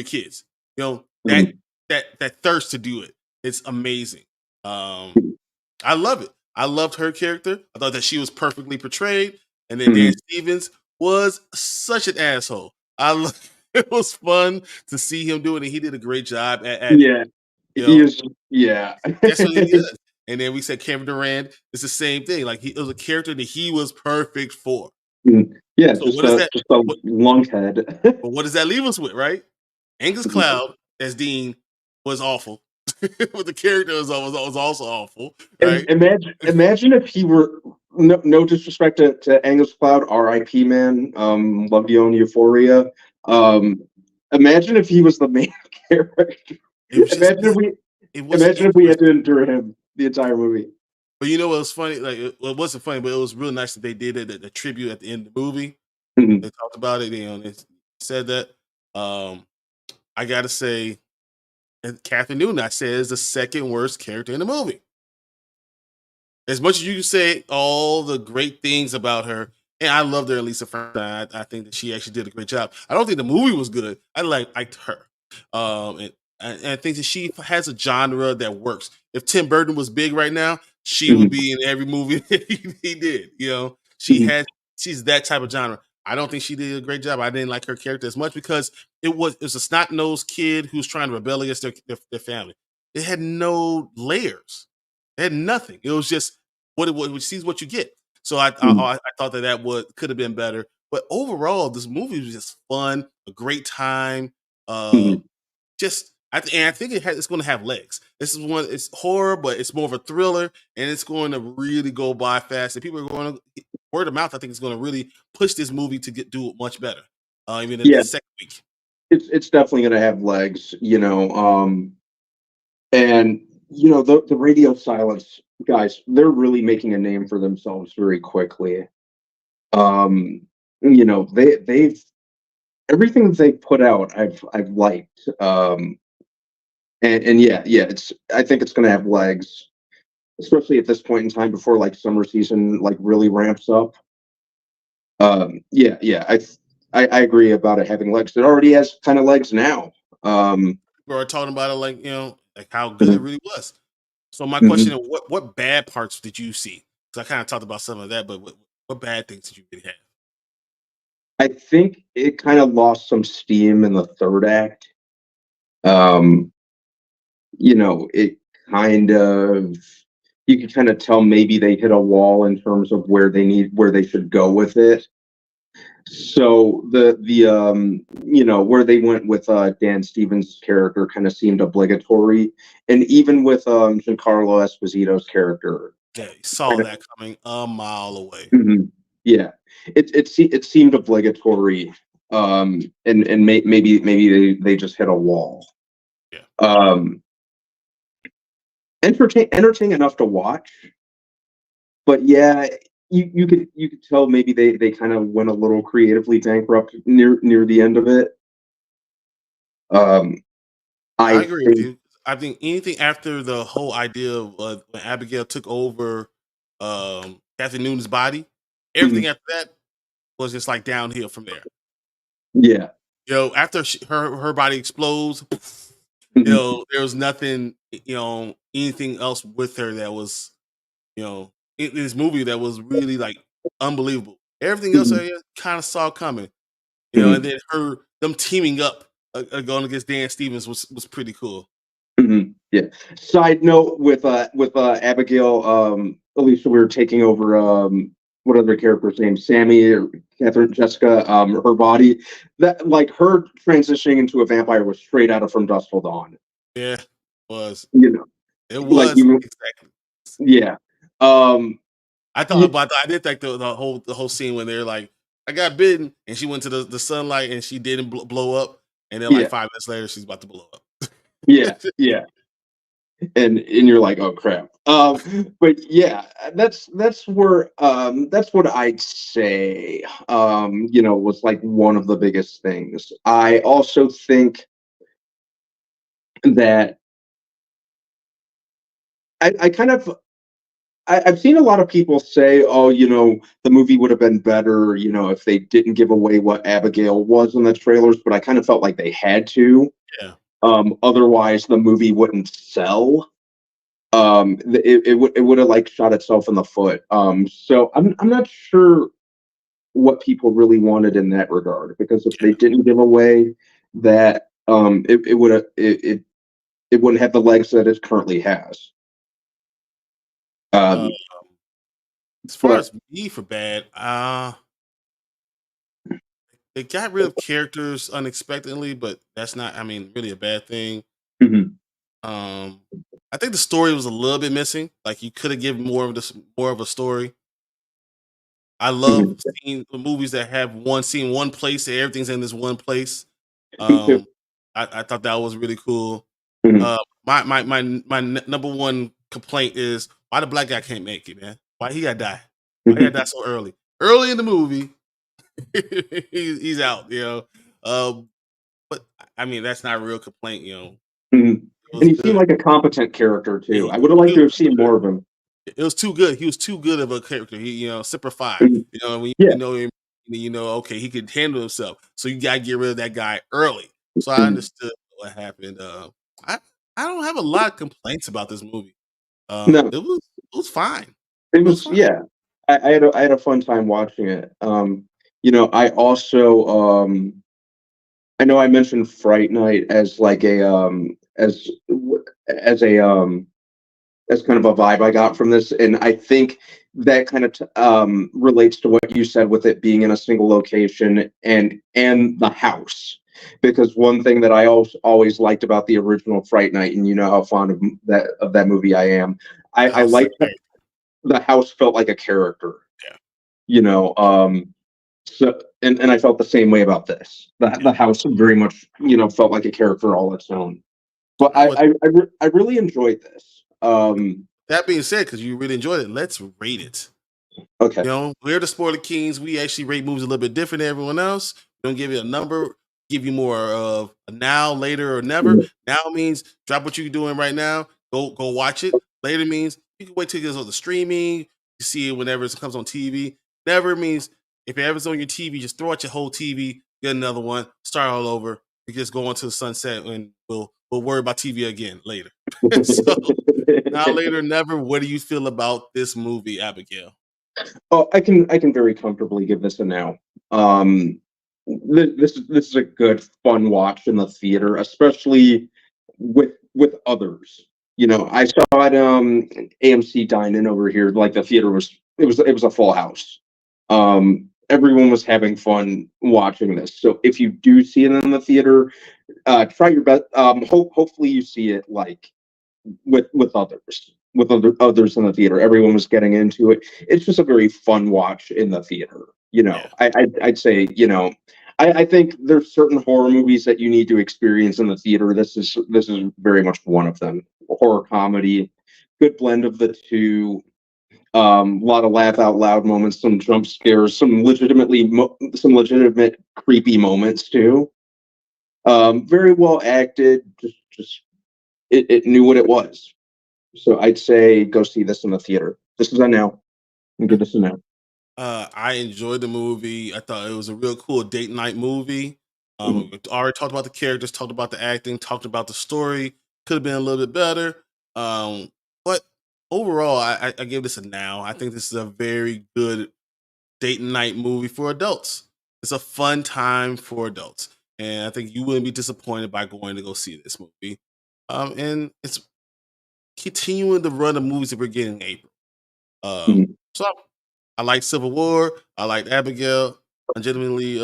kids. You know, that Mhm. that thirst to do it. It's amazing. Um, I love it. I loved her character. I thought that she was perfectly portrayed. And then Dan Mhm. Stevens was such an asshole. It was fun to see him do it, and he did a great job at it. Yeah, You he know, is. Yeah. that's what he does. And then we said Kevin Durant. It's the same thing. Like it was a character that he was perfect for. Mhm. Yeah, So what is that? just a What, lunkhead. but what does that leave us with, right? Angus Cloud as Dean was awful. But the character was also awful, And right? imagine if he were, no disrespect to Angus Cloud, R.I.P. man, loved you on Euphoria. Um, Imagine if he was the main character. It was just Imagine if we it was Imagine if we had interesting. to endure him the entire movie. But you know what was funny? Like it wasn't funny, but it was real nice that they did it. The tribute at the end of the movie. Mhm. They talked about it. They said that. I gotta say, and Catherine Newton, I said, is the second worst character in the movie. As much as you can say all the great things about her, and I loved her and Lisa Frankenstein. I think that she actually did a great job. I don't think the movie was good. I liked her, and I think that she has a genre that works. If Tim Burton was big right now, she would Mhm. be in every movie that he did. You know, Mhm. she's that type of genre. I don't think she did a great job. I didn't like her character as much because it was a snot nosed kid who's trying to rebel against their family. It had no layers. It had nothing. It was just what it was. Which sees what you get. So Mhm. I thought that could have been better. But overall, this movie was just fun, a great time. Uh, Mhm. and I think it's going to have legs. This is one. It's horror, but it's more of a thriller, and it's going to really go by fast. And people are going to word of mouth. I think it's going to really push this movie to do it much better. Even in the Yeah, second week. it's definitely gonna have legs, and the radio silence guys, they're really making a name for themselves very quickly. Um, they've everything that they put out, I've liked. And yeah, I think it's gonna have legs, especially at this point in time before like summer season like really ramps up. Yeah, I agree about it having legs. It already has kind of legs now. People are talking about it like how good it Mhm, really was. So my question mhm. is, what bad parts did you see? Because I kind of talked about some of that, but what bad things did you really have? I think it kind of lost some steam in the third act. Um, it kind of you can kind of tell maybe they hit a wall in terms of where they should go with it. So where they went with Dan Stevens' character kind of seemed obligatory, and even with Giancarlo Esposito's character, Yeah, you saw kind of that coming a mile away. yeah, it seemed obligatory, and maybe they just hit a wall. Yeah. Um, entertaining enough to watch, but yeah, you could tell maybe they kind of went a little creatively bankrupt near the end of it. Um, I I agree with think you. I think anything after the whole idea of when Abigail took over Kathy Newton's body, everything mhm, after that was just like downhill from there. yeah, After her body explodes, mhm, there was nothing, anything else with her that was, in this movie that was really like unbelievable. Everything else mhm, I kind of saw coming, and mhm, then them teaming up going against Dan Stevens was pretty cool. yeah. Side note with Abigail, Alicia, we were taking over what other character's name? Sammy or Catherine Jessica, her body. That like her transitioning into a vampire was straight out of From Dusk Till Dawn. Yeah, it was. You know, It like was even exactly. yeah. Um I thought y- about I did think the whole scene when they're like, I got bitten, and she went to the sunlight and she didn't blow up, and then like yeah, 5 minutes later she's about to blow up. yeah. And you're like, oh crap. But yeah, that's what I'd say. Was like one of the biggest things. I also think that I kind of I've seen a lot of people say, oh, the movie would have been better, if they didn't give away what Abigail was in the trailers, but I kind of felt like they had to. Yeah. Otherwise the movie wouldn't sell. It would have like shot itself in the foot. So I'm not sure what people really wanted in that regard, because if they didn't give away that, it would have it wouldn't have the legs that it currently has. Uh, Um, as far but as me for bad, they got rid of characters unexpectedly, but that's not, I mean, really a bad thing. mhm, Um, I think the story was a little bit missing. Like you could have given more of a story. I love mhm, seeing the movies that have one scene, one place, that everything's in this one place. me too. I thought that was really cool. Mhm, number one complaint is why the black guy can't make it, man. Why he gotta die? Why he gotta die so early? Early in the movie, he's out. But I mean that's not a real complaint. Mhm. It And was he seemed good. like a competent character too. I He, would have liked he to was have too seen good. more of him. It was too good. He was too good of a character. Semper Fi. Mhm. When Yeah. him, okay, he could handle himself. So you gotta get rid of that guy early. So I Mhm. understood what happened. I I don't have a lot of complaints about this movie. No, It was fine. it It was was fine. yeah. I had a fun time watching it. I also I know I mentioned Fright Night as like a as a as kind of a vibe I got from this, and I think that kind of relates to what you said with it being in a single location and the house. Because one thing that I always liked about the original Fright Night, and you know how fond of that movie I am, The I house is a liked that character. the house felt like a character. Yeah. You know, so and I felt the same way about this. The house very much felt like a character all its own. But All right, with I really enjoyed this. that being said, because you really enjoyed it, let's rate it. Okay. We're the Spoiler Kings. We actually rate movies a little bit different than everyone else. We don't give you a number, give you more of a now, later, or never. Mhm. Now means drop what you're doing right now. Go watch it. Later means you can wait till it goes on the streaming. You see it whenever it comes on TV. Never means if it ever's on your TV, just throw out your whole TV, get another one, start all over. You just go on to the sunset and we'll worry about TV again later. So now, later, never. What do you feel about this movie, Abigail? Oh, I can very comfortably give this a now. Um, this is a good fun watch in the theater, especially with others. I saw it AMC Dine-In over here. Like the theater it was a full house. Everyone was having fun watching this. So if you do see it in the theater, try your best. Hopefully you see it like with others in the theater. Everyone was getting into it. It's just a very fun watch in the theater. Yeah. I'd say I think there's certain horror movies that you need to experience in the theater. This is very much one of them. Horror comedy, good blend of the two. A lot of laugh out loud moments, some jump scares, some legitimate creepy moments too. Very well acted. Just it knew what it was. So I'd say go see this in the theater. This is a now. And give this a now. I enjoyed the movie. I thought it was a real cool date night movie. Mhm. We already talked about the characters, talked about the acting, talked about the story. Could have been a little bit better. But overall, I give this a now. I think this is a very good date night movie for adults. It's a fun time for adults. And I think you wouldn't be disappointed by going to go see this movie. And it's continuing the run of movies that we're getting in April. Mhm. So I like Civil War. I like Abigail. Legitimately,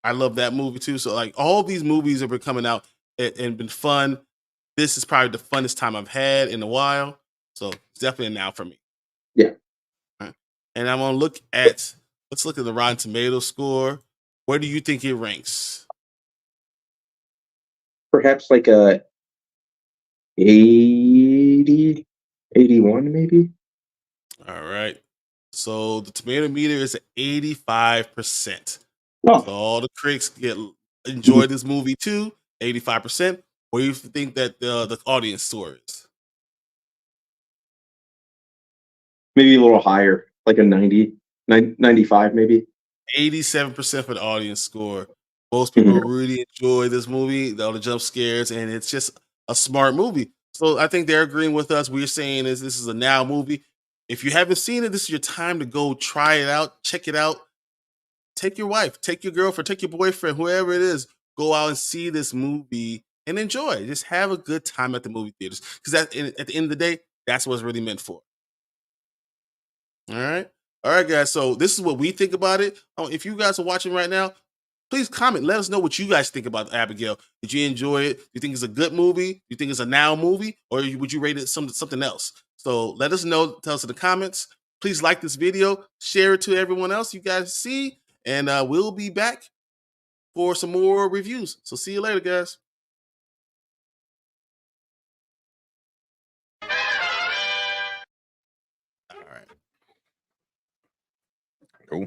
I love that movie too. So like all these movies that were coming out and been fun. This is probably the funnest time I've had in a while. So it's definitely a now for me. Yeah. Right. And I'm gonna let's look at the Rotten Tomato score. Where do you think it ranks? Perhaps like a 80, 81 maybe. All right. So the tomato meter is at 85%. So Oh, all the critics mhm. enjoy this movie too. 85%. What do you think that the audience score is? Maybe a little higher, like a 95 maybe. 87% for the audience score. Most people Mhm. really enjoy this movie, all the jump scares, and it's just a smart movie. So I think they're agreeing with us. We're saying this is a now movie. If you haven't seen it, this is your time to go try it out, check it out. Take your wife, take your girlfriend, take your boyfriend, whoever it is, go out and see this movie and enjoy. Just have a good time at the movie theaters. Because at the end of the day, that's what it's really meant for. All right. All right, guys. So this is what we think about it. If you guys are watching right now, please comment. Let us know what you guys think about Abigail. Did you enjoy it? Do you think it's a good movie? Do you think it's a now movie? Or would you rate it something else? So let us know. Tell us in the comments. Please like this video. Share it to everyone else you guys see. And we'll be back for some more reviews. So see you later, guys. Cool.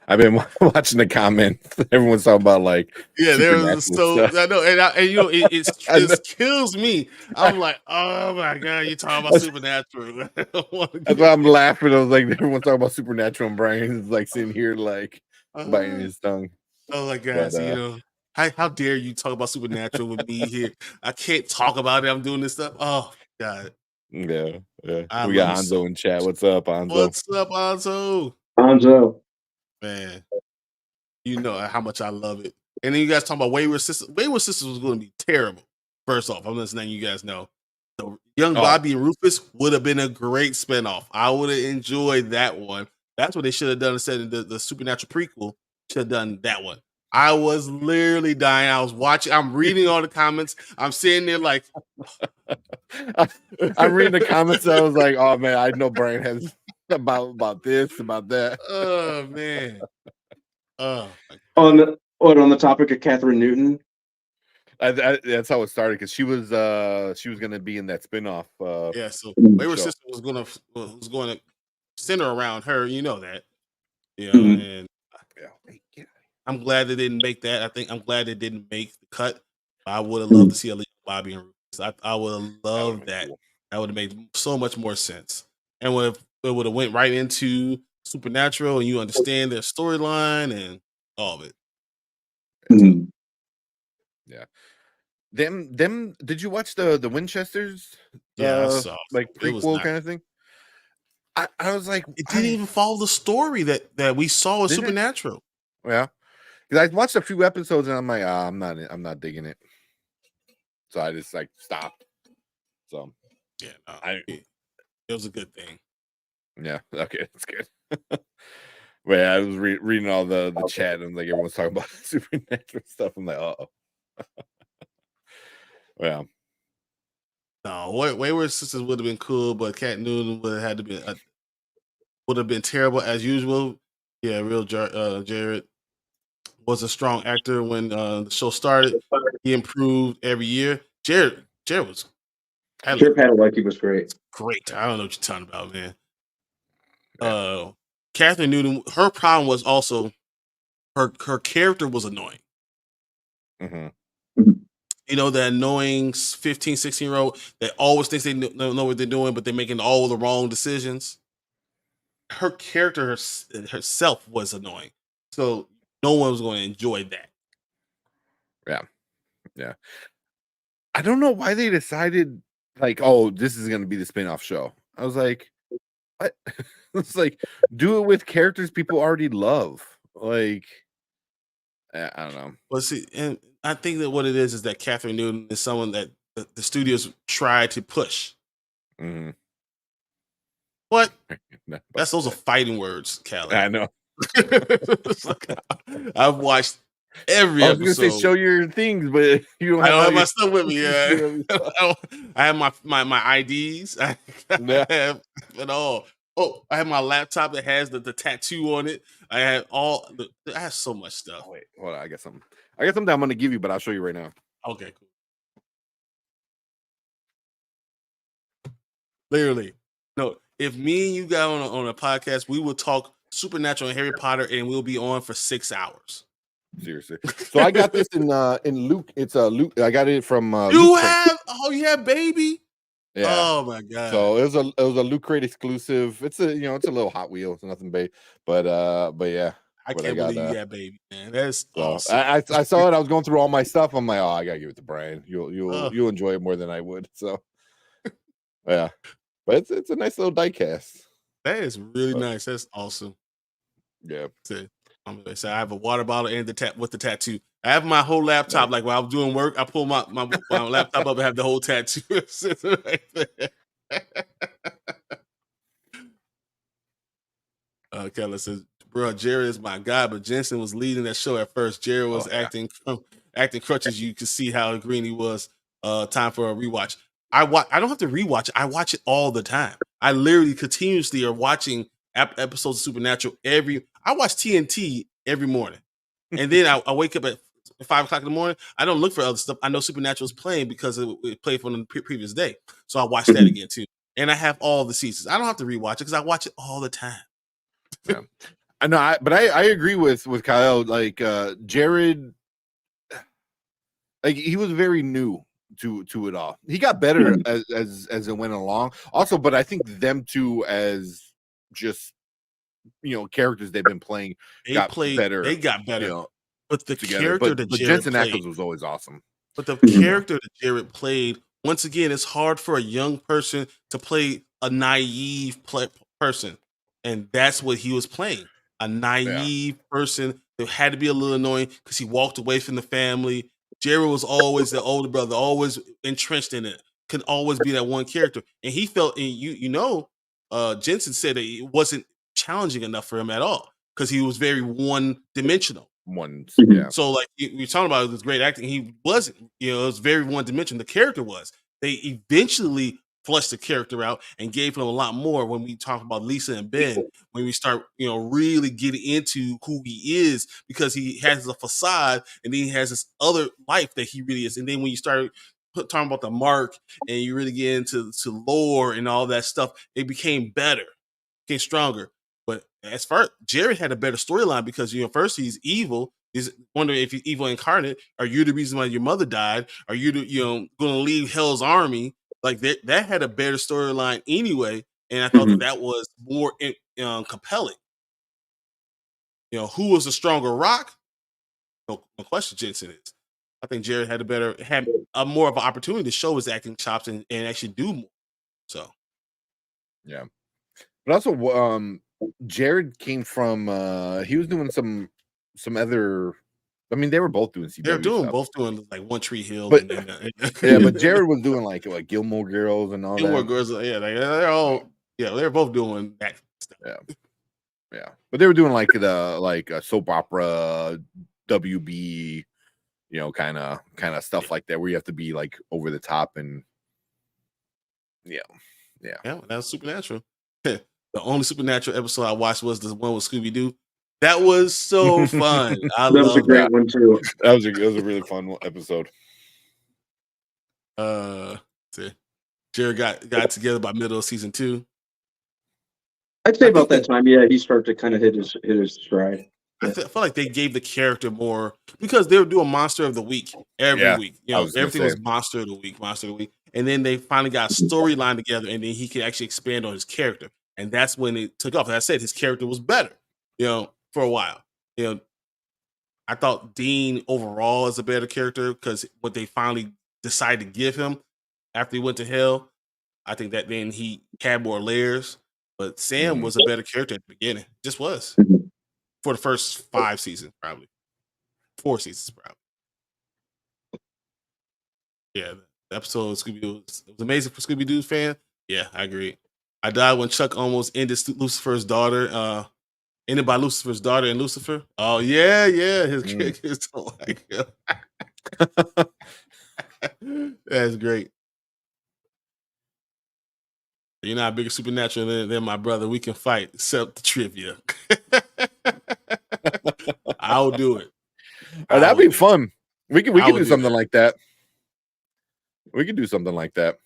I've been watching the comments. Everyone's talking about like Yeah, there was supernatural stuff. I know, and you know, I know. it kills me. I'm like, oh my god, you're talking about supernatural. I don't wanna That's why I'm laughing. I was like, everyone's talking about supernatural, and Brian's like sitting here like biting his tongue. Oh my But god, so, you know, how dare you talk about supernatural with me here? I can't talk about it. I'm doing this stuff. Oh god, yeah. I We love got it Hanzo so in chat. much. What's up, Hanzo? What's up, Anzo? Hanzo. Man, you know how much I love it. And then you guys talking about Wayward Sisters. Wayward Sisters was going to be terrible. First off, I'm just letting you guys know. So Young Bobby and Rufus would have been a great spinoff. I would have enjoyed that one. That's what they should have done instead of the Supernatural prequel. Should have done that one. I was literally dying. I was watching. I'm reading all the comments. I'm sitting there like, I'm reading the comments. I was like, oh man, I know Brian has about this, about that. oh man. Oh, On the topic of Catherine Newton. That's how it started because she was gonna be in that spinoff. yeah. So Wayward show. Sister was going to center around her. You know that. You know, and I'm glad they didn't make that. I'm glad they didn't make the cut. I would have loved to see a Bobby and Rufus. I would have loved that. Cool. That would have made so much more sense. And it would have went right into Supernatural, and you understand their storyline and all of it. Yeah. Them. Did you watch the Winchesters? Yeah, I saw. Like prequel kind of thing. I was like, it didn't even follow the story that we saw in Supernatural. Yeah, because I watched a few episodes and I'm like, I'm not digging it. So I just like stopped. So yeah, no, it was a good thing. Yeah, okay, that's good. But yeah, I was reading all the chat and like everyone's talking about supernatural stuff. I'm like, oh, yeah. No, Wayward Sisters would have been cool, but Cat Newton would have had to be would have been terrible as usual. Yeah, real Jared was a strong actor when the show started. He improved every year. Jared was. Jared Padalecki was great. Great. I don't know what you're talking about, man. Catherine Newton, her problem was also her character was annoying. You know, that annoying 15, 16-year-old that always thinks they know what they're doing, but they're making all the wrong decisions. Her character herself was annoying. So no one was going to enjoy that. Yeah. I don't know why they decided like, oh, this is going to be the spin-off show. I was like, what? It's like, do it with characters people already love. Like, I don't know. Well, see, and I think that what it is that Catherine Newton is someone that the studios try to push. What? Those are fighting words, Callie. I know. I've watched every I was episode. Gonna say show your things, but you don't I don't have your my stuff with me. Yeah, I have my IDs. I have it all. Oh, I have my laptop that has the tattoo on it. I have I have so much stuff. Oh, wait, hold on. I got something that I'm going to give you, but I'll show you right now. Okay, cool. Literally, no. If me and you got on a podcast, we will talk Supernatural and Harry Potter, and we'll be on for 6 hours. Seriously. So I got this in Luke. It's Luke. I got it from you have baby. Yeah. Oh my god. So it was a Loot Crate exclusive. It's a it's a little Hot Wheel. It's nothing big, but yeah. I can't believe you got baby, man. That's awesome. I saw it. I was going through all my stuff. I'm like, oh, I gotta give it to Brian. You'll enjoy it more than I would. So yeah, but it's a nice little die cast. That is really nice. That's awesome. Yeah. So I have a water bottle and with the tattoo. I have my whole laptop. Like while I'm doing work, I pull my laptop up and have the whole tattoo right there. Kelly says, "Bro, Jared is my guy, but Jensen was leading that show at first. Jared was acting crutches. You could see how green he was. Time for a rewatch. I don't have to rewatch it. I watch it all the time. I literally continuously are watching episodes of Supernatural I watch TNT every morning, and then I wake up at 5 o'clock in the morning. I don't look for other stuff. I know Supernatural is playing because it played from the previous day, so I watch that again too. and I have all the seasons. I don't have to rewatch it because I watch it all the time. Yeah. I know, but I agree with Kyle. Like Jared, like he was very new to it all. He got better as it went along. Also, but I think them two as just characters they've been playing got better. They got better. But the together. character that But Jared Jensen played Ackles was always awesome. But the character that Jared played, once again, it's hard for a young person to play a naive person. And that's what he was playing. A naive person that had to be a little annoying because he walked away from the family. Jared was always the older brother, always entrenched in it, could always be that one character. And he felt, and Jensen said that it wasn't challenging enough for him at all because he was very one-dimensional. So like you're talking about this great acting, he wasn't. It was very one dimensional. The character was. They eventually fleshed the character out and gave him a lot more. When we talk about Lisa and Ben, when we start, really getting into who he is, because he has a facade and then he has this other life that he really is. And then when you start talking about the mark and you really get into lore and all that stuff, it became better, became stronger. But as far Jared had a better storyline because first he's evil. He's wondering if he's evil incarnate. Are you the reason why your mother died? Are you going to leave Hell's Army? Like that had a better storyline anyway, and I thought that was more compelling. Who was the stronger rock? No question, Jensen is. I think Jared had a more of an opportunity to show his acting chops and actually do more. So, yeah, but also Jared came from he was doing some other. I mean, they were both doing CW. They're both doing like One Tree Hill. But but Jared was doing like Gilmore Girls and all Gilmore that. Girls, they're all they're both doing that stuff. Yeah, but they were doing like a soap opera, WB, kind of stuff like that, where you have to be like over the top and yeah, that was Supernatural. The only Supernatural episode I watched was the one with Scooby Doo. That was so fun. That was a great one too. That was a really fun episode. Jared got together by middle of season 2. I'd say about that time, yeah, he started to kind of hit his stride. I felt like they gave the character more because they were doing Monster of the Week every week. Everything was Monster of the Week, and then they finally got a storyline together, and then he could actually expand on his character, and that's when it took off. As I said, his character was better, for a while. I thought Dean overall is a better character because what they finally decided to give him after he went to hell, I think that then he had more layers. But Sam was a better character at the beginning. Just was. For the first 5 seasons, probably. 4 seasons, probably. Yeah, the episode of Scooby-Doo was amazing for Scooby-Doo's fan. Yeah, I agree. I died when Chuck almost ended Lucifer's daughter. Ended by Lucifer's daughter and Lucifer. Oh, yeah. His kids don't like him. That's great. You're not bigger Supernatural than my brother. We can fight, except the trivia. I'll do it. That'd be fun. We could do something like that. We could do something like that.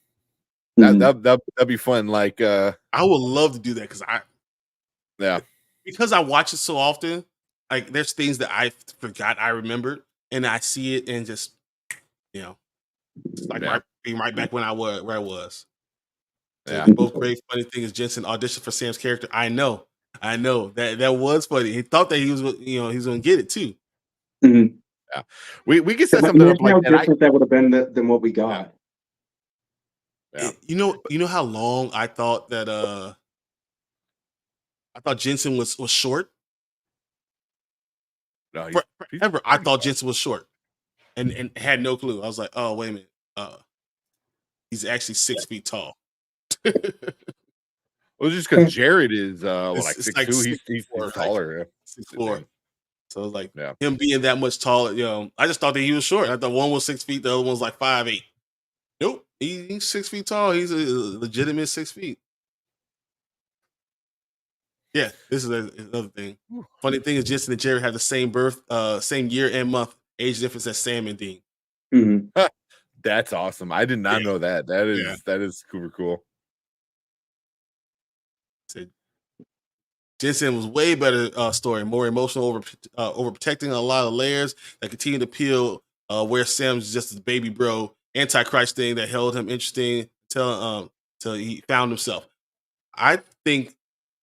That'd be fun. Like I would love to do that because I watch it so often. Like there's things that I forgot I remembered, and I see it and just being right back when I was where I was. Yeah, both great. Funny thing is Jensen auditioned for Sam's character. I know that was funny. He thought that he was he was going to get it too. Mm-hmm. Yeah, we could set something up like that. Different that would have been than what we got. Yeah. You know how long I thought that I thought Jensen was short. No, forever I thought Jensen was short, and had no clue. I was like, oh wait a minute, he's actually 6 feet tall. Well, just because Jared is like 6'2", he's taller. Like 6'4". So like him being that much taller, I just thought that he was short. I thought one was 6 feet, the other one was like 5'8". Nope, he's 6 feet tall. He's a legitimate 6 feet. Yeah, this is another thing. Funny thing is, Jensen and Jared have the same same year and month age difference as Sam and Dean. Mm-hmm. That's awesome. I did not know that. That is super cool. Jensen was way better story, more emotional, overprotecting a lot of layers that continue to peel. Where Sam's just a baby bro, antichrist thing that held him interesting till he found himself. I think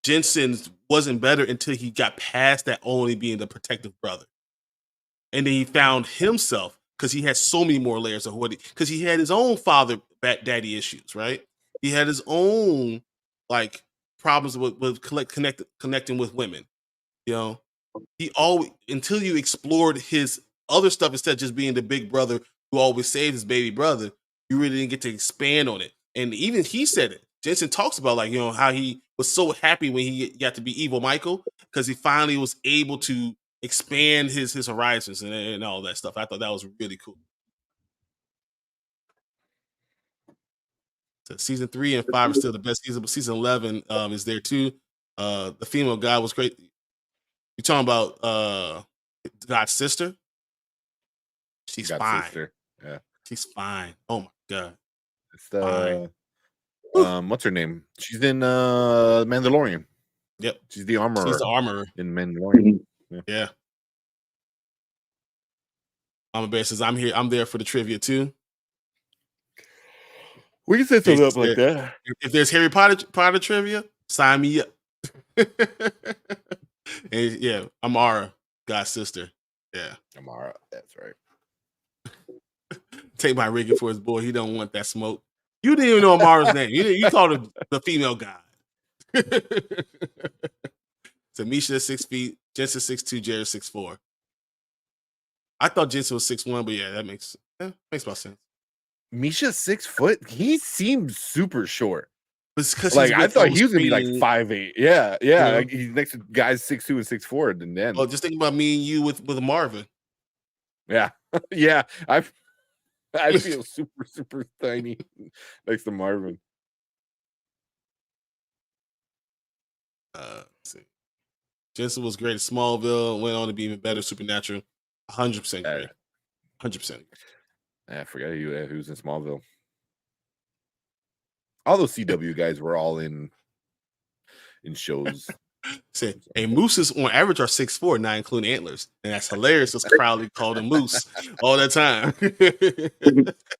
Jensen wasn't better until he got past that only being the protective brother, and then he found himself because he had so many more layers of what because he had his own father daddy issues, right? He had his own like problems with connecting with women. You know, he always until you explored his other stuff instead of just being the big brother who always saved his baby brother, you really didn't get to expand on it. And even he said it. Jensen talks about like, you know, how he was so happy when he got to be evil Michael because he finally was able to expand his horizons and all that stuff. I thought that was really cool. So season 3 and 5 are still the best season, but season 11 is there too. The female guy was great. You're talking about God's sister? She's God's fine. sister. Yeah. She's fine. Oh my god. It's Fine. what's her name? She's in Mandalorian. Yep. She's the armorer. She's the armorer in Mandalorian. Yeah. Mama Bear says, I'm there for the trivia too. We can set something up like that. If there's Harry Potter trivia, sign me up. And yeah, Amara, God's sister. Yeah. Amara, that's right. Take my Ricky for his boy. He don't want that smoke. You didn't even know Amara's name. You called him the female god. So Misha 6 feet, Jensen 6'2", Jared 6'4". I thought Jensen was 6'1", but yeah, that makes about sense. Misha's 6 foot. He seems super short. Because like I thought he was gonna be like 5'8". Yeah. You know? Like he's next to guys 6'2" and 6'4". And then, well, just think about me and you with Marvin. Yeah, yeah. I feel super tiny next to Marvin. Let's see. Jensen was great at Smallville. Went on to be even better. Supernatural. 100% great. 100%. I forgot he was in Smallville. All those CW guys were all in shows. Say, hey, mooses on average are 6'4", not including antlers, and that's hilarious. Because Crowley called him moose all that time.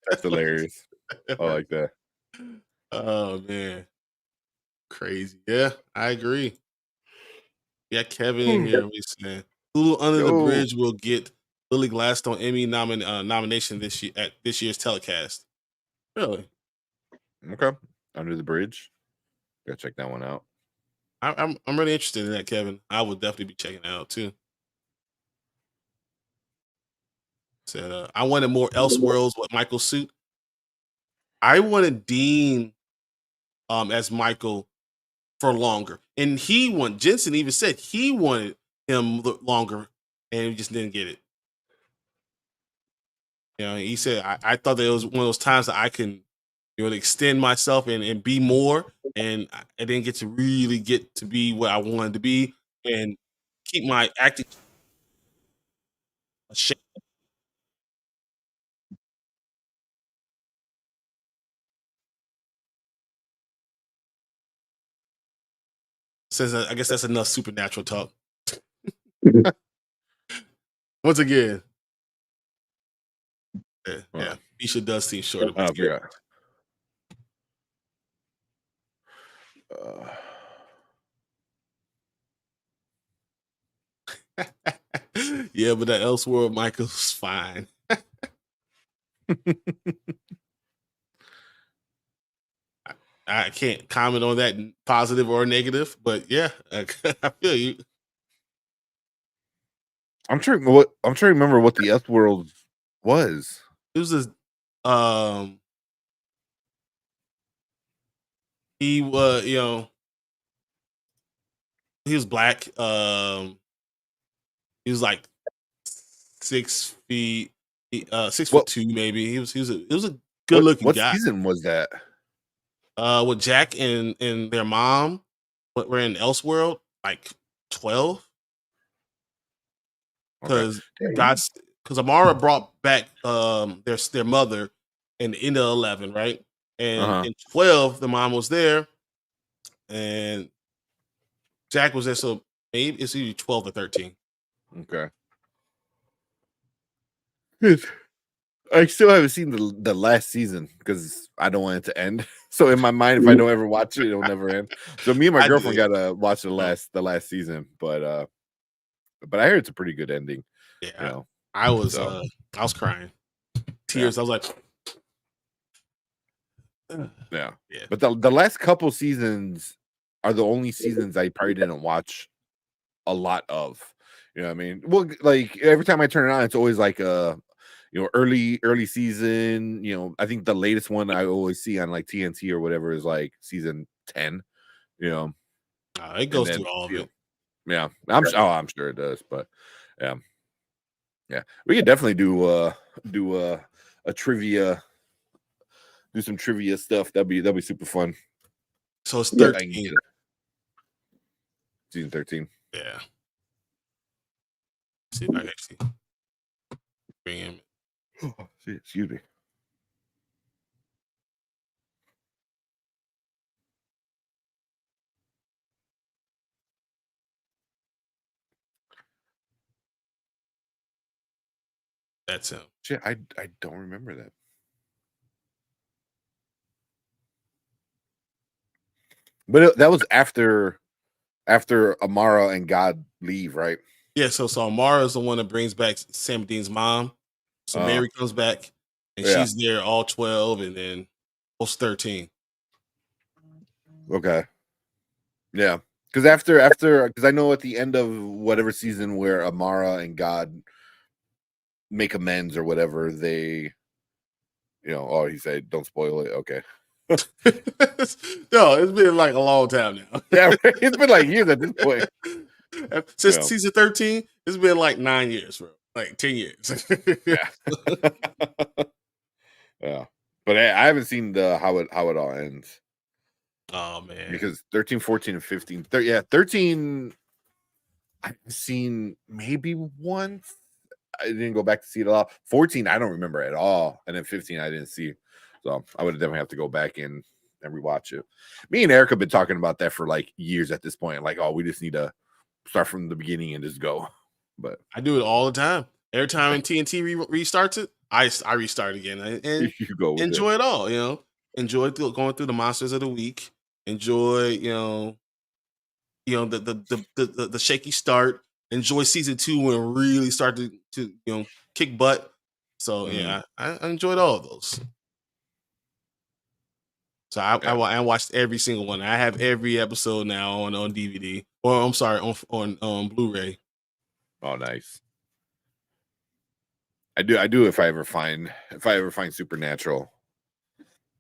That's hilarious. I like that. Oh man, crazy. Yeah, I agree. Yeah, Kevin in here. We saying Hulu Under the Bridge will get Lily Gladstone Emmy nomination this year at this year's telecast. Really? Okay. Under the Bridge. Gotta check that one out. I'm really interested in that, Kevin. I would definitely be checking it out too. Said I wanted more Elseworlds with Michael's suit. I wanted Dean as Michael for longer, and Jensen even said he wanted him longer, and he just didn't get it. You know, he said I thought that it was one of those times that I can, you know, extend myself and be more, and I didn't get to really get to be what I wanted to be and keep my acting. Says I guess that's enough supernatural talk. Once again, yeah, Misha does seem short of his character. Yeah, but that Elseworld Michael's fine. I can't comment on that positive or negative, but yeah, I feel you. I'm trying to remember what the Elseworld was. It was this he was, you know, he was black. He was like 6 feet, 6'2" maybe. It was a good looking guy. What season was that? With Jack and their mom, we're in Elseworld, like 12. Because Amara brought back their mother in the end of 11, right? And in 12, the mom was there, and Jack was there, so maybe it's either 12 or 13. Okay. I still haven't seen the last season because I don't want it to end. So in my mind, if I don't ever watch it, it'll never end. So me and my I girlfriend did. gotta watch the Oh. last season, but I heard it's a pretty good ending. Yeah, You know, I was so I was crying, tears. I was like, yeah. yeah. But the last couple seasons are the only seasons I probably didn't watch a lot of. You know what I mean? Well, like every time I turn it on, it's always like early season. You know, I think the latest one I always see on like TNT or whatever is like season 10. You know, It and goes then through all of it. yeah, I'm sure it does, but yeah, we could definitely do a trivia, do some trivia stuff. That'd be super fun. So it's Yeah, I can 13. get it. Season 13. Yeah. See if I can actually bring him. Excuse me. That's him. Shit, I don't remember that. But that was after Amara and God leave, right? Yeah. So Amara is the one that brings back Sam Dean's mom. So Mary comes back, and yeah. she's there all 12, and then post 13. Okay. Yeah. Because because I know at the end of whatever season where Amara and God make amends or whatever, they, oh, he said, don't spoil it. Okay. No, it's been like a long time now. Yeah, it's been like years at this point. Since season 13, it's been like 9 years, bro. Like 10 years. Yeah. Yeah. But I haven't seen how it all ends. Oh man. Because 13, 14, and 15. 13 I've seen maybe once. I didn't go back to see it all. 14, I don't remember at all. And then 15, I didn't see. So I would definitely have to go back in and rewatch it. Me and Eric have been talking about that for like years at this point. Like, oh, we just need to start from the beginning and just go. But I do it all the time. Every time TNT restarts it, I restart again and you go with enjoy it all. Enjoy going through the monsters of the week. Enjoy the shaky start. Enjoy season 2 when it really start to kick butt. So yeah, I enjoyed all of those. So I watched every single one. I have every episode now on DVD, or I'm sorry, on Blu-ray. Oh, nice. I do if I ever find Supernatural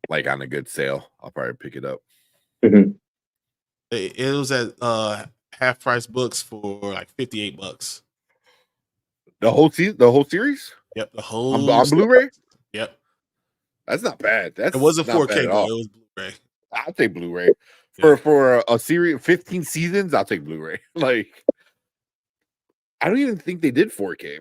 like on a good sale, I'll probably pick it up. Mm-hmm. It was at half price books for like $58. The whole series? Yep, the whole on Blu-ray? Yep. That's not bad. It wasn't not 4K bad at though. all. It was Blu-ray. I'll take Blu-ray. For a series 15 seasons, I'll take Blu-ray. Like I don't even think they did 4K.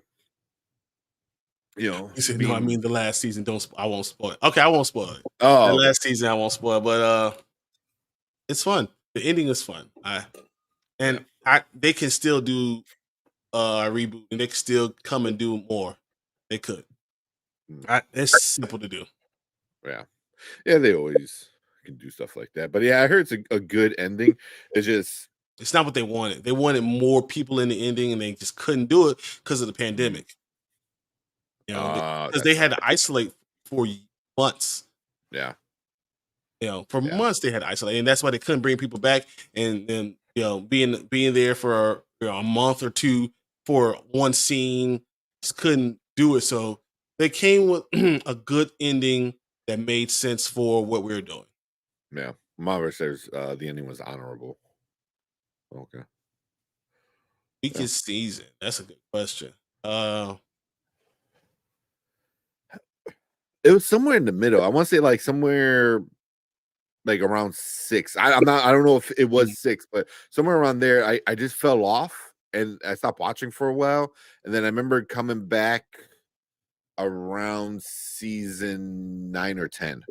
You said no, I mean the last season. I won't spoil it. Okay, I won't spoil it. Oh, the last season I won't spoil, but it's fun. The ending is fun. They can still do a reboot and they can still come and do more. They could. It's simple to do. Yeah, they always can do stuff like that. But yeah, I heard it's a good ending. It's not what they wanted. They wanted more people in the ending, and they just couldn't do it because of the pandemic. Because they had to isolate for months. Yeah. For months they had to isolate, and that's why they couldn't bring people back. And then being there for a month or two for one scene, just couldn't do it. So they came with a good ending that made sense for what we were doing. Yeah, Mama says the ending was honorable. Okay. Weakest season. That's a good question. It was somewhere in the middle. I want to say like somewhere like around 6. I don't know if it was 6, but somewhere around there. I just fell off and I stopped watching for a while. And then I remember coming back around season 9 or 10.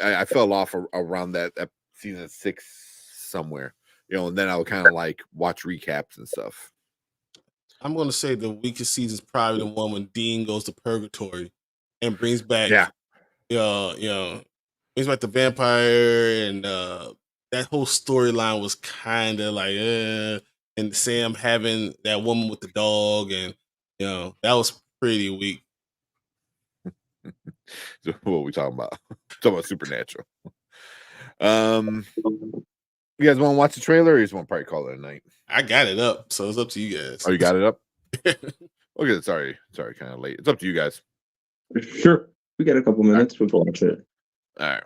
I fell off around that season 6 somewhere. and then I'll kind of like watch recaps and stuff. I'm gonna say the weakest season is probably the one when Dean goes to purgatory and brings back, Yeah. brings back the vampire, and that whole storyline was kind of like, and Sam having that woman with the dog, and that was pretty weak. So what are we talking about? Talking about Supernatural. You guys want to watch the trailer, or you just want to probably call it a night? I got it up, so it's up to you guys. Oh, you got it up? Okay, sorry, kind of late. It's up to you guys. Sure. We got a couple minutes. We'll watch it. All right.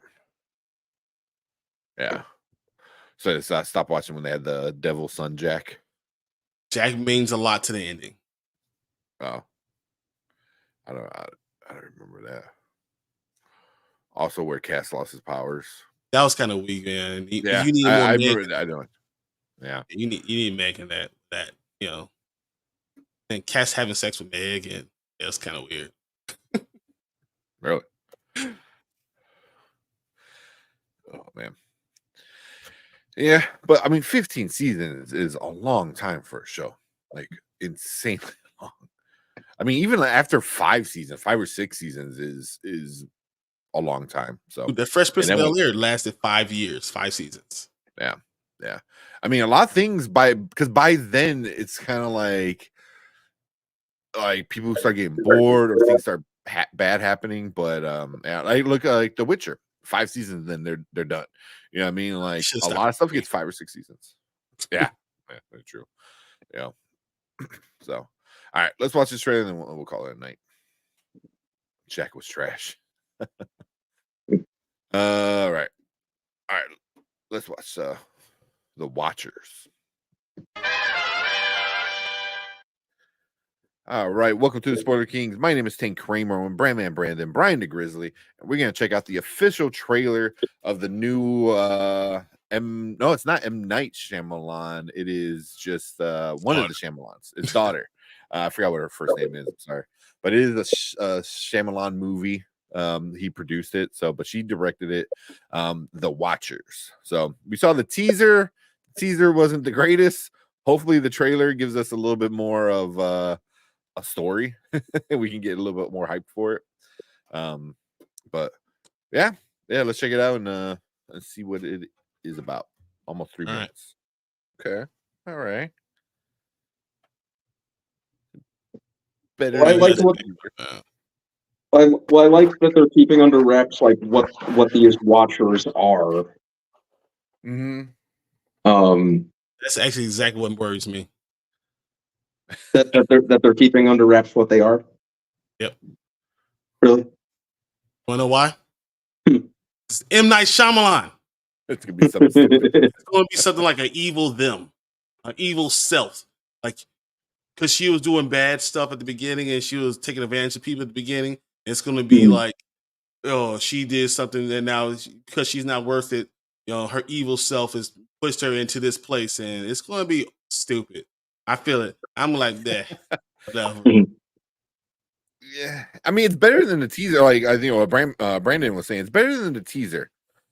Yeah. So I stopped watching when they had the Devil Son Jack. Jack means a lot to the ending. Oh, I don't remember that. Also, where Cass lost his powers. That was kind of weak, man. Yeah, you need I more remember that. I know. Yeah, you need Meg in that and Cass having sex with Meg, and it was kind of weird. Really. Oh man. Yeah, but I mean, 15 seasons is a long time for a show. Like insanely long. I mean, even after 5 or 6 seasons is a long time. So The Fresh Prince of Bel-Air lasted 5 years, 5 seasons. Yeah. I mean, a lot of things because by then it's kind of like people start getting bored or things start bad happening. But yeah, I look like The Witcher, 5 seasons, then they're done. You know what I mean? Like a lot of stuff gets 5 or 6 seasons. Yeah, that's true. Yeah. So, all right, let's watch this trailer and then we'll call it a night. Jack was trash. All right. Let's watch The Watchers. All right, welcome to the Spoiler Kings. My name is Tank Kramer. I'm Brandman Brandon, Brian the Grizzly, and we're gonna check out the official trailer of the new No, it's not M. Night Shyamalan. It is just one of the Shyamalans. His daughter. I forgot what her first name is. I'm sorry, but it is a Shyamalan movie. He produced it, but she directed it. The Watchers. So we saw the teaser. The teaser wasn't the greatest. Hopefully, the trailer gives us a little bit more of a story. We can get a little bit more hype for it. But yeah, let's check it out and see what it is about. Almost 3 minutes. Right. Okay. All right. Better. Well, I like that they're keeping under wraps like what these watchers are. Mm-hmm. That's actually exactly what worries me. That they're keeping under wraps what they are. Yep. Really? Wanna know why? It's M. Night Shyamalan. It's gonna be something stupid. It's gonna be something like an evil them, an evil self, like because she was doing bad stuff at the beginning and she was taking advantage of people at the beginning. It's gonna be like, oh, she did something and now because she's not worth it, her evil self has pushed her into this place and it's gonna be stupid. I feel it. I'm like that. Whatever. Yeah, I mean it's better than the teaser. Like I think what Brandon was saying, it's better than the teaser.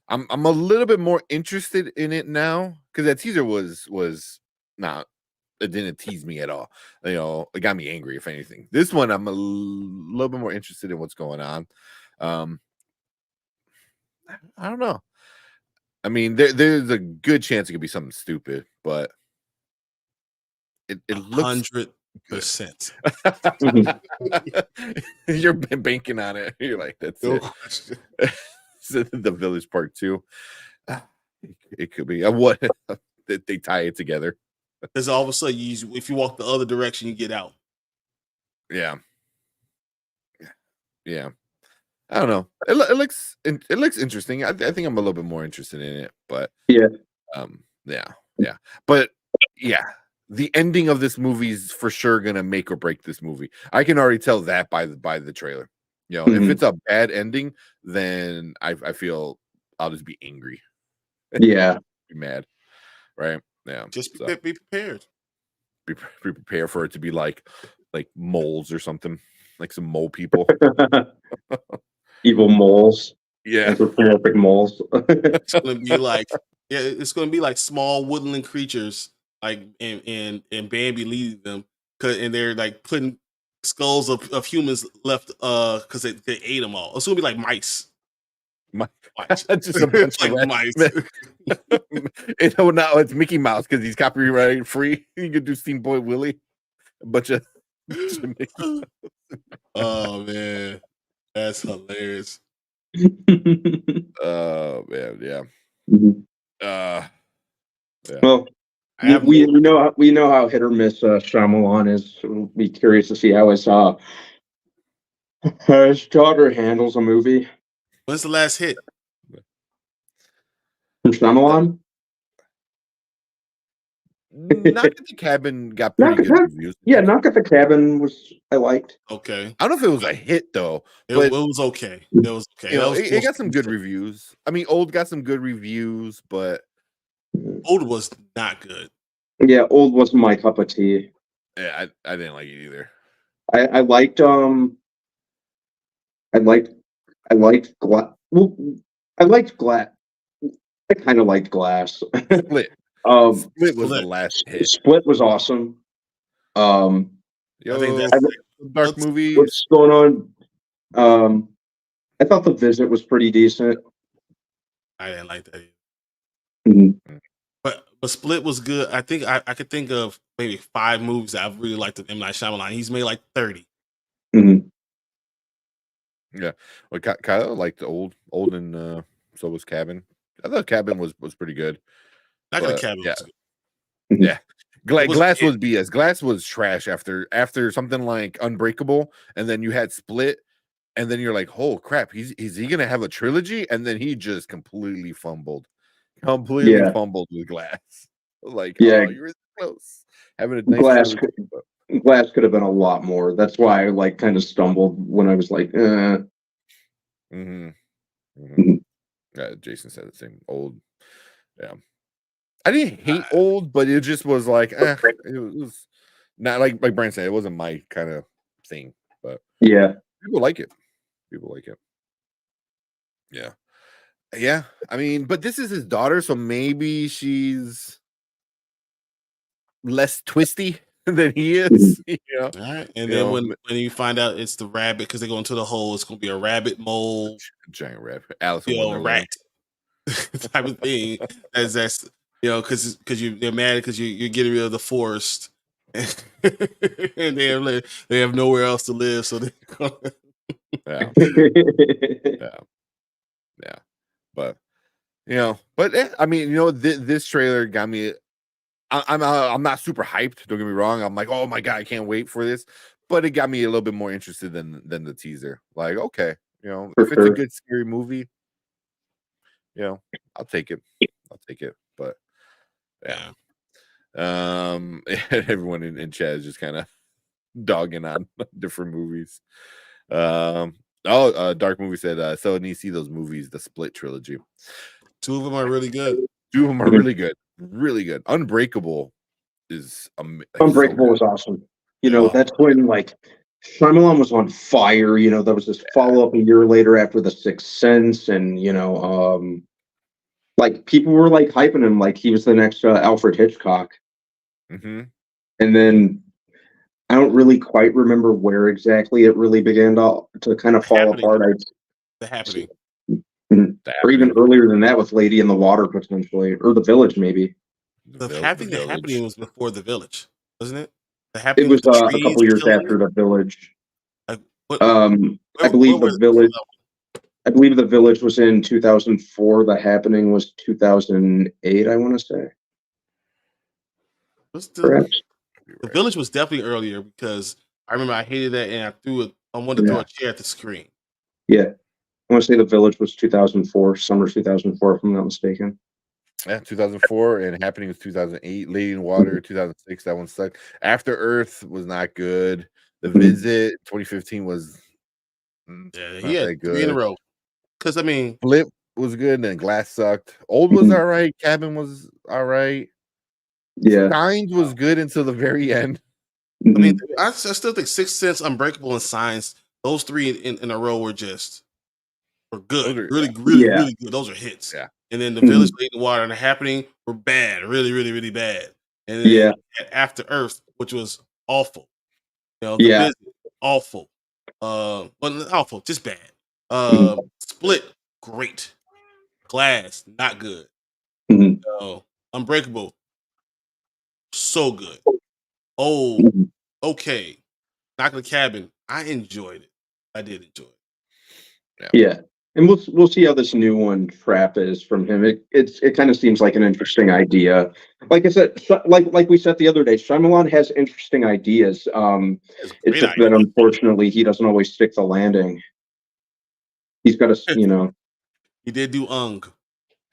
I'm a little bit more interested in it now because that teaser was not. It didn't tease me at all. It got me angry. If anything, this one I'm a little bit more interested in what's going on. I don't know. I mean, there's a good chance it could be something stupid, but it looks 100%. You're banking on it. You're like, that's it. The Village Part 2. It could be what that they tie it together. Because all of a sudden, if you walk the other direction, you get out. Yeah. I don't know. It looks interesting. I think I'm a little bit more interested in it, but yeah. But yeah, the ending of this movie is for sure gonna make or break this movie. I can already tell that by the trailer. If it's a bad ending, then I feel I'll just be angry. Yeah, be mad, right? Yeah, just be prepared. Be prepared for it to be like moles or something, like some mole people, evil moles. Yeah, anthropomorphic moles. It's gonna be like Yeah, it's gonna be like small woodland creatures, like and Bambi leading them, and they're like putting skulls of humans left because they ate them all. It's gonna be like mice. My, Watch. just a bunch It's like of mice. No, it's Mickey Mouse because he's copyright free. You could do Steam Boy Willie, a bunch of Mickey. Oh man, that's hilarious. Oh man, yeah. Mhm. Yeah. Well, I have we more. we know how hit or miss Shyamalan is. We'll be curious to see how his daughter handles a movie When's the last hit? from Shyamalan. Knock at the Cabin got Knock pretty at good the reviews. Yeah, Knock at the Cabin was I liked. Okay, I don't know if it was a hit though, it but was okay. It was okay. you know, That was it got some good reviews. I mean, Old got some good reviews, but Old was not good. Yeah, Old wasn't my cup of tea. yeah, I didn't like it either. I liked I liked I liked Glass. Well, I liked Glass. I kind of liked Glass. Split. um, Split was the last hit. Split was awesome. Yo, I think I- that's dark movies. what's going on? I thought The Visit was pretty decent. I didn't like that either. Mhm. But Split was good. I think I could think of maybe 5 movies that I've really liked of M. Night Shyamalan. He's made like 30. Mhm. Yeah, well, Kyle liked the old, and so was Cabin. I thought Cabin was pretty good. Not gonna But, Cabin yeah. was good. Yeah, It was Glass it. was BS. Glass was trash after something like Unbreakable, and then you had Split, and then you're like, oh crap, is he gonna have a trilogy? And then he just completely fumbled Yeah. with Glass. Like, Yeah. oh, you were so close having a nice Glass trilogy, but- Glass could have been a lot more. That's why I like kind of stumbled when I was like, Mhm. Mhm. Mhm. Yeah, Jason said the same. Old, yeah. I didn't hate Old, but it just was like, it was not like Brian said, it wasn't my kind of thing. But Yeah. people like it. People like it. Yeah. Yeah. I mean, but this is his daughter, so maybe she's less twisty than he is. You know? All right. And You then know, when you find out it's the rabbit because they go into the hole, it's gonna be a rabbit mole, giant rap. Alice in rat Wonderland. type of thing. That's because they're mad because you're getting rid of the forest. And they have nowhere else to live, so Yeah. Yeah. Yeah. But I mean, this trailer got me. I'm not super hyped. Don't get me wrong. I'm like, oh my god, I can't wait for this. But it got me a little bit more interested than the teaser. Like, okay, For if it's a sure. good scary movie, I'll take it. I'll take it. But yeah, everyone in chat is just kind of dogging on different movies. Dark Movie said, so need to see those movies, the Split trilogy. 2 of them are really good. 2 of them are really good. Really good. Unbreakable is Unbreakable was awesome. That's when like Shyamalan was on fire. There was this follow up a year later after The Sixth Sense, and like people were like hyping him like he was the next Alfred Hitchcock. Mm-hmm. And then I don't really quite remember where exactly it really began to kind of fall apart. The Happening. Or even earlier than that with Lady in the Water potentially, or The Village maybe. The Happening was before The Village, wasn't it? The It Happening was with the a trees couple years killing after it? The Village. What, I believe The Village. I believe The Village was in 2004. The Happening was 2008. I want to say. Perhaps. The Village was definitely earlier because I remember I hated that and I wanted to throw a chair at the screen. Yeah, I want to say The Village was 2004, summer 2004, if I'm not mistaken. Yeah, 2004, and Happening was 2008. Lady in Water, 2006. That one sucked. After Earth was not good. The Visit, 2015 was He had 3 in a row. Because I mean, Flip was good, and then Glass sucked. Old was all right. Cabin was all right. Yeah, Signs was good until the very end. I mean, I still think Sixth Sense, Unbreakable, and Signs. Those 3 in a row were good. Really good. Those are hits. Yeah. and then the village late in the water and the happening were bad, really, really, really bad. And then Yeah. After Earth, which was awful. The Yeah. visit, awful. Well, not awful, just bad. Mhm. Split, great. Glass, not good. Mhm. Unbreakable, so good. Mhm. Okay. Knock at the Cabin, I enjoyed it. I did enjoy it. Yeah. And we'll see how this new one Trap is from him. It kind of seems like an interesting idea. Like I said, like we said the other day, Shyamalan has interesting ideas. It's It's great just idea. that unfortunately he doesn't always stick the landing. He's got to, He did do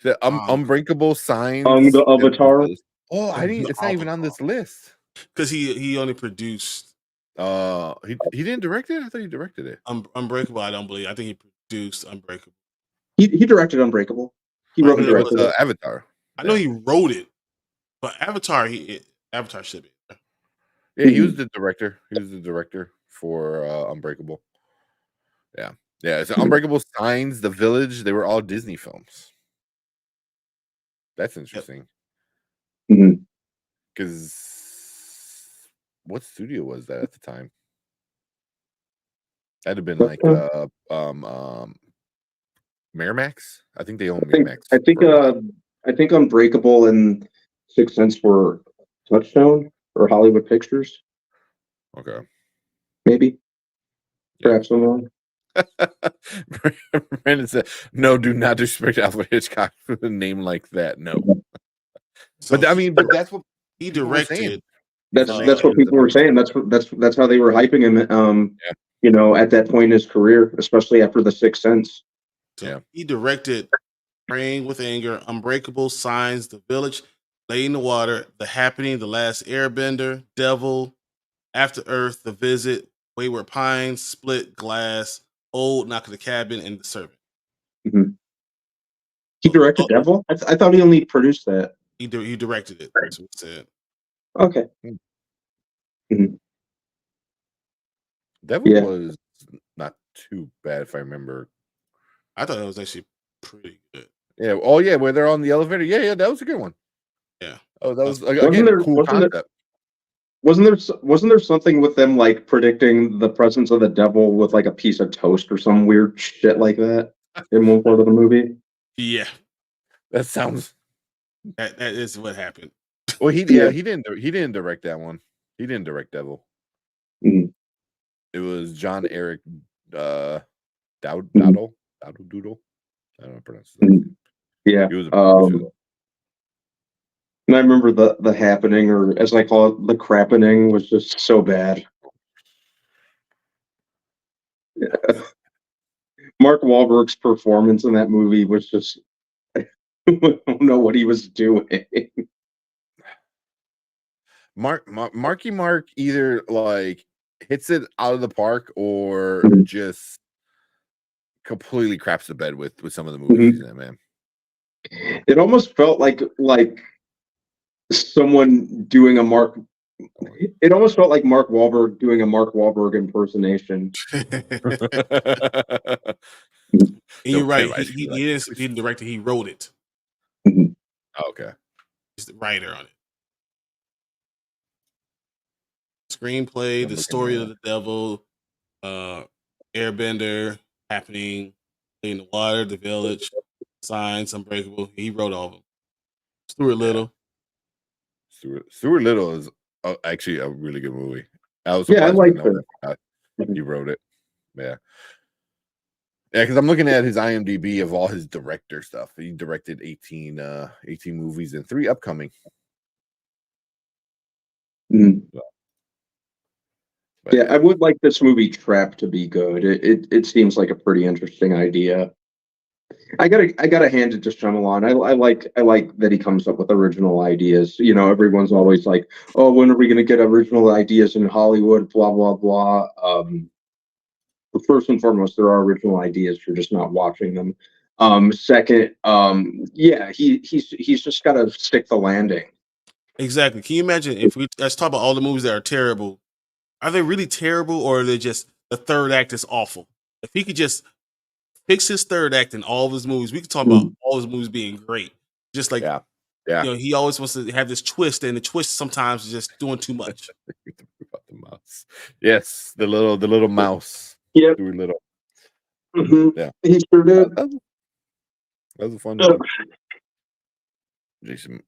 The Um, Unbreakable Signs. the Avatar. Oh, I didn't. It's not even on this list. because he only produced He didn't direct it. I thought he directed it. Unbreakable. I don't believe. I think he produced Unbreakable. He directed Unbreakable. He Right, wrote and Yeah, but directed it. Avatar. I know Yeah. he wrote it, but Avatar should be. Yeah, he was the director. He was the director for Unbreakable. Yeah, yeah. So Unbreakable, Signs, The Village. They were all Disney films. That's interesting. Mhm. Because what studio was that at the time? That'd have been What, like Miramax. I think they own I think Miramax I think for a while. I think Unbreakable and Sixth Sense were Touchstone or Hollywood Pictures, Okay. maybe. Yeah. Perhaps I'm wrong. Brandon said, "No, do not disrespect Alfred Hitchcock with a name like that." No, So but I mean, but that's what he people were saying. directed. That's what people were saying. That's how they were hyping him. At that point in his career, especially after the Sixth Sense. So he directed Praying with Anger, Unbreakable, Signs, The Village, Lay in the Water, The Happening, The Last Airbender, Devil, After Earth, The Visit, Wayward Pines, Split, Glass, Old, Knock at the Cabin, and The Servant. Mhm. He directed Devil. I thought he only produced that. He directed it. That's what he said. Okay. Mhm. Devil Yeah. was not too bad if I remember. I thought it was actually pretty good. Yeah. Oh yeah, where they're on the elevator. Yeah, that was a good one. Yeah. Oh, that was Wasn't again there- cool wasn't there- concept. Wasn't there something with them like predicting the presence of the devil with like a piece of toast or some weird shit like that in one part of the movie? Yeah. That sounds. That is what happened. Well, he Yeah. he didn't direct that one. He didn't direct Devil. Mhm. It was John Eric Dowdle. Mhm. Doodle. I don't know how to pronounce his Mhm. last name. Yeah. He was a producer. And I remember the happening, or as I call it, the crappening, was just so bad. Mark Wahlberg's performance in that movie was just I don't know what he was doing. Marky Mark either like hits it out of the park or Mhm. just completely craps the bed with some of the movies he's in, man. It almost felt like someone doing a Mark. It almost felt like Mark Wahlberg doing a Mark Wahlberg impersonation. And you're right. Ice cream, He didn't direct it. He wrote it. Mhm. Oh, okay. He's the writer on it. Screenplay, I'm The looking Story at of the Devil, Airbender, Happening, in the Water, The Village, Signs, Unbreakable. He wrote all of them. Stuart Little. Stuart Little is actually a really good movie. I was Yeah, I surprised like when he wrote it. Yeah. Yeah, because I'm looking at his IMDb of all his director stuff. He directed 18 movies and 3 upcoming. Mhm. But Yeah, I would like this movie Trap to be good. It seems like a pretty interesting idea. I gotta hand it to Shyamalan. I like that he comes up with original ideas. Everyone's always like, "Oh, when are we gonna get original ideas in Hollywood?" Blah blah blah. But first and foremost, there are original ideas. You're just not watching them. Second, yeah, he's just got to stick the landing. Exactly. Can you imagine if let's talk about all the movies that are terrible? Are they really terrible, or are they just the third act is awful? If he could just fix his third act in all of his movies. We can talk about all his movies being great. Just like Yeah. he always wants to have this twist, and the twist sometimes is just doing too much. About the mouse. Yes, the little mouse. Yep. Too little. Yeah. He sure did. That was a fun one. Jason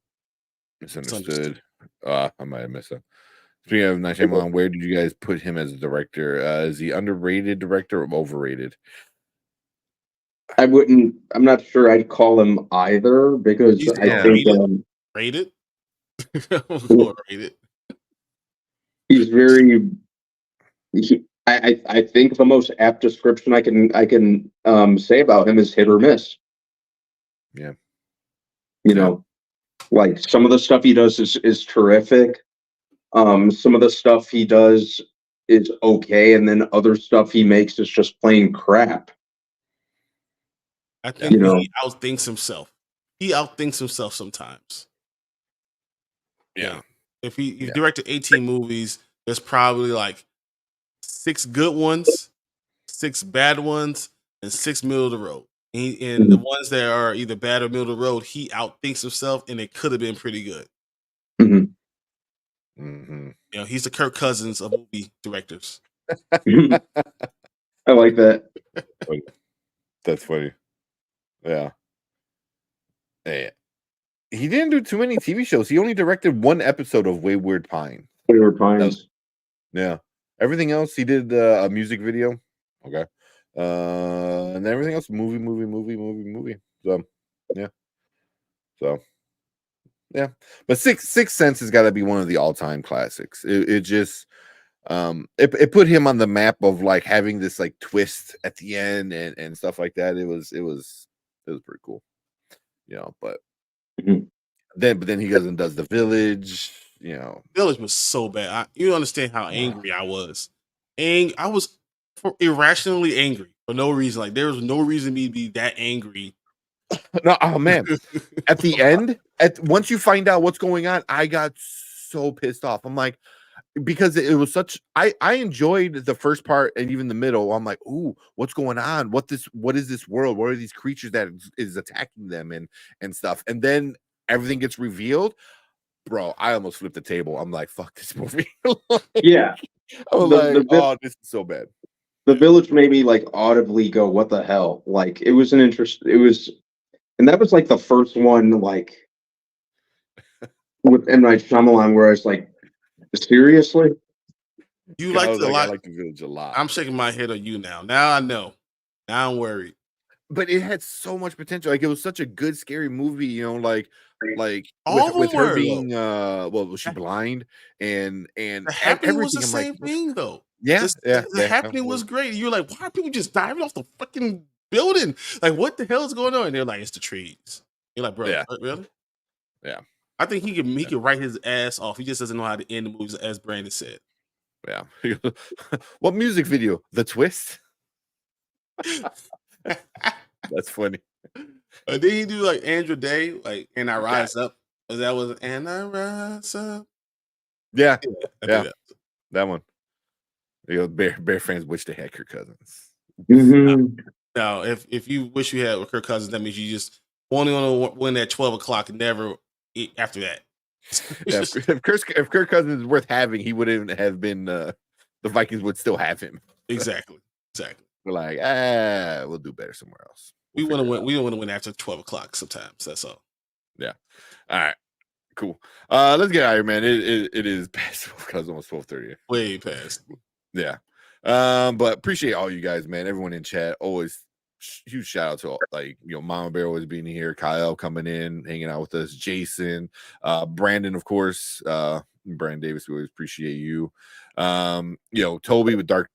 misunderstood. I might have missed that. Speaking of Night Shyamalan, where did you guys put him as a director? Is he underrated director or overrated? I'm not sure I'd call him either because I think rated. Rated. He's very. I think the most apt description I can say about him is hit or miss. Yeah. You know, like some of the stuff he does is terrific. Some of the stuff he does is okay, and then other stuff he makes is just plain crap. I think he outthinks himself. He outthinks himself sometimes. Yeah. If he directed 18 movies, there's probably like 6 good ones, 6 bad ones, and 6 middle of the road. And the ones that are either bad or middle of the road, he outthinks himself, and it could have been pretty good. He's the Kirk Cousins of movie directors. I like that. That's funny. Yeah. Hey, he didn't do too many TV shows. He only directed 1 episode of Wayward Pines. Wayward Pines. Yeah. Everything else, he did a music video. Okay. And everything else, movie. So, yeah. But Sixth Sense has got to be one of the all-time classics. It just it put him on the map of like having this like twist at the end and stuff like that. It was pretty cool. But then he goes and does The Village. Village was so bad. You don't understand how angry I was. I was irrationally angry for no reason. Like there was no reason me to be that angry. No, oh man. At the end, once you find out what's going on, I got so pissed off. I'm like, because it was such I enjoyed the first part and even the middle. I'm like, ooh, what's going on? What is this world? What are these creatures that is attacking them and stuff? And then everything gets revealed. Bro, I almost flipped the table. I'm like, fuck this movie. Yeah. I was oh, this is so bad. The Village made me like audibly go, what the hell? Like it was and that was like the first one like with M. Night Shyamalan where I was like, seriously? You liked it a lot. I like The Village a lot. I'm shaking my head on you now. Now I know. Now I'm worried. But it had so much potential. Like it was such a good, scary movie, like all with her were, being was she blind and the happening was the same thing though. Yeah, the happening was great. You're like, why are people just diving off the fucking building? Like, what the hell is going on? And they're like, it's the trees. You're like, bro, really? Yeah. I think he can write his ass off. He just doesn't know how to end the movies, as Brandon said. Yeah. What music video? The twist? That's funny. Did he do like Andrew Day, like "And I Rise Up"? That was "And I Rise Up." Yeah. That one. Bear fans wish they had Kirk Cousins. Now, if you wish you had Kirk Cousins, that means you just only want to win at 12 o'clock and never eat after that. If Kirk Cousins is worth having, he wouldn't have been. The Vikings would still have him. Exactly. We're like, we'll do better somewhere else. We want to win. We don't want to win after 12 o'clock. Sometimes that's all. Yeah. All right. Cool. Let's get out of here, man. It is past because almost 12:30. Way past. Yeah. But appreciate all you guys, man. Everyone in chat. Always huge shout out to Mama Bear always being here, Kyle coming in, hanging out with us, Jason, Brandon, of course, Brandon Davis. We always appreciate you. Toby with dark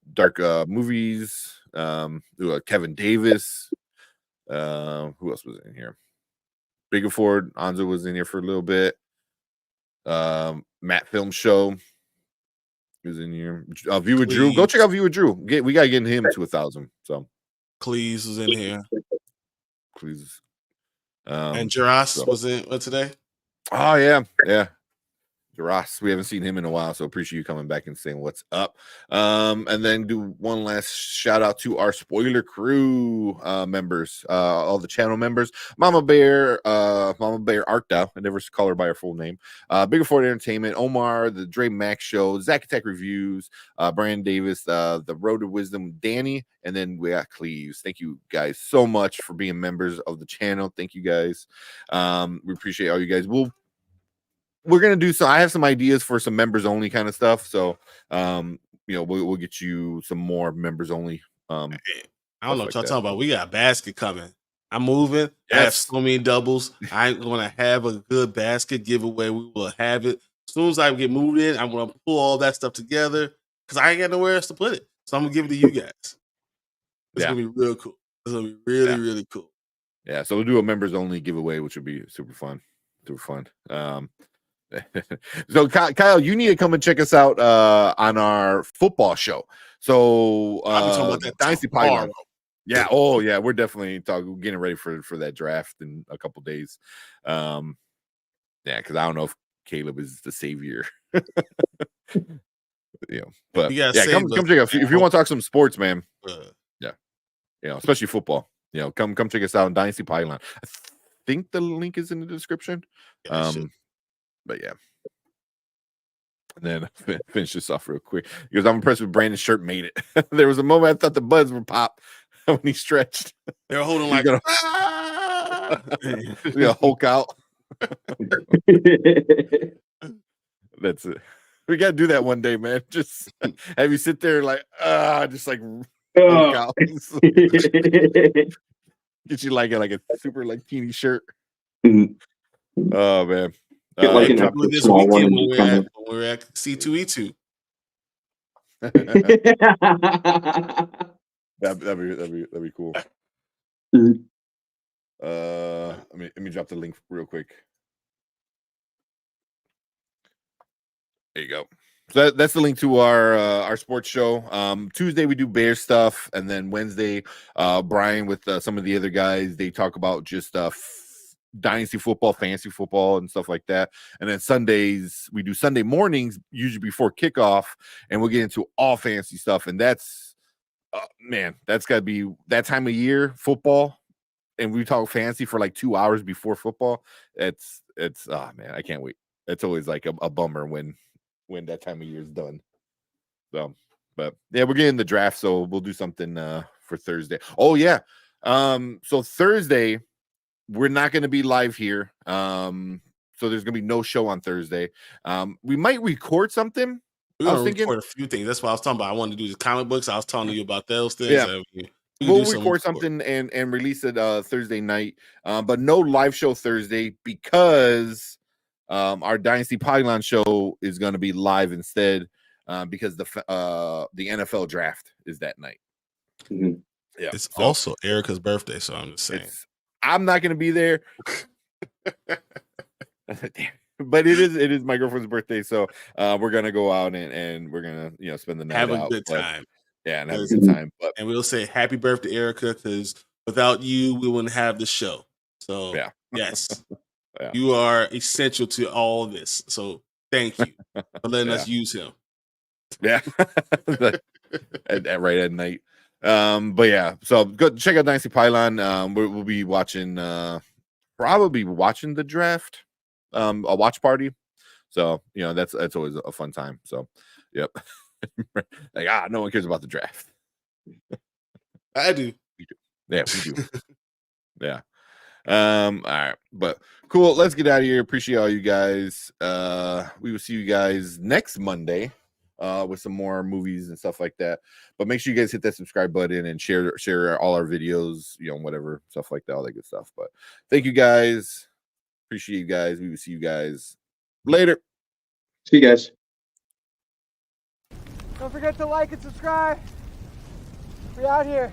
movies. Kevin Davis. Who else was in here? Biggerford Anzo was in here for a little bit. Matt Film Show was in here. Viewer Drew, go check out Viewer Drew. We gotta get him to 1,000. So Cleese was in here. Please. And Jaras was in today. Oh yeah. Ross, we haven't seen him in a while, so appreciate you coming back and saying what's up. And then do one last shout out to our spoiler crew members, all the channel members. Mama Bear Arcta, I never call her by her full name. Bigger Ford Entertainment, Omar, the Dre Max Show, Zack Attack Reviews, Brandon Davis, the Road to Wisdom, Danny, and then we got Cleves. Thank you guys so much for being members of the channel. Thank you guys. We appreciate all you guys. We're gonna do I have some ideas for some members only kind of stuff. So we'll get you some more members only. I don't know like what y'all that. talking about. We got a basket coming. I'm moving. I have so many doubles. I'm gonna have a good basket giveaway. We will have it as soon as I get moved in. I'm gonna pull all that stuff together because I ain't got nowhere else to put it. So I'm gonna give it to you guys. It's gonna be real cool. It's gonna be really cool. Yeah, so we'll do a members only giveaway, which would be super fun. So Kyle, you need to come and check us out on our football show. So I'll be talking about that Dynasty Python. Yeah, we're definitely getting ready for that draft in a couple days. Because I don't know if Caleb is the savior. But come check out if you want to talk some sports, man. Especially football. Come check us out on Dynasty Python. I think the link is in the description. But yeah. And then finish this off real quick because I'm impressed with Brandon's shirt made it. There was a moment I thought the buds would pop when he stretched. They were holding like Hulk out. That's it. We gotta do that one day, man. Just have you sit there like just like Hulk out. Get you like a super like teeny shirt. Oh man. Like this weekend when we're at C2E2. That'd be cool. Let me drop the link real quick. There you go. So that's the link to our sports show. Tuesday we do Bear stuff, and then Wednesday, Brian with some of the other guys, they talk about just dynasty football, fantasy football, and stuff like that. And then Sundays we do Sunday mornings, usually before kickoff, and we'll get into all fantasy stuff. And that's that's got to be that time of year, football, and we talk fantasy for like 2 hours before football. It's man, I can't wait. It's always like a bummer when that time of year is done. So, but yeah, we're getting the draft, so we'll do something for Thursday. Oh yeah, so Thursday we're not going to be live here. So there's going to be no show on Thursday. We might record something. We're going to record a few things. That's what I was talking about. I wanted to do the comic books. I was telling you about those things. Yeah. We'll record something and release it Thursday night. But no live show Thursday because our Dynasty Pylon show is going to be live instead because the NFL draft is that night. Mm-hmm. Yeah, it's also Erica's birthday, so I'm just saying. I'm not going to be there. But it is my girlfriend's birthday, so we're gonna go out and we're gonna spend the night, have a good time. And have a good time. And we'll say happy birthday, Erica, because without you, we wouldn't have the show. So yes, you are essential to all of this. So thank you for letting us use him. Yeah, right at night. But yeah, so go check out Dynasty Pylon. We'll be watching, probably watching the draft. A watch party, so that's always a fun time. So yep. Like no one cares about the draft. I do. We do. Yeah. All right, but cool, let's get out of here. Appreciate all you guys. We will see you guys next Monday with some more movies and stuff like that. But make sure you guys hit that subscribe button and share all our videos, whatever stuff like that, all that good stuff. But thank you guys. Appreciate you guys. We will see you guys later. See you guys. Don't forget to like and subscribe. We're out here.